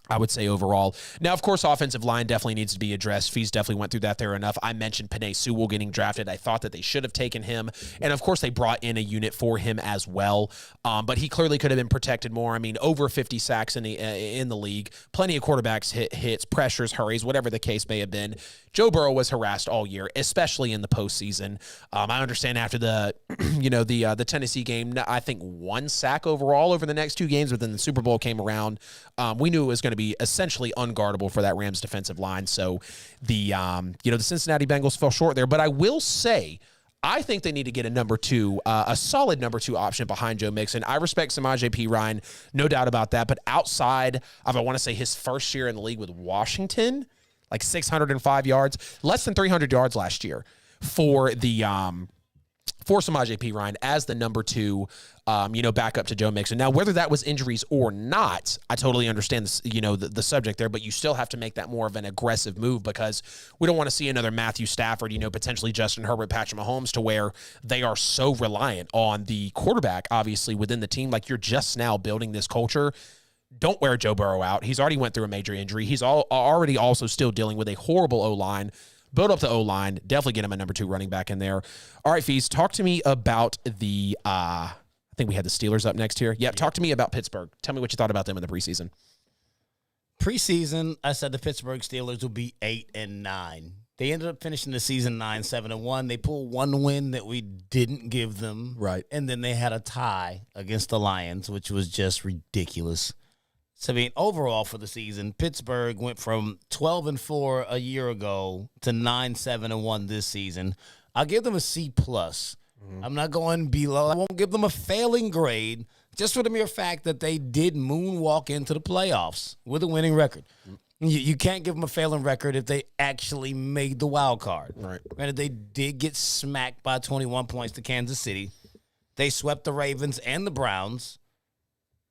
I would say, overall. Now, of course, offensive line definitely needs to be addressed. Fees definitely went through that there enough. I mentioned Penei Sewell getting drafted. I thought that they should have taken him. And, of course, they brought in a unit for him as well. But he clearly could have been protected more. I mean, over 50 sacks in the league. Plenty of quarterbacks hits, pressures, hurries, whatever the case may have been. Joe Burrow was harassed all year, especially in the postseason. I understand after the, the Tennessee game, I think 1 sack overall over the next 2 games, but then the Super Bowl came around. We knew it was going to be essentially unguardable for that Rams defensive line. So the Cincinnati Bengals fell short there. But I will say, I think they need to get a number two, a solid number two option behind Joe Mixon. I respect Samaje Perine, no doubt about that. But outside of, I want to say, his first year in the league with Washington, like 605 yards, less than 300 yards last year for the for Samaje Perine as the number two, back up to Joe Mixon. Now, whether that was injuries or not, I totally understand this, the subject there, but you still have to make that more of an aggressive move because we don't want to see another Matthew Stafford, potentially Justin Herbert, Patrick Mahomes, to where they are so reliant on the quarterback, obviously, within the team. Like, you're just now building this culture. Don't wear Joe Burrow out. He's already went through a major injury. He's already also still dealing with a horrible O-line. Build up the O-line. Definitely get him a number two running back in there. All right, Fees, talk to me about the I think we had the Steelers up next here. Yep, talk to me about Pittsburgh. Tell me what you thought about them in the preseason. Preseason, I said the Pittsburgh Steelers would be 8-9. They ended up finishing the season 9-7-1. They pulled one win that we didn't give them. Right. And then they had a tie against the Lions, which was just ridiculous. So, overall for the season, Pittsburgh went from 12-4 a year ago to 9-7-1 this season. I'll give them a C+. I'm not going below. I won't give them a failing grade just for the mere fact that they did moonwalk into the playoffs with a winning record. You can't give them a failing record if they actually made the wild card. Right. Granted, they did get smacked by 21 points to Kansas City. They swept the Ravens and the Browns.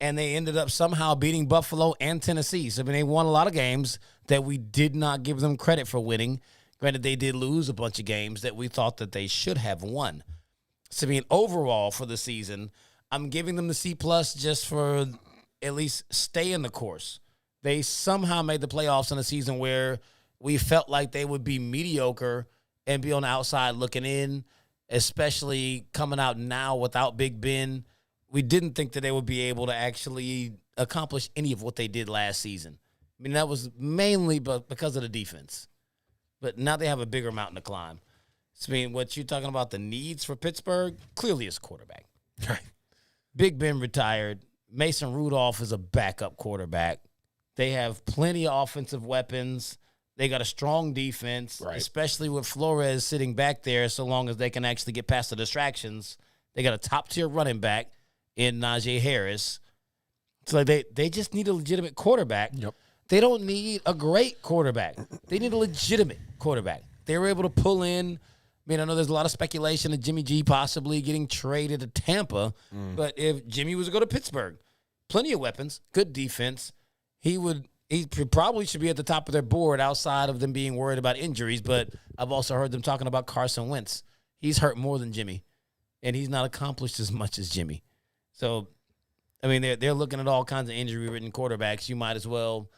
And they ended up somehow beating Buffalo and Tennessee. So, they won a lot of games that we did not give them credit for winning. Granted, they did lose a bunch of games that we thought that they should have won. So, overall for the season, I'm giving them the C+ just for at least staying the course. They somehow made the playoffs in a season where we felt like they would be mediocre and be on the outside looking in, especially coming out now without Big Ben. We didn't think that they would be able to actually accomplish any of what they did last season. That was mainly because of the defense. But now they have a bigger mountain to climb. So, what you're talking about, the needs for Pittsburgh, clearly is quarterback. Right. Big Ben retired. Mason Rudolph is a backup quarterback. They have plenty of offensive weapons. They got a strong defense, right, especially with Flores sitting back there, so long as they can actually get past the distractions. They got a top-tier running back in Najee Harris. So they just need a legitimate quarterback. Yep. They don't need a great quarterback. They need a legitimate quarterback. They were able to pull in. I know there's a lot of speculation of Jimmy G possibly getting traded to Tampa. But if Jimmy was to go to Pittsburgh, plenty of weapons, good defense, he probably should be at the top of their board outside of them being worried about injuries. But I've also heard them talking about Carson Wentz. He's hurt more than Jimmy, and he's not accomplished as much as Jimmy. So, they're looking at all kinds of injury-ridden quarterbacks. You might as well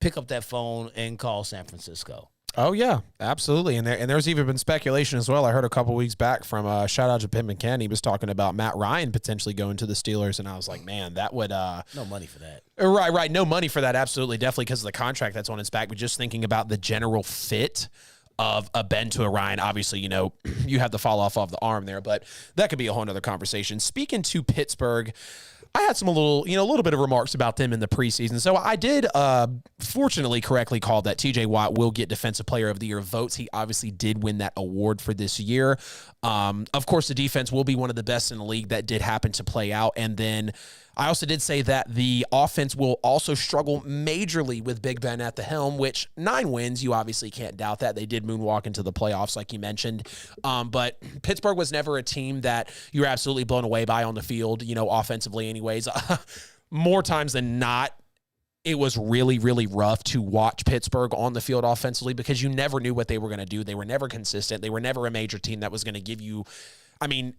pick up that phone and call San Francisco. Oh, yeah, absolutely. And there's even been speculation as well. I heard a couple weeks back from shout out to Pim McCann. He was talking about Matt Ryan potentially going to the Steelers, and I was like, man, that would no money for that. Right. No money for that, absolutely, definitely, because of the contract that's on his back. But just thinking about the general fit of a Ben to a Ryan. Obviously, you have the fall off of the arm there, but that could be a whole nother conversation. Speaking to Pittsburgh, I had a little bit of remarks about them in the preseason. So I did, fortunately, correctly call that TJ Watt will get Defensive Player of the Year votes. He obviously did win that award for this year. Of course, the defense will be one of the best in the league. That did happen to play out. And then I also did say that the offense will also struggle majorly with Big Ben at the helm, which 9 wins, you obviously can't doubt that. They did moonwalk into the playoffs, like you mentioned. But Pittsburgh was never a team that you were absolutely blown away by on the field, offensively anyways. More times than not, it was really, really rough to watch Pittsburgh on the field offensively because you never knew what they were going to do. They were never consistent. They were never a major team that was going to give you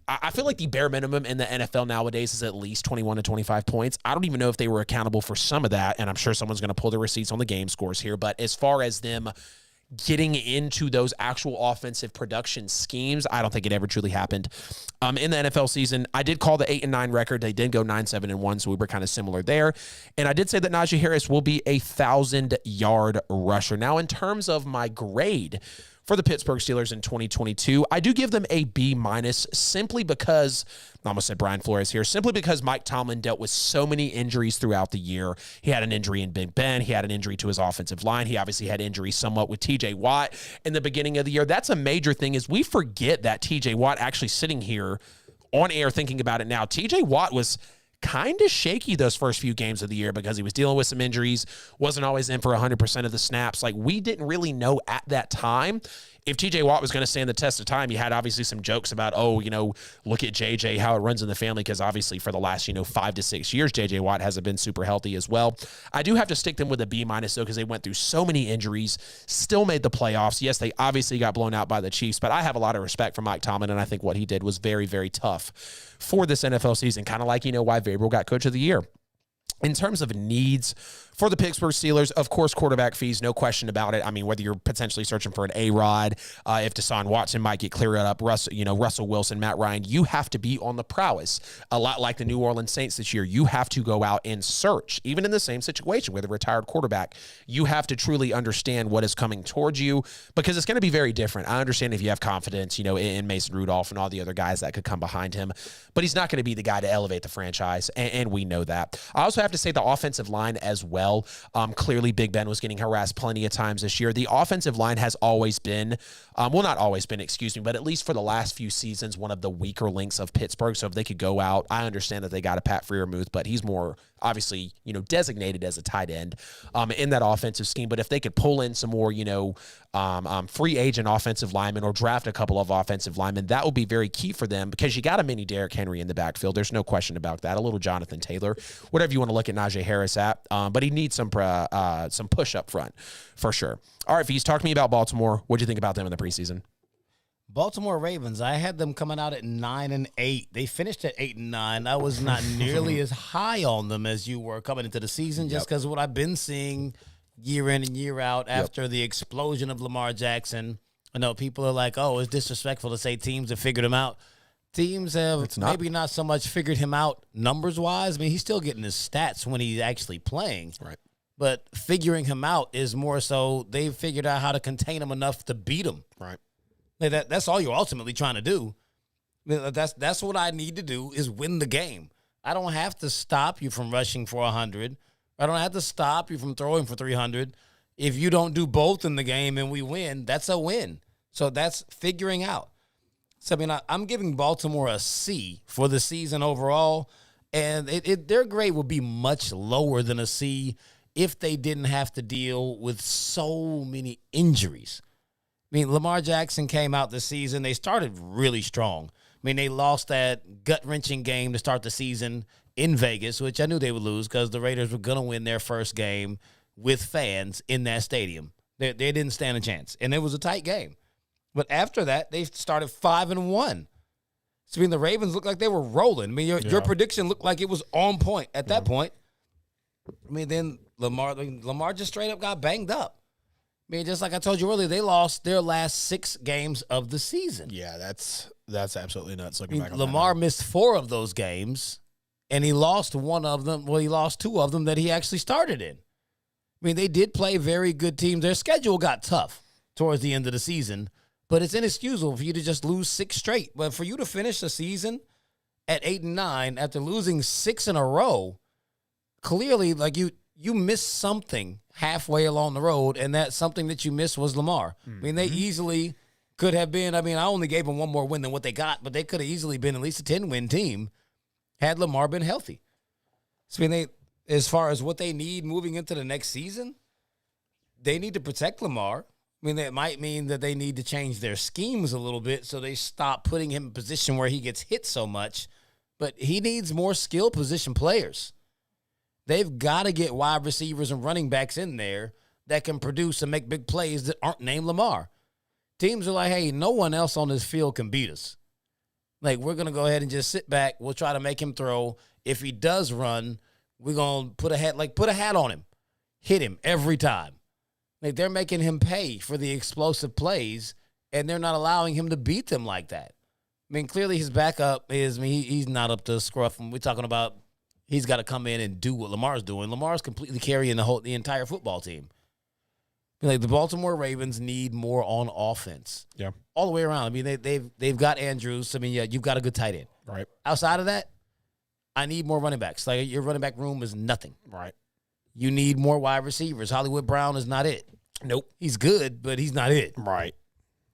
I feel like the bare minimum in the NFL nowadays is at least 21 to 25 points. I don't even know if they were accountable for some of that, and I'm sure someone's going to pull the receipts on the game scores here. But as far as them getting into those actual offensive production schemes, I don't think it ever truly happened. In the NFL season, I did call the 8-9 record. They did go 9-7-1, so we were kind of similar there. And I did say that Najee Harris will be a 1,000-yard rusher. Now, in terms of my grade for the Pittsburgh Steelers in 2022. I do give them a B- simply because, I almost said Brian Flores here, simply because Mike Tomlin dealt with so many injuries throughout the year. He had an injury in Big Ben. He had an injury to his offensive line. He obviously had injuries somewhat with TJ Watt in the beginning of the year. That's a major thing, is we forget that TJ Watt, actually sitting here on air thinking about it now, TJ Watt was kind of shaky those first few games of the year because he was dealing with some injuries, wasn't always in for 100% of the snaps. Like, we didn't really know at that time if TJ Watt was going to stand the test of time. You had obviously some jokes about, look at JJ, how it runs in the family, because obviously for the last, 5 to 6 years, JJ Watt hasn't been super healthy as well. I do have to stick them with a B- though, because they went through so many injuries, still made the playoffs. Yes, they obviously got blown out by the Chiefs, but I have a lot of respect for Mike Tomlin, and I think what he did was very, very tough for this NFL season, kind of like, why Vrabel got Coach of the Year. In terms of needs for the Pittsburgh Steelers, of course, quarterback fees, no question about it. I mean, whether you're potentially searching for an A-Rod, if Deshaun Watson might get cleared up, Russell Wilson, Matt Ryan, you have to be on the prowess. A lot like the New Orleans Saints this year, you have to go out and search. Even in the same situation with a retired quarterback, you have to truly understand what is coming towards you, because it's going to be very different. I understand if you have confidence, in Mason Rudolph and all the other guys that could come behind him, but he's not going to be the guy to elevate the franchise, and we know that. I also have to say the offensive line as well. Clearly, Big Ben was getting harassed plenty of times this year. The offensive line has always been, not always been, but at least for the last few seasons, one of the weaker links of Pittsburgh. So if they could go out, I understand that they got a Pat Freiermuth, but he's more obviously, designated as a tight end in that offensive scheme. But if they could pull in some more, free agent offensive linemen or draft a couple of offensive linemen, that would be very key for them, because you got a mini Derrick Henry in the backfield. There's no question about that. A little Jonathan Taylor, whatever you want to look at Najee Harris at. But he needs some push up front for sure. All right, Fees, talk to me about Baltimore. What do you think about them in the preseason? Baltimore Ravens, I had them coming out at 9-8. They finished at 8-9. I was not nearly as high on them as you were coming into the season, just because of what I've been seeing year in and year out after the explosion of Lamar Jackson. I know people are like, oh, it's disrespectful to say teams have figured him out. Teams have maybe not so much figured him out numbers-wise. I mean, he's still getting his stats when he's actually playing. Right. But figuring him out is more so they've figured out how to contain him enough to beat him. Right. That's all you're ultimately trying to do. That's what I need to do, is win the game. I don't have to stop you from rushing for 100. I don't have to stop you from throwing for 300. If you don't do both in the game and we win, that's a win. So that's figuring out. So, I mean, I'm giving Baltimore a C for the season overall, and their grade would be much lower than a C if they didn't have to deal with so many injuries. I mean, Lamar Jackson came out this season. They started really strong. I mean, they lost that gut-wrenching game to start the season in Vegas, which I knew they would lose because the Raiders were going to win their first game with fans in that stadium. They didn't stand a chance, and it was a tight game. But after that, they started 5-1. So, I mean, the Ravens looked like they were rolling. I mean, your prediction looked like it was on point at that point. I mean, then Lamar just straight up got banged up. I mean, just like I told you earlier, they lost their last 6 games of the season. Yeah, that's absolutely nuts. Looking back on Lamar missed 4 of those games, and he lost one of them. Well, he lost 2 of them that he actually started in. I mean, they did play very good teams. Their schedule got tough towards the end of the season, but it's inexcusable for you to just lose 6 straight. But for you to finish the season at 8-9 after losing 6 in a row, clearly, like you missed something halfway along the road, and that something that you missed was Lamar. I mean, they easily could have been, I only gave them one more win than what they got, but they could have easily been at least a 10-win team had Lamar been healthy. So, I mean, as far as what they need moving into the next season, they need to protect Lamar. I mean, that might mean that they need to change their schemes a little bit so they stop putting him in a position where he gets hit so much, but he needs more skill position players. They've got to get wide receivers and running backs in there that can produce and make big plays that aren't named Lamar. Teams are like, hey, no one else on this field can beat us. Like, we're going to go ahead and just sit back. We'll try to make him throw. If he does run, we're going to put a hat on him. Hit him every time. Like, they're making him pay for the explosive plays, and they're not allowing him to beat them like that. I mean, clearly his backup he's not up to scruff. We're talking about he's got to come in and do what Lamar's doing. Lamar's completely carrying the entire football team. Like the Baltimore Ravens need more on offense. Yeah. All the way around. I mean, they've got Andrews. I mean, yeah, you've got a good tight end. Right. Outside of that, I need more running backs. Like your running back room is nothing. Right. You need more wide receivers. Hollywood Brown is not it. Nope. He's good, but he's not it. Right.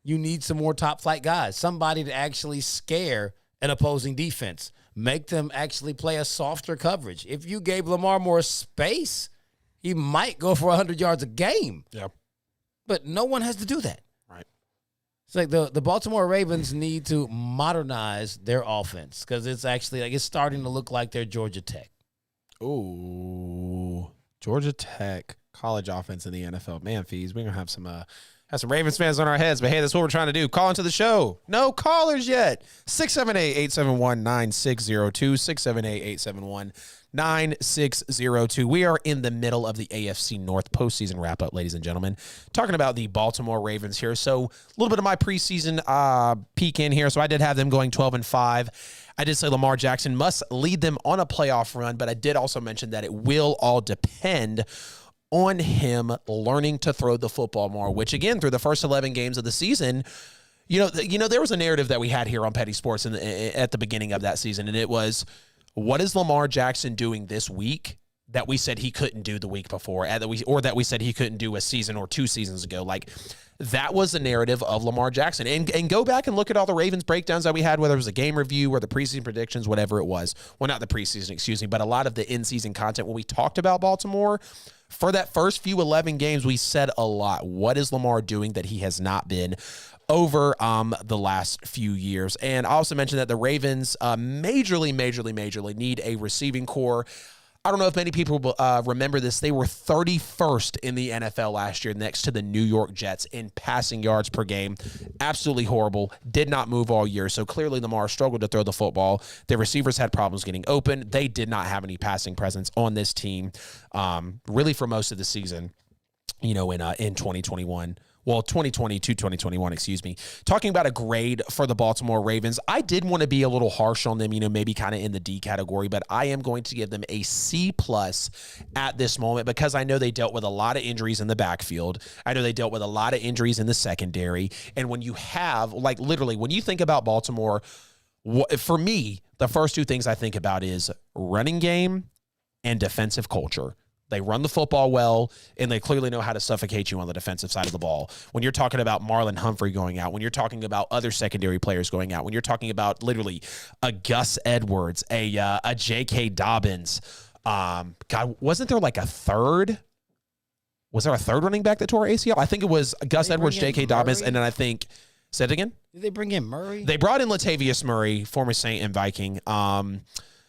You need some more top flight guys. Somebody to actually scare an opposing defense. Make them actually play a softer coverage. If you gave Lamar more space, he might go for 100 yards a game. Yeah. But no one has to do that. Right. It's like the Baltimore Ravens need to modernize their offense because it's actually like it's starting to look like they're Georgia Tech. Ooh, Georgia Tech college offense in the NFL. Man, Fees, we're gonna have some Ravens fans on our heads, but hey, that's what we're trying to do. Call into the show. No callers yet. 678-871-9602. 678-871-9602. We are in the middle of the AFC North postseason wrap-up, ladies and gentlemen. Talking about the Baltimore Ravens here. So a little bit of my preseason peek in here. So I did have them going 12-5. I did say Lamar Jackson must lead them on a playoff run, but I did also mention that it will all depend on him learning to throw the football more, which again, through the first 11 games of the season, you know, there was a narrative that we had here on Petty Sports at the beginning of that season, and it was, what is Lamar Jackson doing this week that we said he couldn't do the week before, or that we said he couldn't do a season or 2 seasons ago? Like, that was the narrative of Lamar Jackson. And go back and look at all the Ravens breakdowns that we had, whether it was a game review or the preseason predictions, whatever it was. Well, not the preseason, excuse me, but a lot of the in-season content when we talked about Baltimore. For that first few 11 games, we said a lot. What is Lamar doing that he has not been over the last few years? And I also mentioned that the Ravens majorly need a receiving core. I don't know if many people remember this. They were 31st in the NFL last year next to the New York Jets in passing yards per game. Absolutely horrible. Did not move all year. So clearly Lamar struggled to throw the football. The receivers had problems getting open. They did not have any passing presence on this team really for most of the season, you know, in 2021. Well, 2022, 2021, excuse me. Talking about a grade for the Baltimore Ravens, I did want to be a little harsh on them, you know, maybe kind of in the D category, but I am going to give them a C+ at this moment because I know they dealt with a lot of injuries in the backfield. I know they dealt with a lot of injuries in the secondary. And when you have, like, literally, when you think about Baltimore, for me, the first 2 things I think about is running game and defensive culture. They run the football well, and they clearly know how to suffocate you on the defensive side of the ball. When you're talking about Marlon Humphrey going out, when you're talking about other secondary players going out, when you're talking about literally a Gus Edwards, a J.K. Dobbins, God, wasn't there like a third? Was there a third running back that tore ACL? I think it was Gus Edwards, J.K. Dobbins, and then I think, say it again? Did they bring in Murray? They brought in Latavius Murray, former Saint and Viking.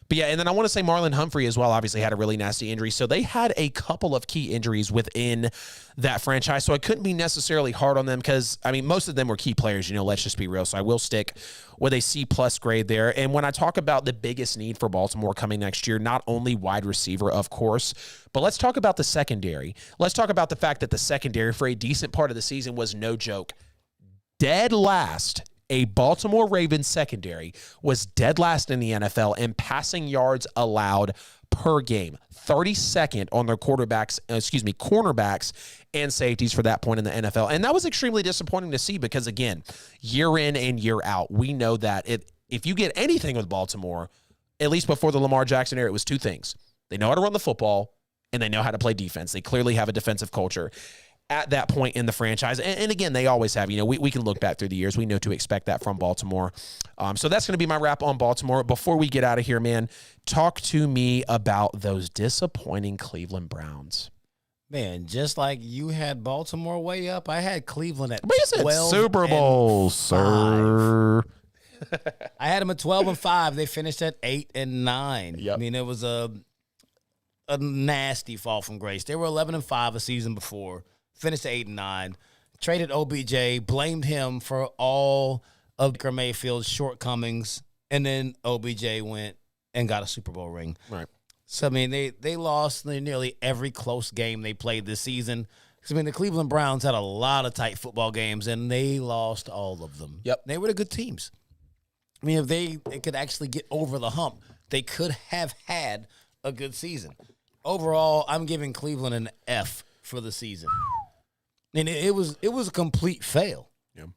But yeah, and then I want to say Marlon Humphrey as well obviously had a really nasty injury. So they had a couple of key injuries within that franchise. So I couldn't be necessarily hard on them because, I mean, most of them were key players, you know, let's just be real. So I will stick with a C+ grade there. And when I talk about the biggest need for Baltimore coming next year, not only wide receiver, of course, but let's talk about the secondary. Let's talk about the fact that the secondary for a decent part of the season was no joke. Dead last. A Baltimore Ravens secondary was dead last in the NFL in passing yards allowed per game. 32nd on their cornerbacks and safeties for that point in the NFL. And that was extremely disappointing to see because, again, year in and year out, we know that if you get anything with Baltimore, at least before the Lamar Jackson era, it was 2 things. They know how to run the football, and they know how to play defense. They clearly have a defensive culture at that point in the franchise. And again, they always have. You know, we can look back through the years. We know to expect that from Baltimore. So that's going to be my wrap on Baltimore. Before we get out of here, man, talk to me about those disappointing Cleveland Browns. Man, just like you had Baltimore way up, I had Cleveland at 12 Super Bowl, sir. I had them at 12-5. They finished at 8-9. Yep. I mean, it was a nasty fall from grace. They were 11-5 a season before. Finished at 8-9, traded OBJ, blamed him for all of Baker Mayfield's shortcomings, and then OBJ went and got a Super Bowl ring. Right. So, I mean, they lost nearly every close game they played this season. I mean, the Cleveland Browns had a lot of tight football games, and they lost all of them. Yep. They were the good teams. I mean, if they could actually get over the hump, they could have had a good season. Overall, I'm giving Cleveland an F for the season. And it was a complete fail. Yeah.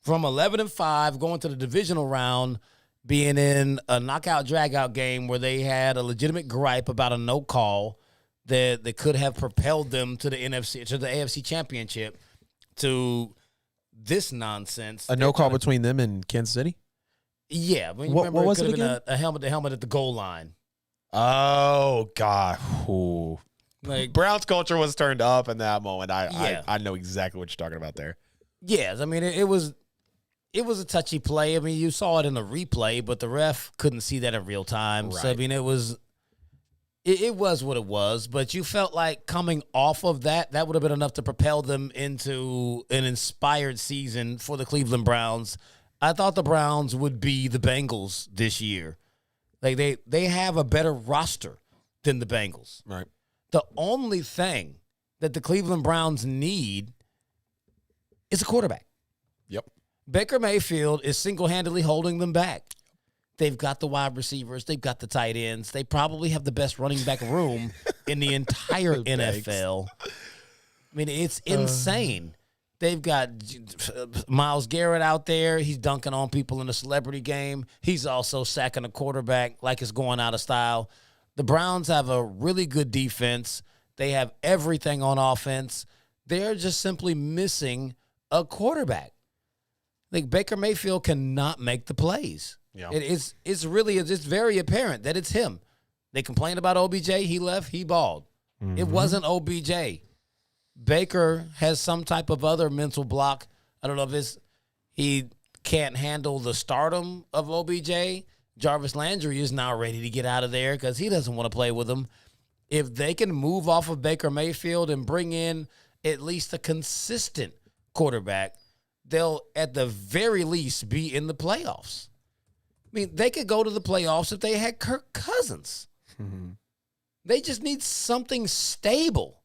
From 11-5 going to the divisional round, being in a knockout dragout game where they had a legitimate gripe about a no call that could have propelled them to the AFC championship, to this nonsense. A no call between them and Kansas City? Yeah. I mean, What remember, was it it could have again? been a helmet at the goal line. Oh, God. Ooh. Like, Browns culture was turned up in that moment. Yeah. I know exactly what you're talking about there. yes, I mean, it was a touchy play. I mean, you saw it in the replay, but the ref couldn't see that in real time. So, I Right. mean, it was what it was. But you felt like coming off of that would have been enough to propel them into an inspired season for the Cleveland Browns. I thought the Browns would be the Bengals this year. Like, they have a better roster than the Bengals. Right. The only thing that the Cleveland Browns need is a quarterback. Yep. Baker Mayfield is single-handedly holding them back. They've got the wide receivers. They've got the tight ends. They probably have the best running back room in the entire NFL. I mean, it's insane. They've got Myles Garrett out there. He's dunking on people in the celebrity game. He's also sacking a quarterback like it's going out of style. The Browns have a really good defense. They have everything on offense. They're just simply missing a quarterback. Like, Baker Mayfield cannot make the plays. Yeah. It's very apparent that it's him. They complained about OBJ. He left. He balled. It wasn't OBJ. Baker has some type of other mental block. I don't know if he can't handle the stardom of OBJ. Jarvis Landry is now ready to get out of there because he doesn't want to play with him. If they can move off of Baker Mayfield and bring in at least a consistent quarterback, they'll at the very least be in the playoffs. I mean, they could go to the playoffs if they had Kirk Cousins. They just need something stable.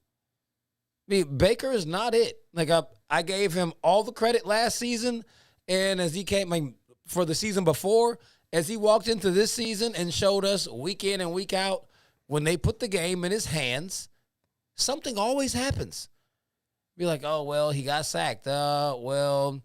I mean, Baker is not it. Like, I gave him all the credit last season, and as he came for the season before, as he walked into this season and showed us week in and week out, when they put the game in his hands, something always happens. Be like, oh, well, he got sacked. Well,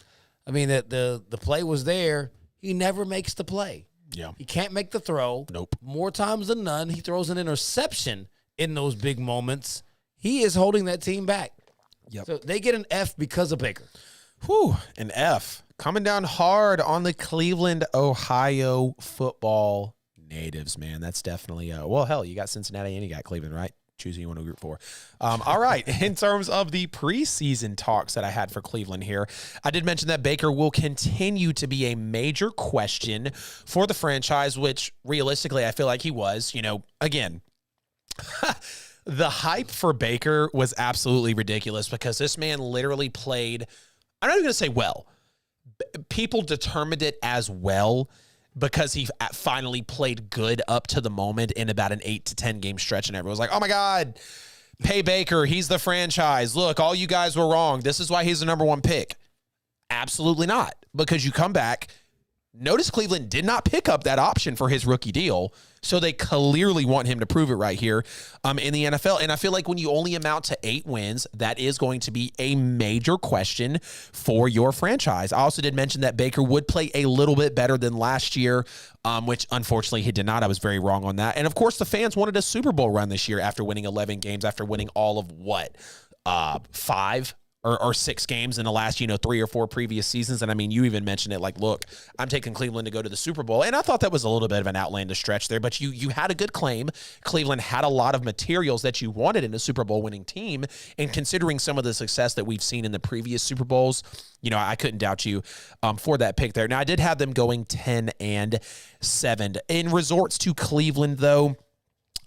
I mean, the play was there. He never makes the play. Yeah. He can't make the throw. Nope. More times than none, he throws an interception in those big moments. He is holding that team back. Yep. So they get an F because of Baker. Whew, an F. Coming down hard on the Cleveland, Ohio football natives, man. That's definitely, well, hell, you got Cincinnati and you got Cleveland, right? Choose who you want to root for. All right. In terms of the preseason talks that I had for Cleveland here, I did mention that Baker will continue to be a major question for the franchise, which realistically I feel like he was. You know, again, the hype for Baker was absolutely ridiculous because this man literally played, I'm not even going to say well. People determined it as well because he finally played good up to the moment in about an 8 to 10 game stretch, and everyone was like, oh my God, pay Baker. He's the franchise. Look, all you guys were wrong. This is why he's the number one pick. Absolutely not, because you come back. Notice Cleveland did not pick up that option for his rookie deal, so they clearly want him to prove it right here in the NFL. And I feel like when you only amount to 8 wins, that is going to be a major question for your franchise. I also did mention that Baker would play a little bit better than last year, which unfortunately he did not. I was very wrong on that. And of course, the fans wanted a Super Bowl run this year after winning 11 games, after winning all of what, 5 or 6 games in the last, 3 or 4 previous seasons. And I mean, you even mentioned it, like, look, I'm taking Cleveland to go to the Super Bowl. And I thought that was a little bit of an outlandish stretch there, but you had a good claim. Cleveland had a lot of materials that you wanted in a Super Bowl winning team. And considering some of the success that we've seen in the previous Super Bowls, I couldn't doubt you for that pick there. Now, I did have them going 10-7. In resorts to Cleveland, though,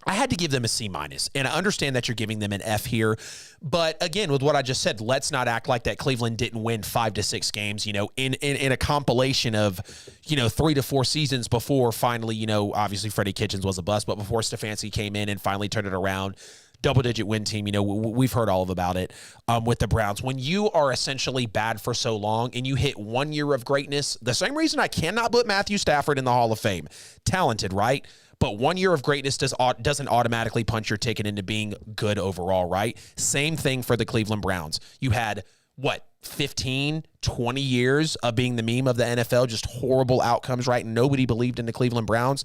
I had to give them a C-, and I understand that you're giving them an F here. But again, with what I just said, let's not act like that Cleveland didn't win 5 to 6 games, in a compilation of, 3 to 4 seasons before finally, obviously Freddie Kitchens was a bust, but before Stefanski came in and finally turned it around. Double-digit win team, we've heard all about it with the Browns. When you are essentially bad for so long and you hit 1 year of greatness, the same reason I cannot put Matthew Stafford in the Hall of Fame. Talented, right? But 1 year of greatness doesn't automatically punch your ticket into being good overall, right? Same thing for the Cleveland Browns. You had, 15, 20 years of being the meme of the NFL, just horrible outcomes, right? Nobody believed in the Cleveland Browns.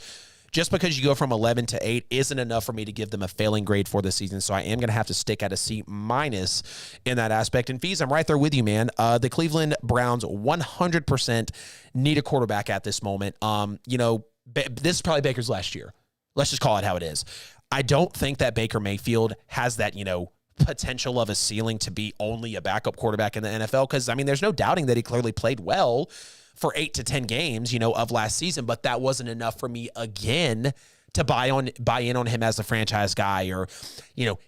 Just because you go from 11 to 8 isn't enough for me to give them a failing grade for the season, so I am going to have to stick at a C- in that aspect. And Fees, I'm right there with you, man. The Cleveland Browns 100% need a quarterback at this moment. This is probably Baker's last year. Let's just call it how it is. I don't think that Baker Mayfield has that, potential of a ceiling to be only a backup quarterback in the NFL, because, there's no doubting that he clearly played well for 8 to 10 games, of last season, but that wasn't enough for me again to buy in on him as a franchise guy, or,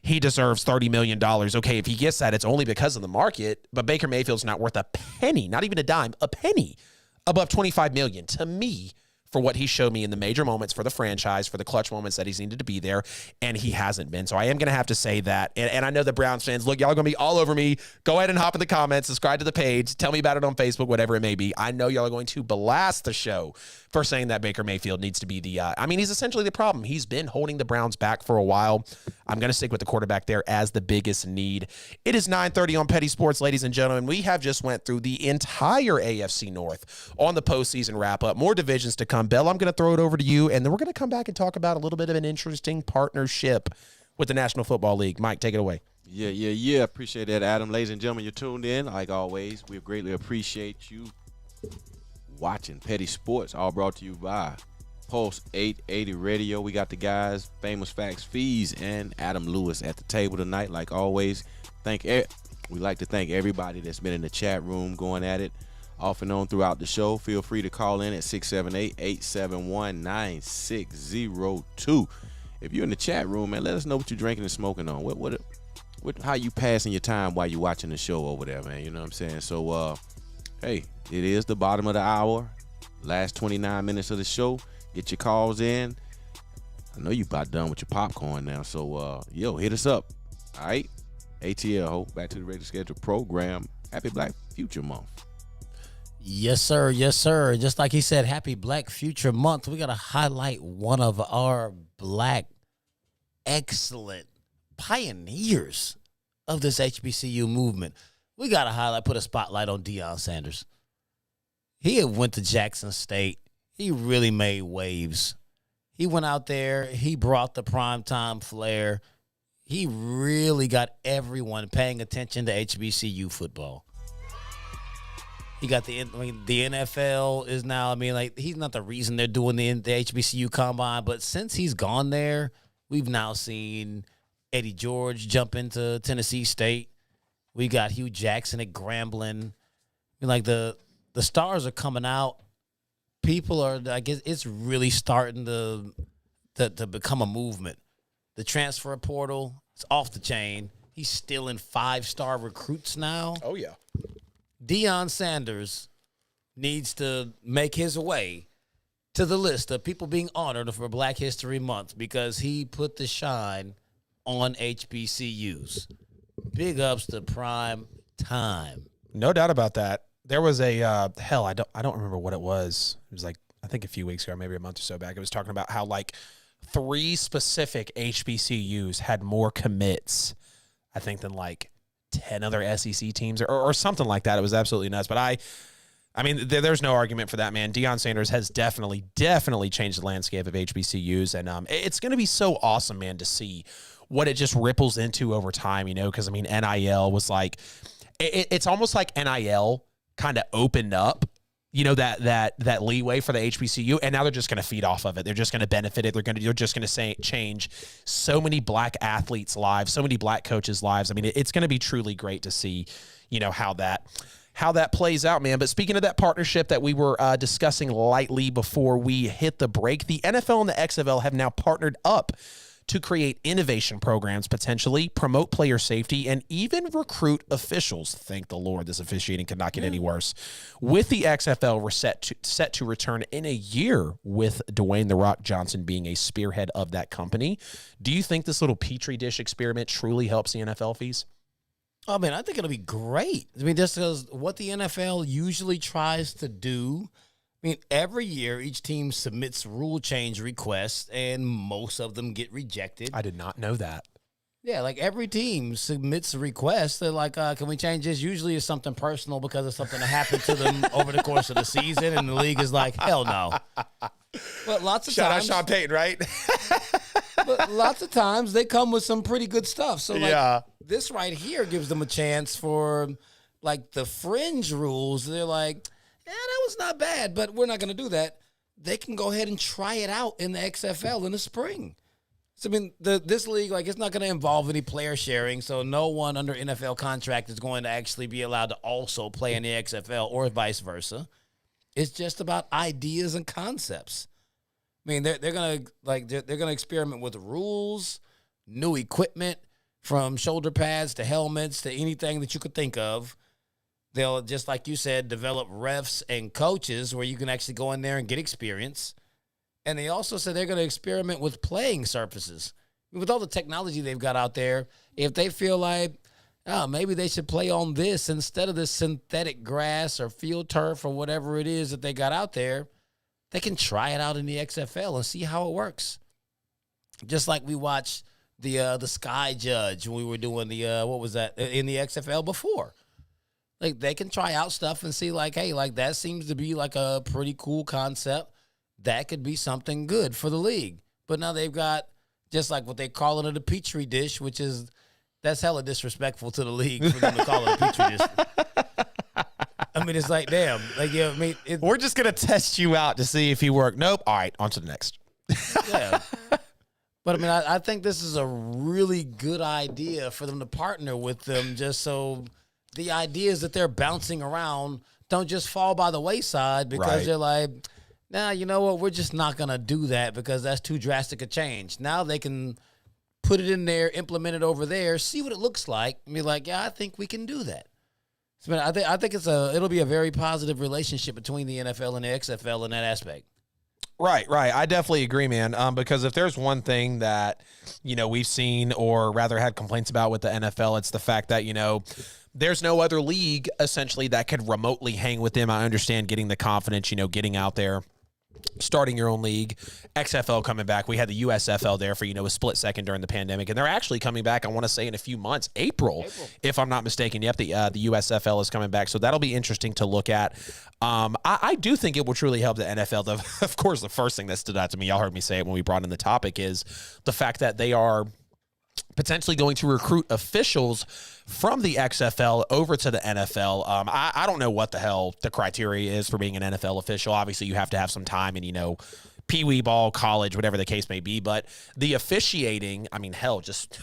he deserves $30 million. Okay, if he gets that, it's only because of the market, but Baker Mayfield's not worth a penny, not even a dime, a penny above $25 million to me for what he showed me in the major moments for the franchise, for the clutch moments that he's needed to be there, and he hasn't been. So I am going to have to say that. And I know the Browns fans, look, y'all are going to be all over me. Go ahead and hop in the comments, subscribe to the page, tell me about it on Facebook, whatever it may be. I know y'all are going to blast the show for saying that Baker Mayfield needs to be the he's essentially the problem. He's been holding the Browns back for a while. I'm going to stick with the quarterback there as the biggest need. It is 9:30 on Petty Sports, ladies and gentlemen. We have just went through the entire AFC North on the postseason wrap-up. More divisions to come. Bell, I'm going to throw it over to you, and then we're going to come back and talk about a little bit of an interesting partnership with the National Football League. Mike, take it away. Yeah. Appreciate that, Adam. Ladies and gentlemen, you're tuned in. Like always, we greatly appreciate you watching Petty Sports, all brought to you by Pulse 880 Radio. We got the guys, Famous Facts Fees, and Adam Lewis at the table tonight. Like always, we like to thank everybody that's been in the chat room going at it off and on throughout the show. Feel free to call in at 678-871-9602. If you're in the chat room, man, let us know what you're drinking and smoking on. How you passing your time while you're watching the show over there, man. You know what I'm saying? So, hey, it is the bottom of the hour, last 29 minutes of the show. Get your calls in. I know you about done with your popcorn now, so hit us up. All right, ATL, back to the regular scheduled program. Happy Black Future Month. Yes, sir. Just like he said, happy Black Future Month. We got to highlight one of our Black excellent pioneers of this HBCU movement. We got to put a spotlight on Deion Sanders. He had went to Jackson State. He really made waves. He went out there. He brought the primetime flair. He really got everyone paying attention to HBCU football. He got the NFL is now, he's not the reason they're doing the HBCU combine, but since he's gone there, we've now seen Eddie George jump into Tennessee State. We got Hugh Jackson at Grambling. The stars are coming out. People are, I guess, it's really starting to become a movement. The transfer portal, it's off the chain. He's stealing 5-star recruits now. Oh, yeah. Deion Sanders needs to make his way to the list of people being honored for Black History Month because he put the shine on HBCUs. Big ups to prime time. No doubt about that. There was a I don't remember what it was. It was I think a few weeks ago, maybe a month or so back. It was talking about how 3 specific HBCUs had more commits, I think, than 10 other SEC teams or something like that. It was absolutely nuts. But there's no argument for that, man. Deion Sanders has definitely changed the landscape of HBCUs. And it's going to be so awesome, man, to see what it just ripples into over time, because, NIL was it's almost like NIL kind of opened up, that leeway for the HBCU, and now they're just going to feed off of it. They're just going to benefit it. They're just going to change so many Black athletes' lives, so many Black coaches' lives. It's going to be truly great to see, how that plays out, man. But speaking of that partnership that we were discussing lightly before we hit the break, the NFL and the XFL have now partnered up to create innovation programs, potentially promote player safety, and even recruit officials. Thank the Lord, this officiating could not get any worse. With the XFL, we're set to return in a year, with Dwayne "The Rock" Johnson being a spearhead of that company. Do you think this little Petri dish experiment truly helps the NFL, Fees? I think it'll be great. Just because what the NFL usually tries to do I mean, every year each team submits rule change requests, and most of them get rejected. I did not know that. Yeah, like every team submits a request. They're like, can we change this? Usually it's something personal because of something that happened to them over the course of the season, and the league is like, hell no. But lots of times, Shout out Sean Payton, right? but lots of times they come with some pretty good stuff. So like this right here gives them a chance for like the fringe rules. They're like, yeah, that was not bad, but we're not going to do that. They can go ahead and try it out in the XFL in the spring. So, I mean, this league, like, it's not going to involve any player sharing, so no one under NFL contract is going to actually be allowed to also play in the XFL or vice versa. It's just about ideas and concepts. I mean, they're going to experiment with rules, new equipment, from shoulder pads to helmets to anything that you could think of. They'll, just like you said, develop refs and coaches where you can actually go in there and get experience. And they also said they're going to experiment with playing surfaces. With all the technology they've got out there, if they feel like, oh, maybe they should play on this instead of this synthetic grass or field turf or whatever it is that they got out there, they can try it out in the XFL and see how it works. Just like we watched the Sky Judge when we were doing the, what was that, in the XFL before. Like, they can try out stuff and see, like, hey, like, that seems to be like a pretty cool concept. That could be something good for the league. But now they've got just like what they call it a petri dish, which is, that's hella disrespectful to the league for them to call it a petri dish. I mean, it's like, damn. Like, yeah, I mean, we're just going to test you out to see if you work. Nope. All right, on to the next. Yeah. But, I mean, I think this is a really good idea for them to partner with them just so the ideas that they're bouncing around don't just fall by the wayside because they're like, nah, you know what? We're just not going to do that because that's too drastic a change. Now they can put it in there, implement it over there, see what it looks like, and be like, yeah, I think we can do that. So, I think it'll be a very positive relationship between the NFL and the XFL in that aspect. Right. I definitely agree, man. Because if there's one thing that, we've seen or rather had complaints about with the NFL, it's the fact that, there's no other league essentially that could remotely hang with them. I understand getting the confidence, getting out there, starting your own league, XFL coming back. We had the USFL there for, a split second during the pandemic, and they're actually coming back, I want to say, in a few months, April. If I'm not mistaken. Yep, the USFL is coming back, so that'll be interesting to look at. I do think it will truly help the NFL. Of course, the first thing that stood out to me, y'all heard me say it when we brought in the topic, is the fact that they are potentially going to recruit officials from the XFL over to the NFL. I don't know what the hell the criteria is for being an NFL official. Obviously, you have to have some time in, pee-wee ball, college, whatever the case may be. But the officiating, I mean, hell, just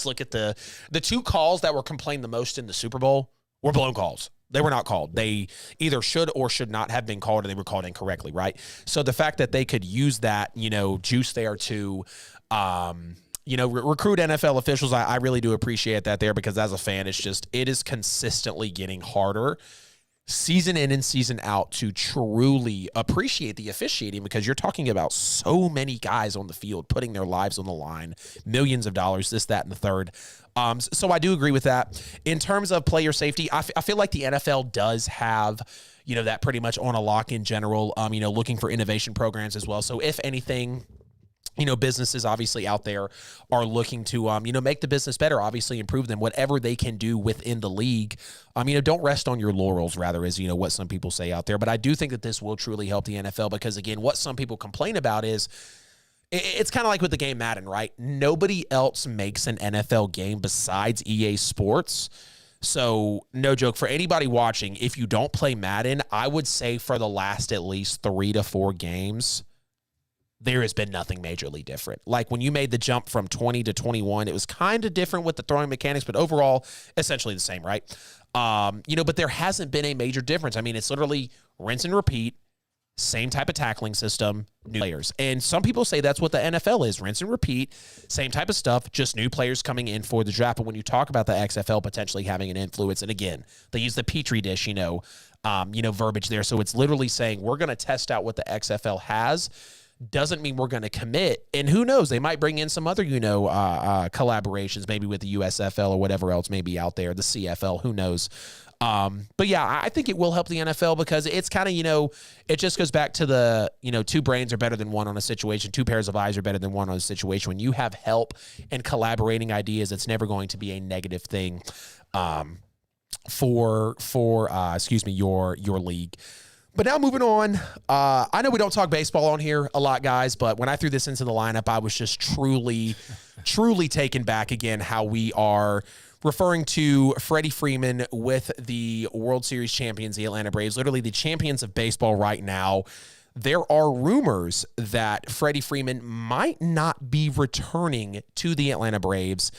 look at the two calls that were complained the most in the Super Bowl were blown calls. They were not called. They either should or should not have been called, or they were called incorrectly, right? So the fact that they could use that, juice there to recruit NFL officials, I really do appreciate that there, because as a fan, it is consistently getting harder season in and season out to truly appreciate the officiating, because you're talking about so many guys on the field putting their lives on the line, millions of dollars, this, that, and the third. So I do agree with that. In terms of player safety, I feel like the NFL does have that pretty much on a lock in general, looking for innovation programs as well. So if anything, businesses obviously out there are looking to, make the business better, obviously improve them, whatever they can do within the league. Don't rest on your laurels, rather, is, what some people say out there. But I do think that this will truly help the NFL, because, again, what some people complain about is, it's kind of like with the game Madden, right? Nobody else makes an NFL game besides EA Sports. So, no joke, for anybody watching, if you don't play Madden, I would say for the last at least 3 to 4 games, there has been nothing majorly different. Like when you made the jump from 20 to 21, it was kind of different with the throwing mechanics, but overall, essentially the same, right? But there hasn't been a major difference. I mean, it's literally rinse and repeat, same type of tackling system, new players. And some people say that's what the NFL is, rinse and repeat, same type of stuff, just new players coming in for the draft. But when you talk about the XFL potentially having an influence, and again, they use the Petri dish, verbiage there. So it's literally saying we're going to test out what the XFL has, doesn't mean we're going to commit. And who knows, they might bring in some other, collaborations, maybe with the USFL or whatever else may be out there, the CFL, who knows. But yeah, I think it will help the NFL because it's kind of, it just goes back to the, two brains are better than one on a situation. Two pairs of eyes are better than one on a situation. When you have help and collaborating ideas, it's never going to be a negative thing, for your league. But now moving on, I know we don't talk baseball on here a lot, guys, but when I threw this into the lineup, I was just truly taken back again how we are referring to Freddie Freeman with the World Series champions, the Atlanta Braves, literally the champions of baseball right now. There are rumors that Freddie Freeman might not be returning to the Atlanta Braves.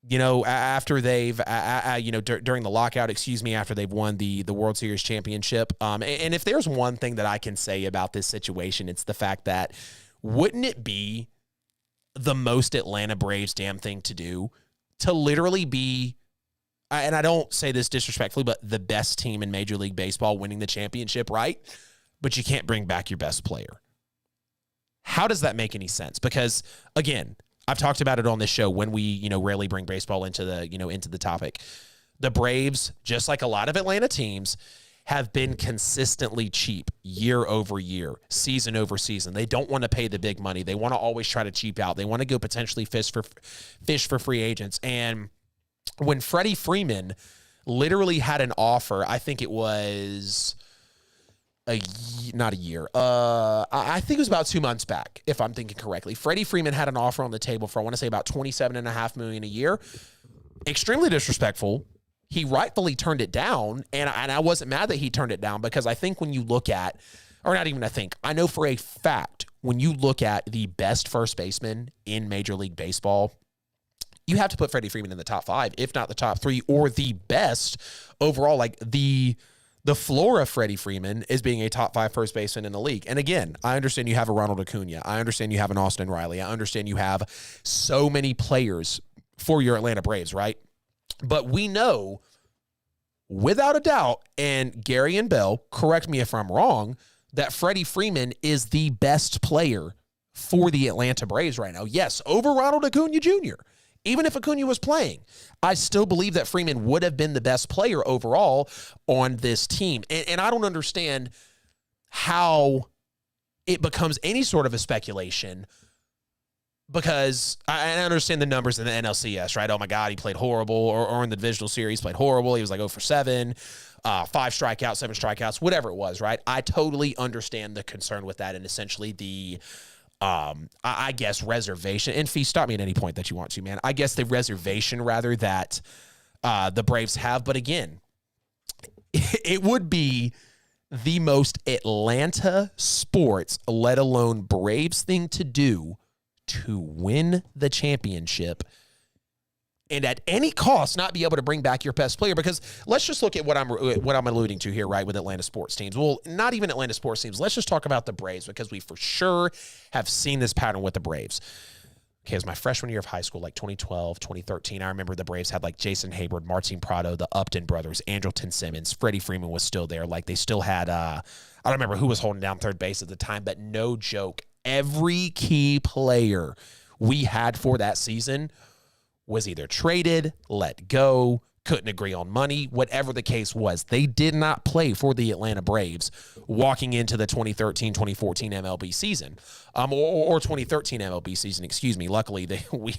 After they've, during the lockout, after they've won the World Series championship. And if there's one thing that I can say about this situation, it's the fact that wouldn't it be the most Atlanta Braves damn thing to do to literally be, and I don't say this disrespectfully, but the best team in Major League Baseball winning the championship, right? But you can't bring back your best player. How does that make any sense? Because, again, I've talked about it on this show when we, rarely bring baseball into the topic. The Braves, just like a lot of Atlanta teams, have been consistently cheap year over year, season over season. They don't want to pay the big money. They want to always try to cheap out. They want to go potentially fish for free agents. And when Freddie Freeman literally had an offer, I think it was not a year. I think it was about 2 months back, if I'm thinking correctly. Freddie Freeman had an offer on the table for, I want to say, about $27.5 million a year. Extremely disrespectful. He rightfully turned it down, and I wasn't mad that he turned it down because I think when you look at, or not even I think, I know for a fact when you look at the best first baseman in Major League Baseball, you have to put Freddie Freeman in the top 5, if not the top 3, or the best overall. Like the floor of Freddie Freeman is being a top 5 first baseman in the league. And again, I understand you have a Ronald Acuna. I understand you have an Austin Riley. I understand you have so many players for your Atlanta Braves, right? But we know, without a doubt, and Gary and Bell, correct me if I'm wrong, that Freddie Freeman is the best player for the Atlanta Braves right now. Yes, over Ronald Acuna Jr. Even if Acuna was playing, I still believe that Freeman would have been the best player overall on this team. And I don't understand how it becomes any sort of a speculation, because I understand the numbers in the NLCS, right? Oh, my God, he played horrible. Or in the divisional series, played horrible. He was like 0 for 7, 5 strikeouts, 7 strikeouts, whatever it was, right? I totally understand the concern with that and essentially the, I guess, reservation. And Fee, stop me at any point that you want to, man. I guess the reservation, rather, that the Braves have. But again, it would be the most Atlanta sports, let alone Braves thing to do, to win the championship and at any cost not be able to bring back your best player. Because let's just look at what I'm alluding to here, right, with Atlanta sports teams. Well, not even Atlanta sports teams. Let's just talk about the Braves, because we for sure have seen this pattern with the Braves. Okay, it was my freshman year of high school, like 2012, 2013. I remember the Braves had like Jason Hayward, Martin Prado, the Upton brothers, Andrelton Simmons. Freddie Freeman was still there. Like, they still had, I don't remember who was holding down third base at the time, but no joke, every key player we had for that season was either traded, let go, couldn't agree on money, whatever the case was. They did not play for the Atlanta Braves walking into the 2013-2014 MLB season, or 2013 MLB season, excuse me. Luckily,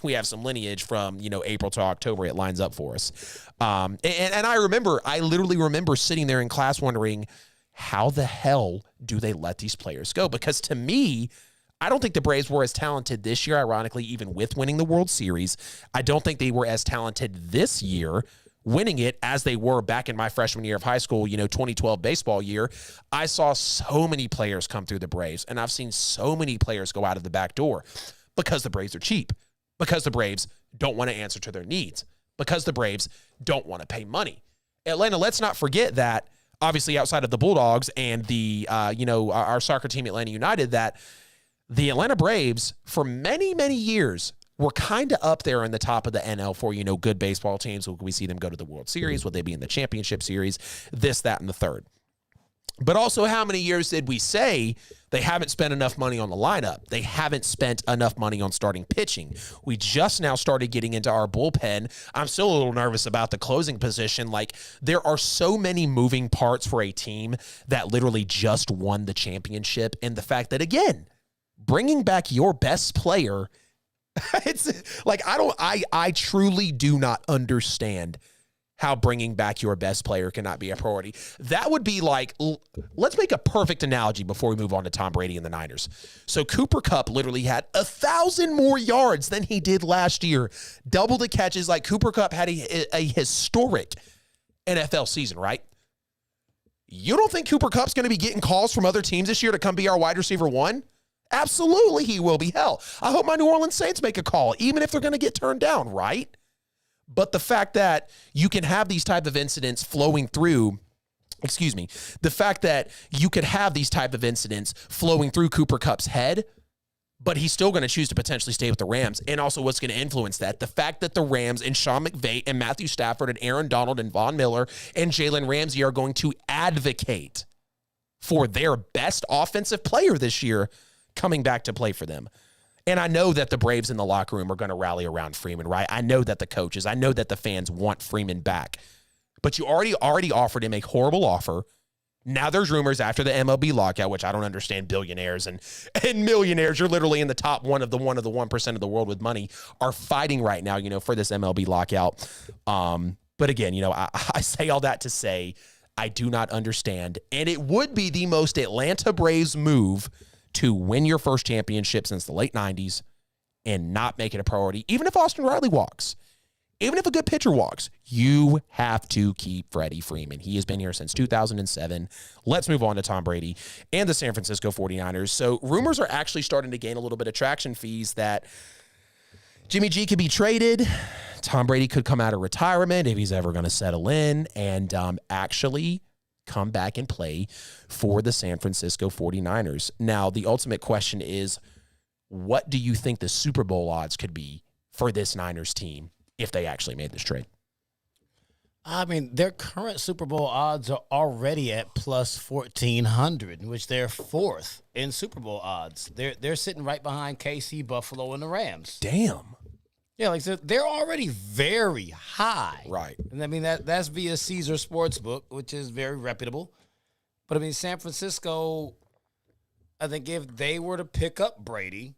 we have some lineage from, April to October. It lines up for us. And I literally remember sitting there in class wondering, how the hell do they let these players go? Because to me, I don't think the Braves were as talented this year, ironically, even with winning the World Series. I don't think they were as talented this year winning it as they were back in my freshman year of high school, 2012 baseball year. I saw so many players come through the Braves, and I've seen so many players go out of the back door because the Braves are cheap, because the Braves don't want to answer to their needs, because the Braves don't want to pay money. Atlanta, let's not forget that, obviously, outside of the Bulldogs and the, our soccer team, Atlanta United, that the Atlanta Braves, for many, many years, were kind of up there in the top of the NL for, good baseball teams. Will we see them go to the World Series? Will they be in the championship series? This, that, and the third. But also, how many years did we say they haven't spent enough money on the lineup? They haven't spent enough money on starting pitching. We just now started getting into our bullpen. I'm still a little nervous about the closing position. Like, there are so many moving parts for a team that literally just won the championship. And the fact that, again, bringing back your best player, it's like, I truly do not understand how bringing back your best player cannot be a priority. That would be like, let's make a perfect analogy before we move on to Tom Brady and the Niners. So Cooper Kupp literally had 1,000 more yards than he did last year. Double the catches. Like, Cooper Kupp had a historic NFL season, right? You don't think Cooper Kupp's going to be getting calls from other teams this year to come be our wide receiver one? Absolutely he will be. Hell, I hope my New Orleans Saints make a call, even if they're going to get turned down, right? But the fact that you can have these type of incidents flowing through, the fact that you could have these type of incidents flowing through Cooper Kupp's head, but he's still going to choose to potentially stay with the Rams. And also what's going to influence that, the fact that the Rams and Sean McVay and Matthew Stafford and Aaron Donald and Von Miller and Jalen Ramsey are going to advocate for their best offensive player this year coming back to play for them. And I know that the Braves in the locker room are going to rally around Freeman, right? I know that the coaches, I know that the fans want Freeman back. But you already offered him a horrible offer. Now there's rumors after the MLB lockout, which I don't understand. Billionaires and millionaires, you're literally in the top one of the 1% of the world with money, are fighting right now, for this MLB lockout. But again, I say all that to say I do not understand. And it would be the most Atlanta Braves move to win your first championship since the late 90s and not make it a priority. Even if Austin Riley walks, even if a good pitcher walks, you have to keep Freddie Freeman. He has been here since 2007. Let's move on to Tom Brady and the San Francisco 49ers. So rumors are actually starting to gain a little bit of traction, fees, that Jimmy G could be traded. Tom Brady could come out of retirement if he's ever going to settle in and actually come back and play for the San Francisco 49ers. Now, the ultimate question is, what do you think the Super Bowl odds could be for this Niners team if they actually made this trade? I mean, their current Super Bowl odds are already at plus 1,400, in which they're fourth in Super Bowl odds. They're sitting right behind KC, Buffalo, and the Rams. Damn. Yeah, like, so they're already very high. Right. And I mean, that's via Caesar Sportsbook, which is very reputable. But I mean, San Francisco, I think if they were to pick up Brady,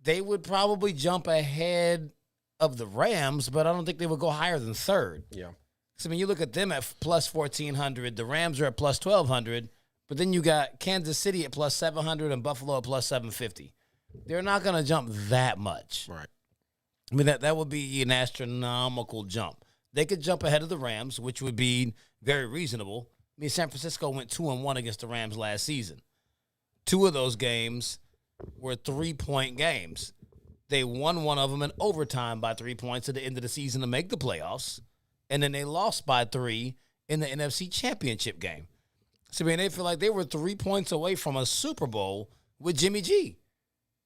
they would probably jump ahead of the Rams, but I don't think they would go higher than third. Yeah. So I mean, you look at them at plus 1,400, the Rams are at plus 1,200, but then you got Kansas City at plus 700 and Buffalo at plus 750. They're not going to jump that much. Right. I mean, that would be an astronomical jump. They could jump ahead of the Rams, which would be very reasonable. I mean, San Francisco went 2-1 against the Rams last season. 2 of those games were 3-point games. They won one of them in overtime by 3 points at the end of the season to make the playoffs, and then they lost by 3 in the NFC Championship game. So, I mean, they feel like they were 3 points away from a Super Bowl with Jimmy G.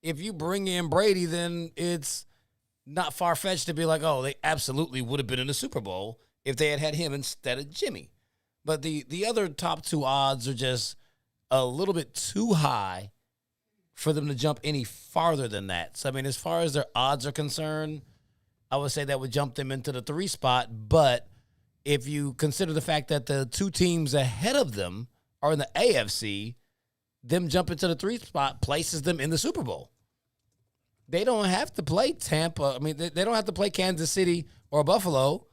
If you bring in Brady, then it's not far-fetched to be like, oh, they absolutely would have been in the Super Bowl if they had him instead of Jimmy. But the other top 2 odds are just a little bit too high for them to jump any farther than that. So, I mean, as far as their odds are concerned, I would say that would jump them into the 3 spot. But if you consider the fact that the 2 teams ahead of them are in the AFC, them jumping to the 3 spot places them in the Super Bowl. They don't have to play Tampa. I mean, they don't have to play Kansas City or Buffalo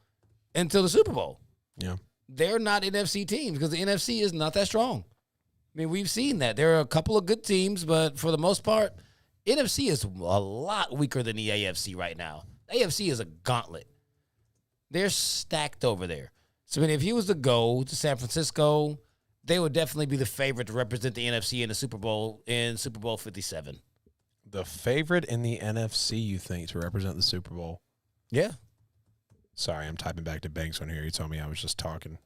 until the Super Bowl. Yeah. They're not NFC teams because the NFC is not that strong. I mean, we've seen that. There are a couple of good teams, but for the most part, NFC is a lot weaker than the AFC right now. The AFC is a gauntlet. They're stacked over there. So, I mean, if he was to go to San Francisco, they would definitely be the favorite to represent the NFC in the Super Bowl in Super Bowl 57. The favorite in the NFC, you think, to represent the Super Bowl? Yeah. Sorry, I'm typing back to Banks on here. He told me I was just talking.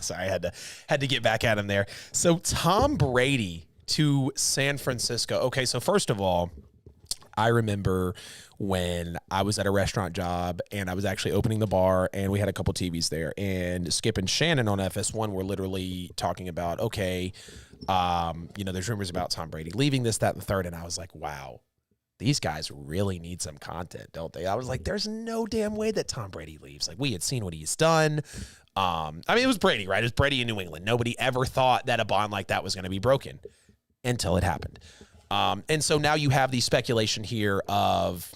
Sorry, I had to get back at him there. So Tom Brady to San Francisco. Okay, so first of all, I remember when I was at a restaurant job and I was actually opening the bar and we had a couple TVs there, and Skip and Shannon on FS1 were literally talking about, okay, there's rumors about Tom Brady leaving, this, that, and the third. And I was like, wow, these guys really need some content, don't they? I was like, there's no damn way that Tom Brady leaves. Like, we had seen what he's done. It was Brady, right? It was Brady in New England. Nobody ever thought that a bond like that was going to be broken until it happened. And so now you have the speculation here of,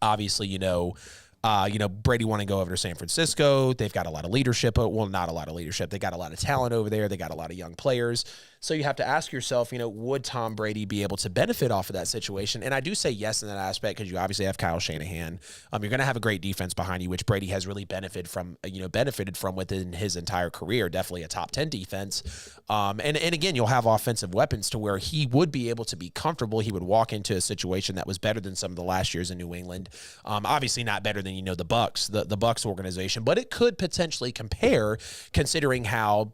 obviously, Brady wanting to go over to San Francisco. They've got a lot of leadership. Well, not a lot of leadership. They got a lot of talent over there. They got a lot of young players. So you have to ask yourself, would Tom Brady be able to benefit off of that situation? And I do say yes in that aspect because you obviously have Kyle Shanahan. You're going to have a great defense behind you, which Brady has really benefited from within his entire career. Definitely a top 10 defense. And again, you'll have offensive weapons to where he would be able to be comfortable. He would walk into a situation that was better than some of the last years in New England. Obviously not better than, the Bucs, the Bucs organization, but it could potentially compare considering how,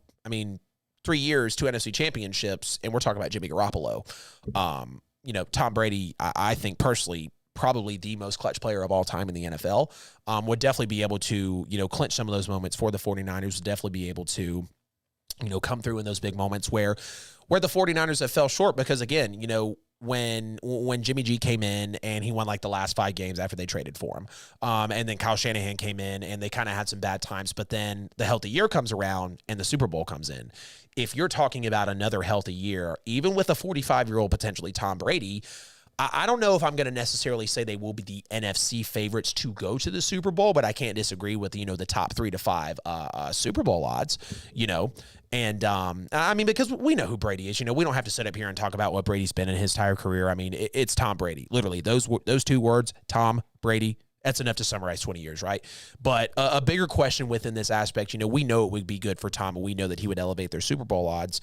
3 years, 2 NFC championships, and we're talking about Jimmy Garoppolo. Tom Brady, I think personally, probably the most clutch player of all time in the NFL, would definitely be able to, clinch some of those moments for the 49ers, would definitely be able to, come through in those big moments where the 49ers have fell short because, again, when Jimmy G came in and he won like the last 5 games after they traded for him. And then Kyle Shanahan came in and they kind of had some bad times, but then the healthy year comes around and the Super Bowl comes in. If you're talking about another healthy year, even with a 45-year-old potentially Tom Brady, I don't know if I'm going to necessarily say they will be the NFC favorites to go to the Super Bowl, but I can't disagree with, the top 3 to 5 Super Bowl odds, And, because we know who Brady is. We don't have to sit up here and talk about what Brady's been in his entire career. It's Tom Brady. Literally, those 2 words, Tom Brady, that's enough to summarize 20 years, right? But a bigger question within this aspect, we know it would be good for Tom, and we know that he would elevate their Super Bowl odds.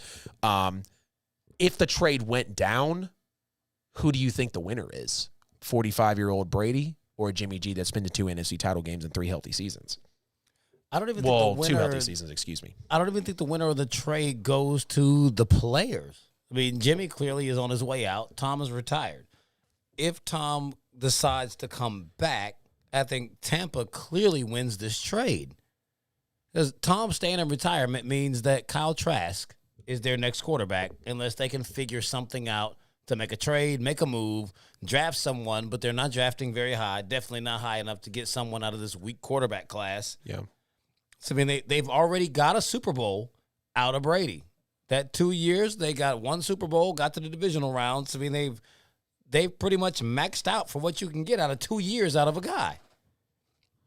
If the trade went down, who do you think the winner is? 45-year-old Brady or Jimmy G that's been to 2 NFC title games and 3 healthy seasons? I don't even think the winner, 2 healthy seasons, excuse me. I don't even think the winner of the trade goes to the players. Jimmy clearly is on his way out. Tom is retired. If Tom decides to come back, I think Tampa clearly wins this trade. Because Tom staying in retirement means that Kyle Trask is their next quarterback unless they can figure something out to make a trade, make a move, draft someone, but they're not drafting very high, definitely not high enough to get someone out of this weak quarterback class. Yeah. So, they've already got a Super Bowl out of Brady. That 2 years, they got 1 Super Bowl, got to the divisional rounds. They've pretty much maxed out for what you can get out of 2 years out of a guy.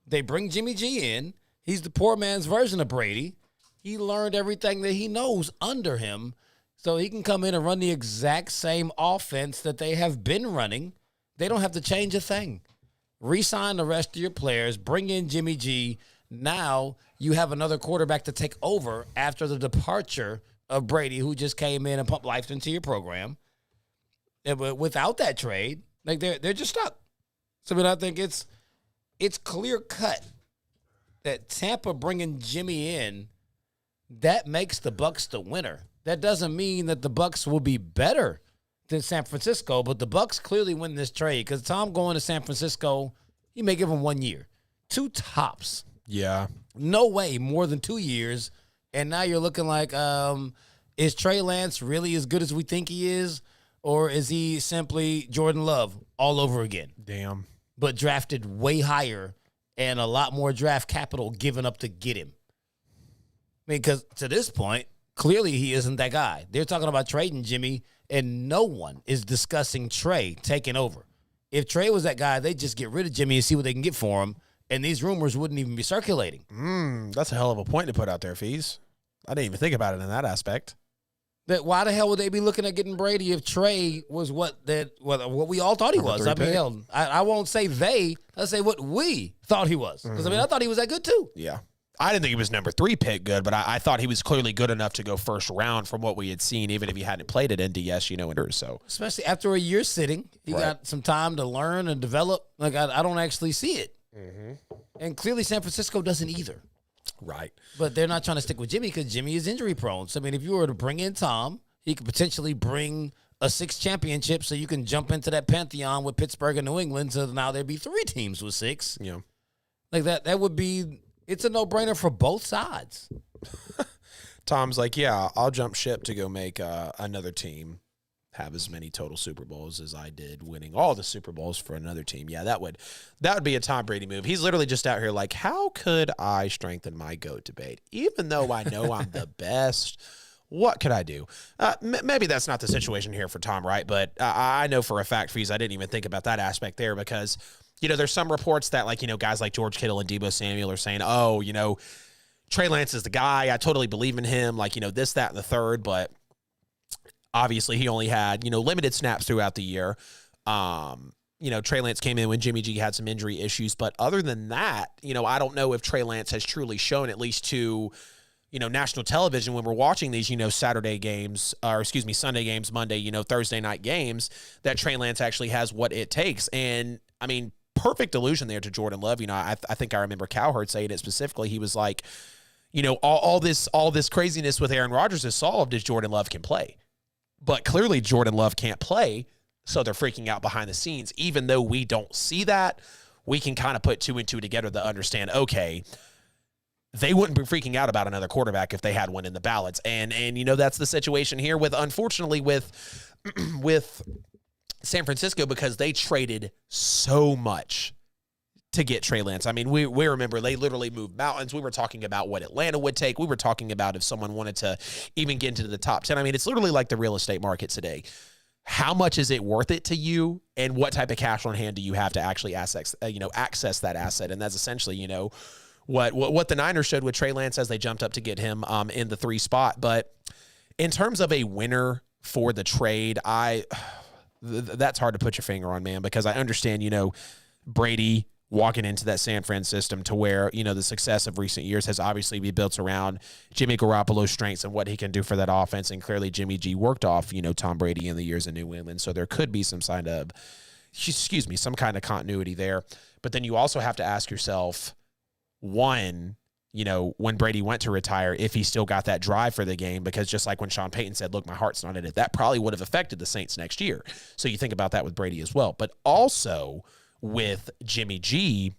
They bring Jimmy G in. He's the poor man's version of Brady. He learned everything that he knows under him, so he can come in and run the exact same offense that they have been running. They don't have to change a thing. Re-sign the rest of your players. Bring in Jimmy G. Now you have another quarterback to take over after the departure of Brady, who just came in and pumped life into your program. But without that trade, they're just stuck. So I think it's clear cut that Tampa bringing Jimmy in, that makes the Bucs the winner. That doesn't mean that the Bucs will be better than San Francisco, but the Bucs clearly win this trade because Tom going to San Francisco, he may give him 1 year, 2 tops. Yeah. No way more than 2 years. And now you're looking like, is Trey Lance really as good as we think he is? Or is he simply Jordan Love all over again? Damn. But drafted way higher and a lot more draft capital given up to get him. Because to this point, clearly he isn't that guy. They're talking about trading Jimmy, and no one is discussing Trey taking over. If Trey was that guy, they'd just get rid of Jimmy and see what they can get for him, and these rumors wouldn't even be circulating. That's a hell of a point to put out there, Fees. I didn't even think about it in that aspect. That why the hell would they be looking at getting Brady if Trey was what we all thought he was? I won't say they. I'll say what we thought he was. Because I thought he was that good too. Yeah. I didn't think he was number 3 pick good, but I thought he was clearly good enough to go first round from what we had seen, even if he hadn't played at NDS, so. Especially after a year sitting, he got some time to learn and develop. Like I don't actually see it. And clearly San Francisco doesn't either. Right. But they're not trying to stick with Jimmy because Jimmy is injury prone. So, if you were to bring in Tom, he could potentially bring a 6 championship so you can jump into that pantheon with Pittsburgh and New England. So now there'd be 3 teams with 6. Yeah. Like that would be, it's a no-brainer for both sides. Tom's like, yeah, I'll jump ship to go make another team have as many total Super Bowls as I did, winning all the Super Bowls for another team. Yeah, that would be a Tom Brady move. He's literally just out here like, how could I strengthen my GOAT debate? Even though I know I'm the best, what could I do? Maybe that's not the situation here for Tom, right? But I know for a fact, Fees, I didn't even think about that aspect there because, there's some reports that, like, guys like George Kittle and Deebo Samuel are saying, oh, Trey Lance is the guy. I totally believe in him. Like, this, that, and the third, but obviously, he only had, limited snaps throughout the year. Trey Lance came in when Jimmy G had some injury issues. But other than that, I don't know if Trey Lance has truly shown, at least to, national television when we're watching these, Sunday games, Monday, Thursday night games, that Trey Lance actually has what it takes. And, I mean, perfect allusion there to Jordan Love. I think I remember Cowherd saying it specifically. He was like, all this craziness with Aaron Rodgers is solved as Jordan Love can play. But clearly Jordan Love can't play, so they're freaking out behind the scenes. Even though we don't see that, we can kind of put 2 and 2 together to understand, okay, they wouldn't be freaking out about another quarterback if they had one in the balance. And that's the situation here with, unfortunately, with San Francisco, because they traded so much to get Trey Lance. I mean, we remember they literally moved mountains. We were talking about what Atlanta would take. We were talking about if someone wanted to even get into the top 10. I mean, it's literally like the real estate market today. How much is it worth it to you, and what type of cash on hand do you have to actually access that asset? And that's essentially, what the Niners showed with Trey Lance as they jumped up to get him in the 3 spot. But in terms of a winner for the trade, that's hard to put your finger on, man, because I understand, Brady walking into that San Fran system to where, the success of recent years has obviously been built around Jimmy Garoppolo's strengths and what he can do for that offense. And clearly Jimmy G worked off, Tom Brady in the years in New England. So there could be some kind of continuity there. But then you also have to ask yourself, one, when Brady went to retire, if he still got that drive for the game, because just like when Sean Payton said, look, my heart's not in it, that probably would have affected the Saints next year. So you think about that with Brady as well. But also with Jimmy G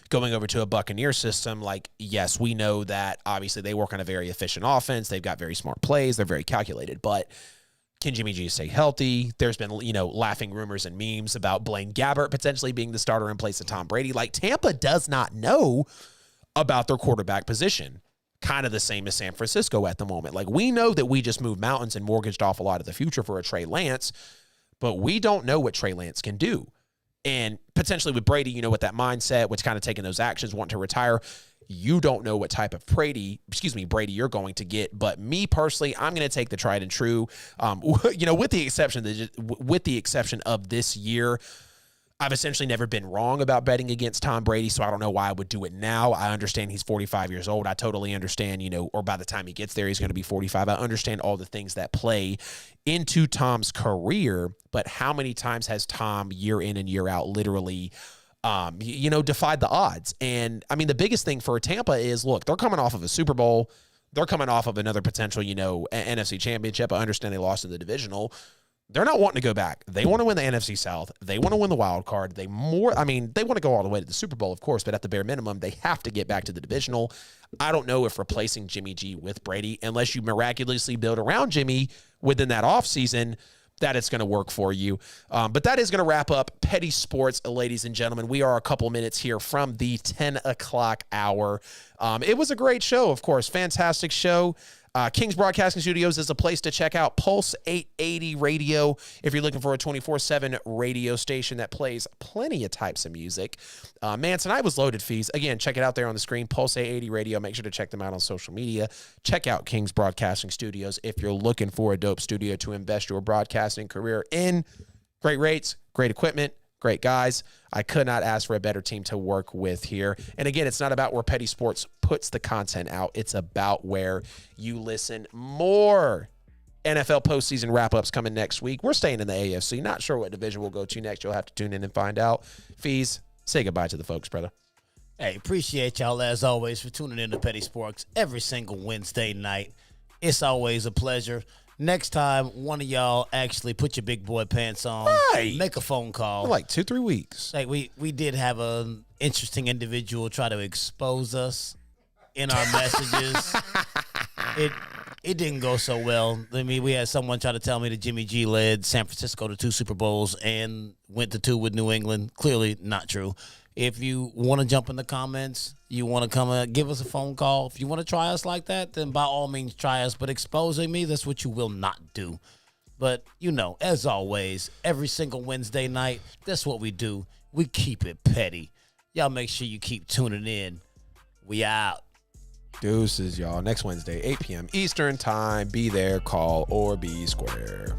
going over to a Buccaneer system, like, yes, we know that obviously they work on a very efficient offense. They've got very smart plays. They're very calculated, but can Jimmy G stay healthy? There's been, laughing rumors and memes about Blaine Gabbert potentially being the starter in place of Tom Brady. Like, Tampa does not know about their quarterback position. Kind of the same as San Francisco at the moment. Like, we know that we just moved mountains and mortgaged off a lot of the future for a Trey Lance, but we don't know what Trey Lance can do. And potentially with Brady, with that mindset, which kind of taking those actions, wanting to retire, you don't know what type of Brady you're going to get. But me personally, I'm going to take the tried and true. With the exception of this year, I've essentially never been wrong about betting against Tom Brady, so I don't know why I would do it now. I understand he's 45 years old. I totally understand, or by the time he gets there, he's going to be 45. I understand all the things that play into Tom's career, but how many times has Tom, year in and year out, literally defied the odds? And, I mean, the biggest thing for Tampa is, look, they're coming off of a Super Bowl. They're coming off of another potential, NFC championship. I understand they lost in the divisional. They're not wanting to go back. They want to win the NFC South. They want to win the wild card. They want to go all the way to the Super Bowl, of course, but at the bare minimum, they have to get back to the divisional. I don't know if replacing Jimmy G with Brady, unless you miraculously build around Jimmy within that offseason, that it's going to work for you. But that is going to wrap up Petty Sports, ladies and gentlemen. We are a couple minutes here from the 10 o'clock hour. It was a great show, of course. Fantastic show. Kingz Broadcasting Studios is a place to check out. Pulse 880 Radio, if you're looking for a 24/7 radio station that plays plenty of types of music. Man, tonight was loaded, Fees. Again, check it out there on the screen, Pulse 880 Radio. Make sure to check them out on social media. Check out Kingz Broadcasting Studios if you're looking for a dope studio to invest your broadcasting career in. Great rates, great equipment, great guys. I could not ask for a better team to work with here. And again, it's not about where Petty Sports puts the content out. It's about where you listen. More NFL postseason wrap-ups coming next week. We're staying in the AFC. Not sure what division we'll go to next. You'll have to tune in and find out. Fees, say goodbye to the folks, brother. Hey, appreciate y'all as always for tuning in to Petty Sports every single Wednesday night. It's always a pleasure. next time one of y'all actually put your big boy pants on, Right. make a phone call. Like 2-3 weeks. Like we did have an interesting individual try to expose us in our messages. It didn't go so well. I mean, we had someone try to tell me that Jimmy G led San Francisco to 2 Super Bowls and went to 2 with New England. Clearly not true. If you want to jump in the comments, you want to come give us a phone call. If you want to try us like that, then by all means try us. But exposing me, that's what you will not do. But, as always, every single Wednesday night, that's what we do. We keep it petty. Y'all make sure you keep tuning in. We out. Deuces, y'all. Next Wednesday, 8 p.m. Eastern time. Be there, call, or be square.